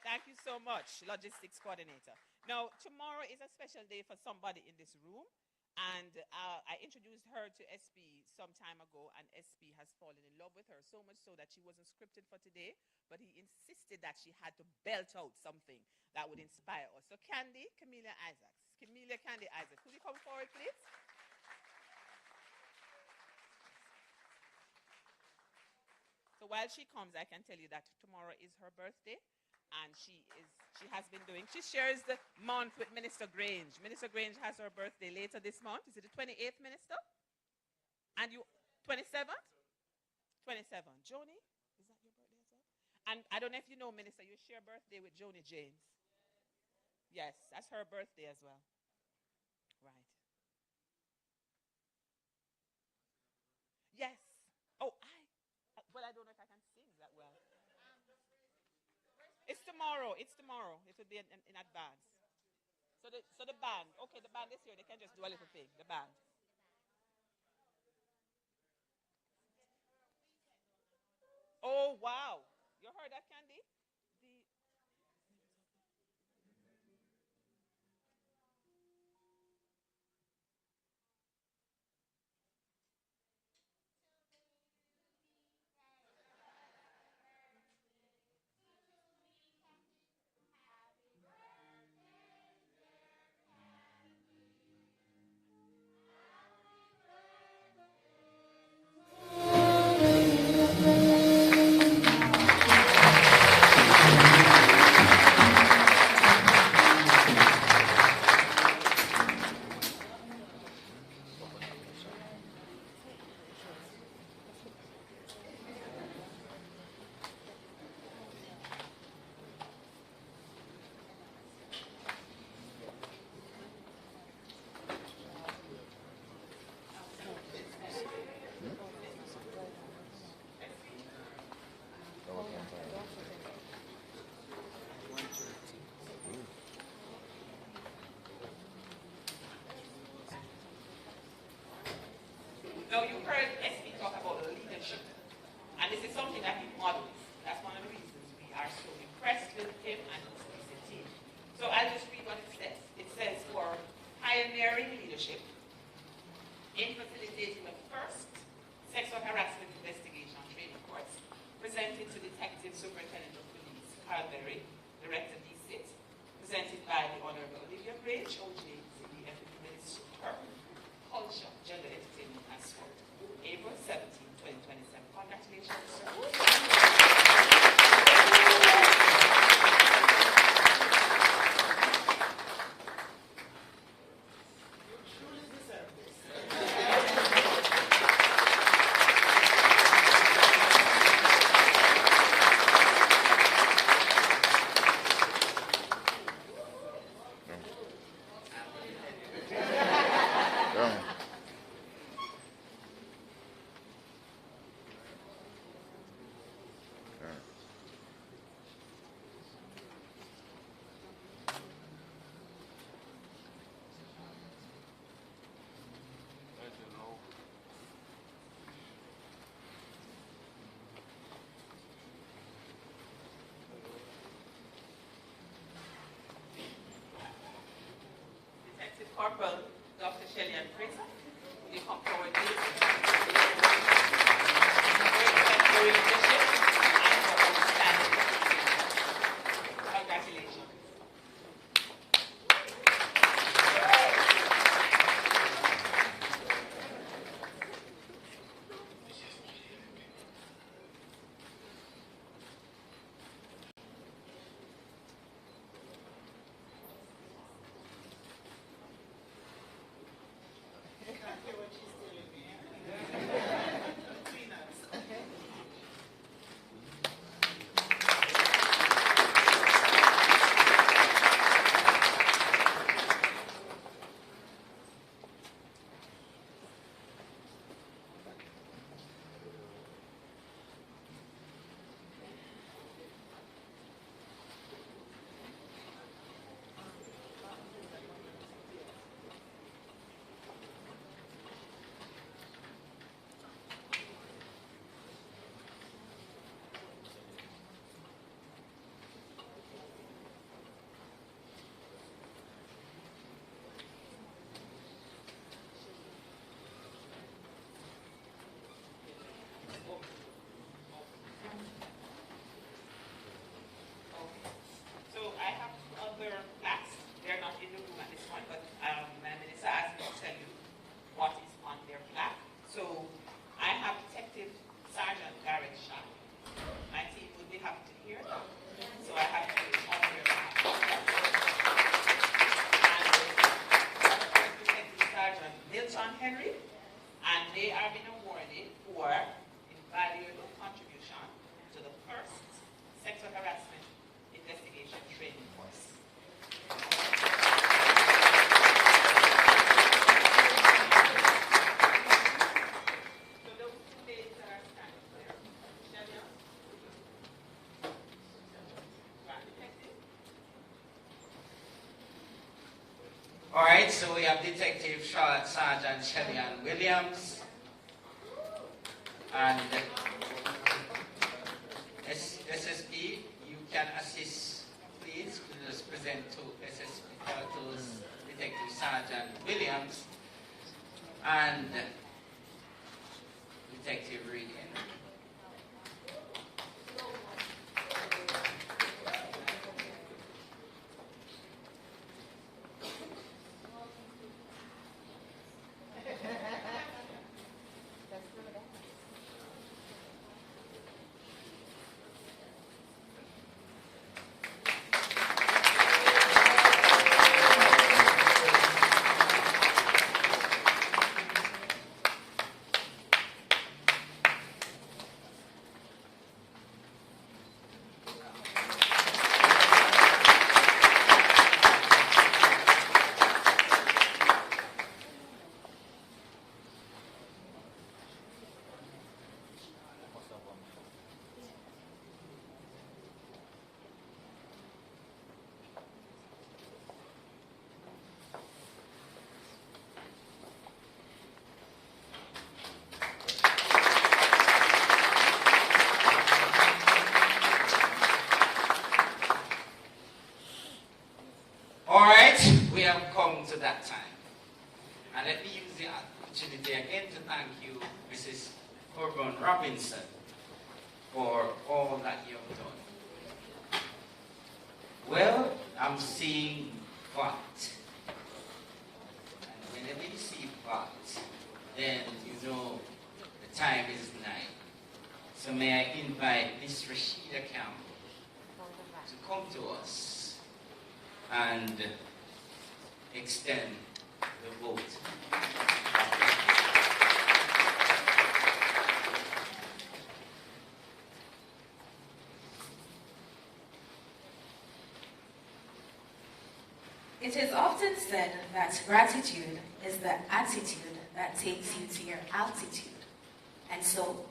Thank you so much, logistics coordinator. Now, tomorrow is a special day for somebody in this room. And I introduced her to SP some time ago, and SP has fallen in love with her, so much so that she wasn't scripted for today, but he insisted that she had to belt out something that would inspire us. So Camelia Candy Isaacs, could you come forward, please? So while she comes, I can tell you that tomorrow is her birthday, and she shares the month with Minister Grange. Minister Grange has her birthday later this month. Is it the 28th, Minister? And you, 27th? 27. Joni, is that your birthday as well? And I don't know if you know, Minister, you share birthday with Joni James. Yes, that's her birthday as well. Right. Yes. Oh, I don't know if I can sing that well. It's tomorrow. It will be in advance. So the band. Okay, the band is here. They can just do a little thing. The band. Oh, wow. You heard that, Candy? Now, you heard SP talk about leadership, and this is something that he models. That's one of the reasons we are so impressed with him and his team. So I'll just read what it says. It says, for pioneering leadership in facilitating the first sexual harassment investigation training course presented to Detective Superintendent of Police Carl Berry, Director DCIT, presented by the Honorable Olivia Grange, OJ, CDF Minister, Culture, Gender, Entertainment, and Sport, April 17, 2027. Congratulations, sir. Corporal Dr. Shelley Fraser, will you come forward, please? For your leadership and for understanding. Congratulations. Can't hear what she's telling me. have been awarded for invaluable contribution to the first sexual harassment investigation training course. So those two ladies that are standing there, Shania, detective. All right, so we have Detective Sergeant Shellyan Williams and SSP. You can assist, please. Just present to SSP, to Detective Sergeant Williams and Detective Regan. All right, we have come to that time. And let me use the opportunity again to thank you, Mrs. Corbin Robinson, for all that you have done. Well, I'm seeing VAT. And whenever you see VAT, then you know the time is nigh. So may I invite Miss Rashida Campbell to come to us and extend the vote. It is often said that gratitude is the attitude that takes you to your altitude. And so,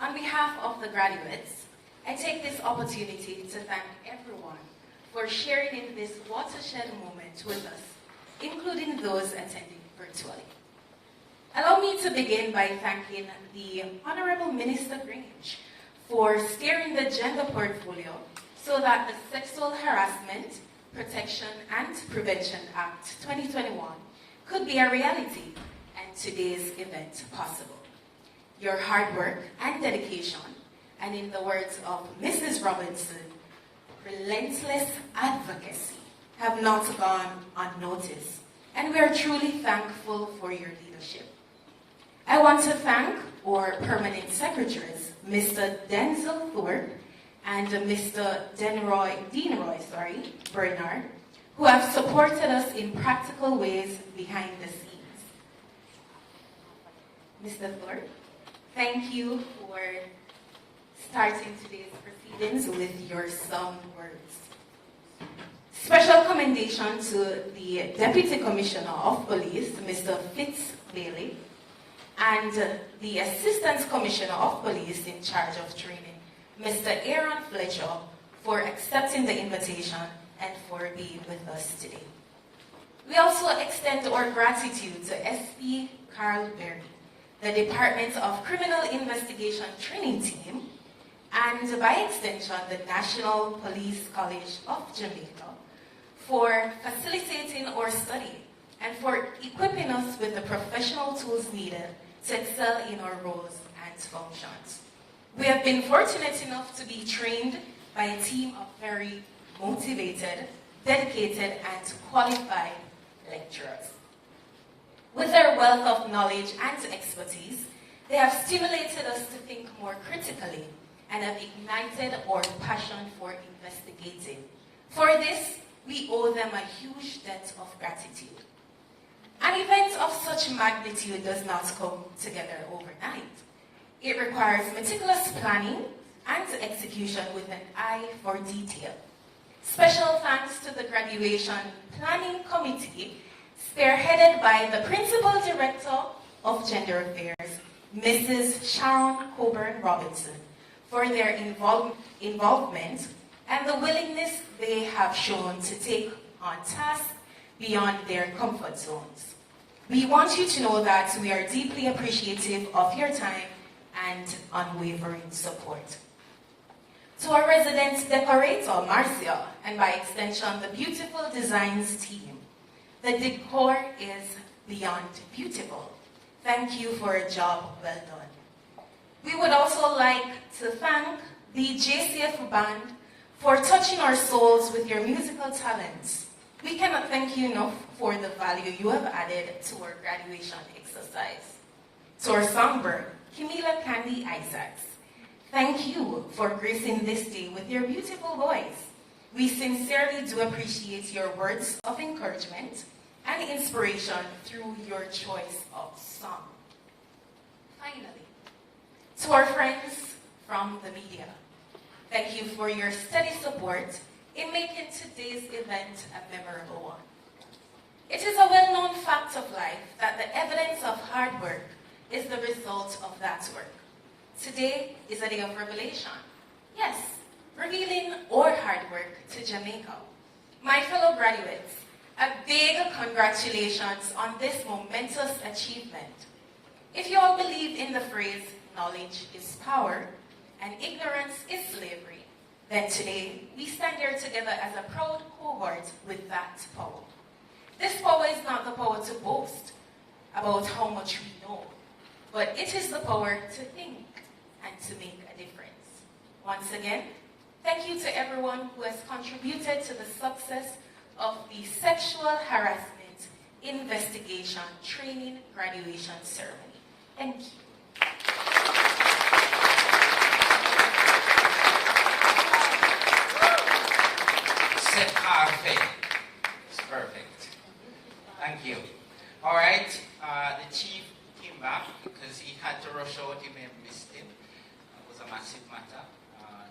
on behalf of the graduates, I take this opportunity to thank everyone for sharing in this watershed moment with us, including those attending virtually. Allow me to begin by thanking the Honorable Minister Grange for steering the gender portfolio so that the Sexual Harassment, Protection and Prevention Act 2021 could be a reality and today's event possible. Your hard work and dedication, and in the words of Mrs. Robinson, relentless advocacy have not gone unnoticed, and we are truly thankful for your leadership. I want to thank our permanent secretaries, Mr. Denzel Thorpe and Mr. Deanroy Bernard, who have supported us in practical ways behind the scenes. Mr. Thorpe, thank you for starting today's proceedings with your sound words. Special commendation to the Deputy Commissioner of Police, Mr. Fitz Bailey, and the Assistant Commissioner of Police in charge of training, Mr. Aaron Fletcher, for accepting the invitation and for being with us today. We also extend our gratitude to SP Carl Berry, the Department of Criminal Investigation Training Team, and by extension, the National Police College of Jamaica, for facilitating our study and for equipping us with the professional tools needed to excel in our roles and functions. We have been fortunate enough to be trained by a team of very motivated, dedicated, and qualified lecturers. With their wealth of knowledge and expertise, they have stimulated us to think more critically and have ignited our passion for investigating. For this, we owe them a huge debt of gratitude. An event of such magnitude does not come together overnight. It requires meticulous planning and execution with an eye for detail. Special thanks to the Graduation Planning Committee, spearheaded by the Principal Director of Gender Affairs, Mrs. Sharon Coburn Robinson, for their involvement and the willingness they have shown to take on tasks beyond their comfort zones. We want you to know that we are deeply appreciative of your time and unwavering support. To our resident decorator, Marcia, and by extension, the Beautiful Designs team, the decor is beyond beautiful. Thank you for a job well done. We would also like to thank the JCF Band for touching our souls with your musical talents. We cannot thank you enough for the value you have added to our graduation exercise. To our songbird, Camila Candy Isaacs, thank you for gracing this day with your beautiful voice. We sincerely do appreciate your words of encouragement and inspiration through your choice of song. Finally, to our friends from the media, thank you for your steady support in making today's event a memorable one. It is a well-known fact of life that the evidence of hard work is the result of that work. Today is a day of revelation. Yes, revealing our hard work to Jamaica. My fellow graduates, a big congratulations on this momentous achievement. If you all believe in the phrase, knowledge is power and ignorance is slavery, then today we stand here together as a proud cohort with that power. This power is not the power to boast about how much we know, but it is the power to think and to make a difference. Once again, thank you to everyone who has contributed to the success of the Sexual Harassment Investigation Training Graduation Ceremony. Thank you. C'est parfait. It's perfect. Thank you. All right, the chief came back because he had to rush out. He may have missed it. It was a massive matter.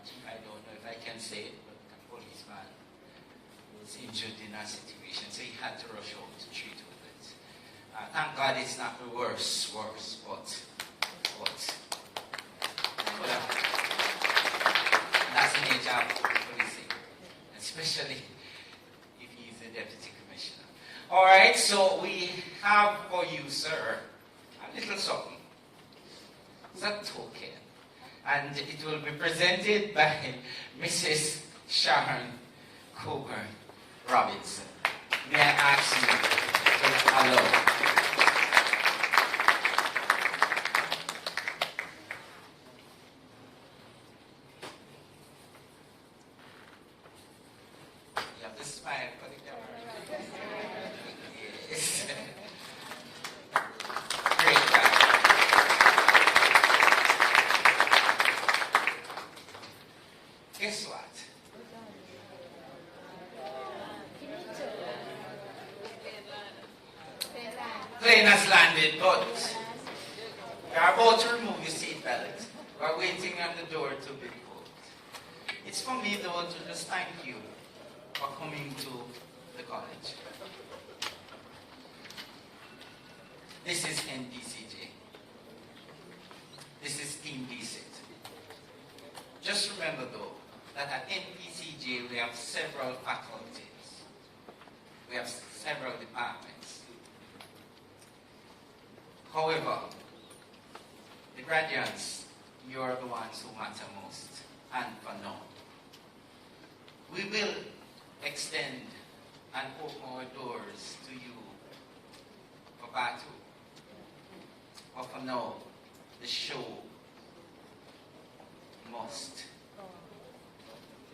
Chief, I don't know if I can say it, but a policeman was injured in that situation, so he had to rush out to treat with it. Thank God it's not the worst, but that's the nature of policing, especially if he's a deputy commissioner. All right, so we have for you, sir, a little something. It's a token, and it will be presented by Mrs. Sharon Coburn Robinson. May I ask you to allow? You have to smile for the camera. Yes. Great job. Guess what? Plane has landed, but we are about to remove your seatbelt. We're waiting on the door to be pulled. It's for me, though, to just thank you for coming to the college. This is NPCJ. This is Team DCIT. Just remember, though, that at NPCJ we have several faculties. We have several departments. However, the graduates, you are the ones who matter most, and for now. We will extend and open our doors to you for battle. But for now, the show must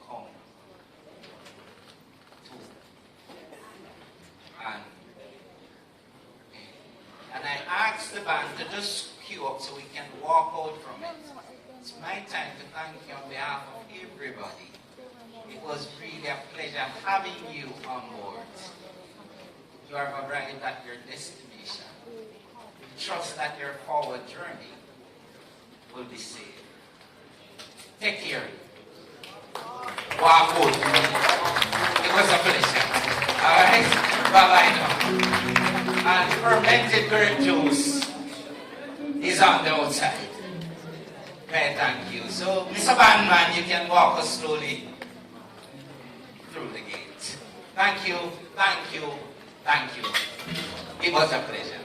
come to an end. And I asked the band to just queue up so we can walk out from it. It's my time to thank you on behalf of everybody. It was really a pleasure having you on board. You you have arrived at your destination. Trust that your forward journey will be safe. Take care. Wow, good. It was a pleasure. All right? Bye-bye now. And fermented grape juice is on the outside. Okay, thank you. So, Mr. Bandman, you can walk us slowly through the gate. Thank you, thank you, thank you. It was a pleasure.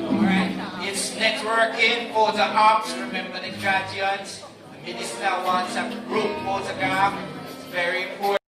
Alright, it's networking, photo ops, remember the graduates. The minister wants a group photograph. It's very important.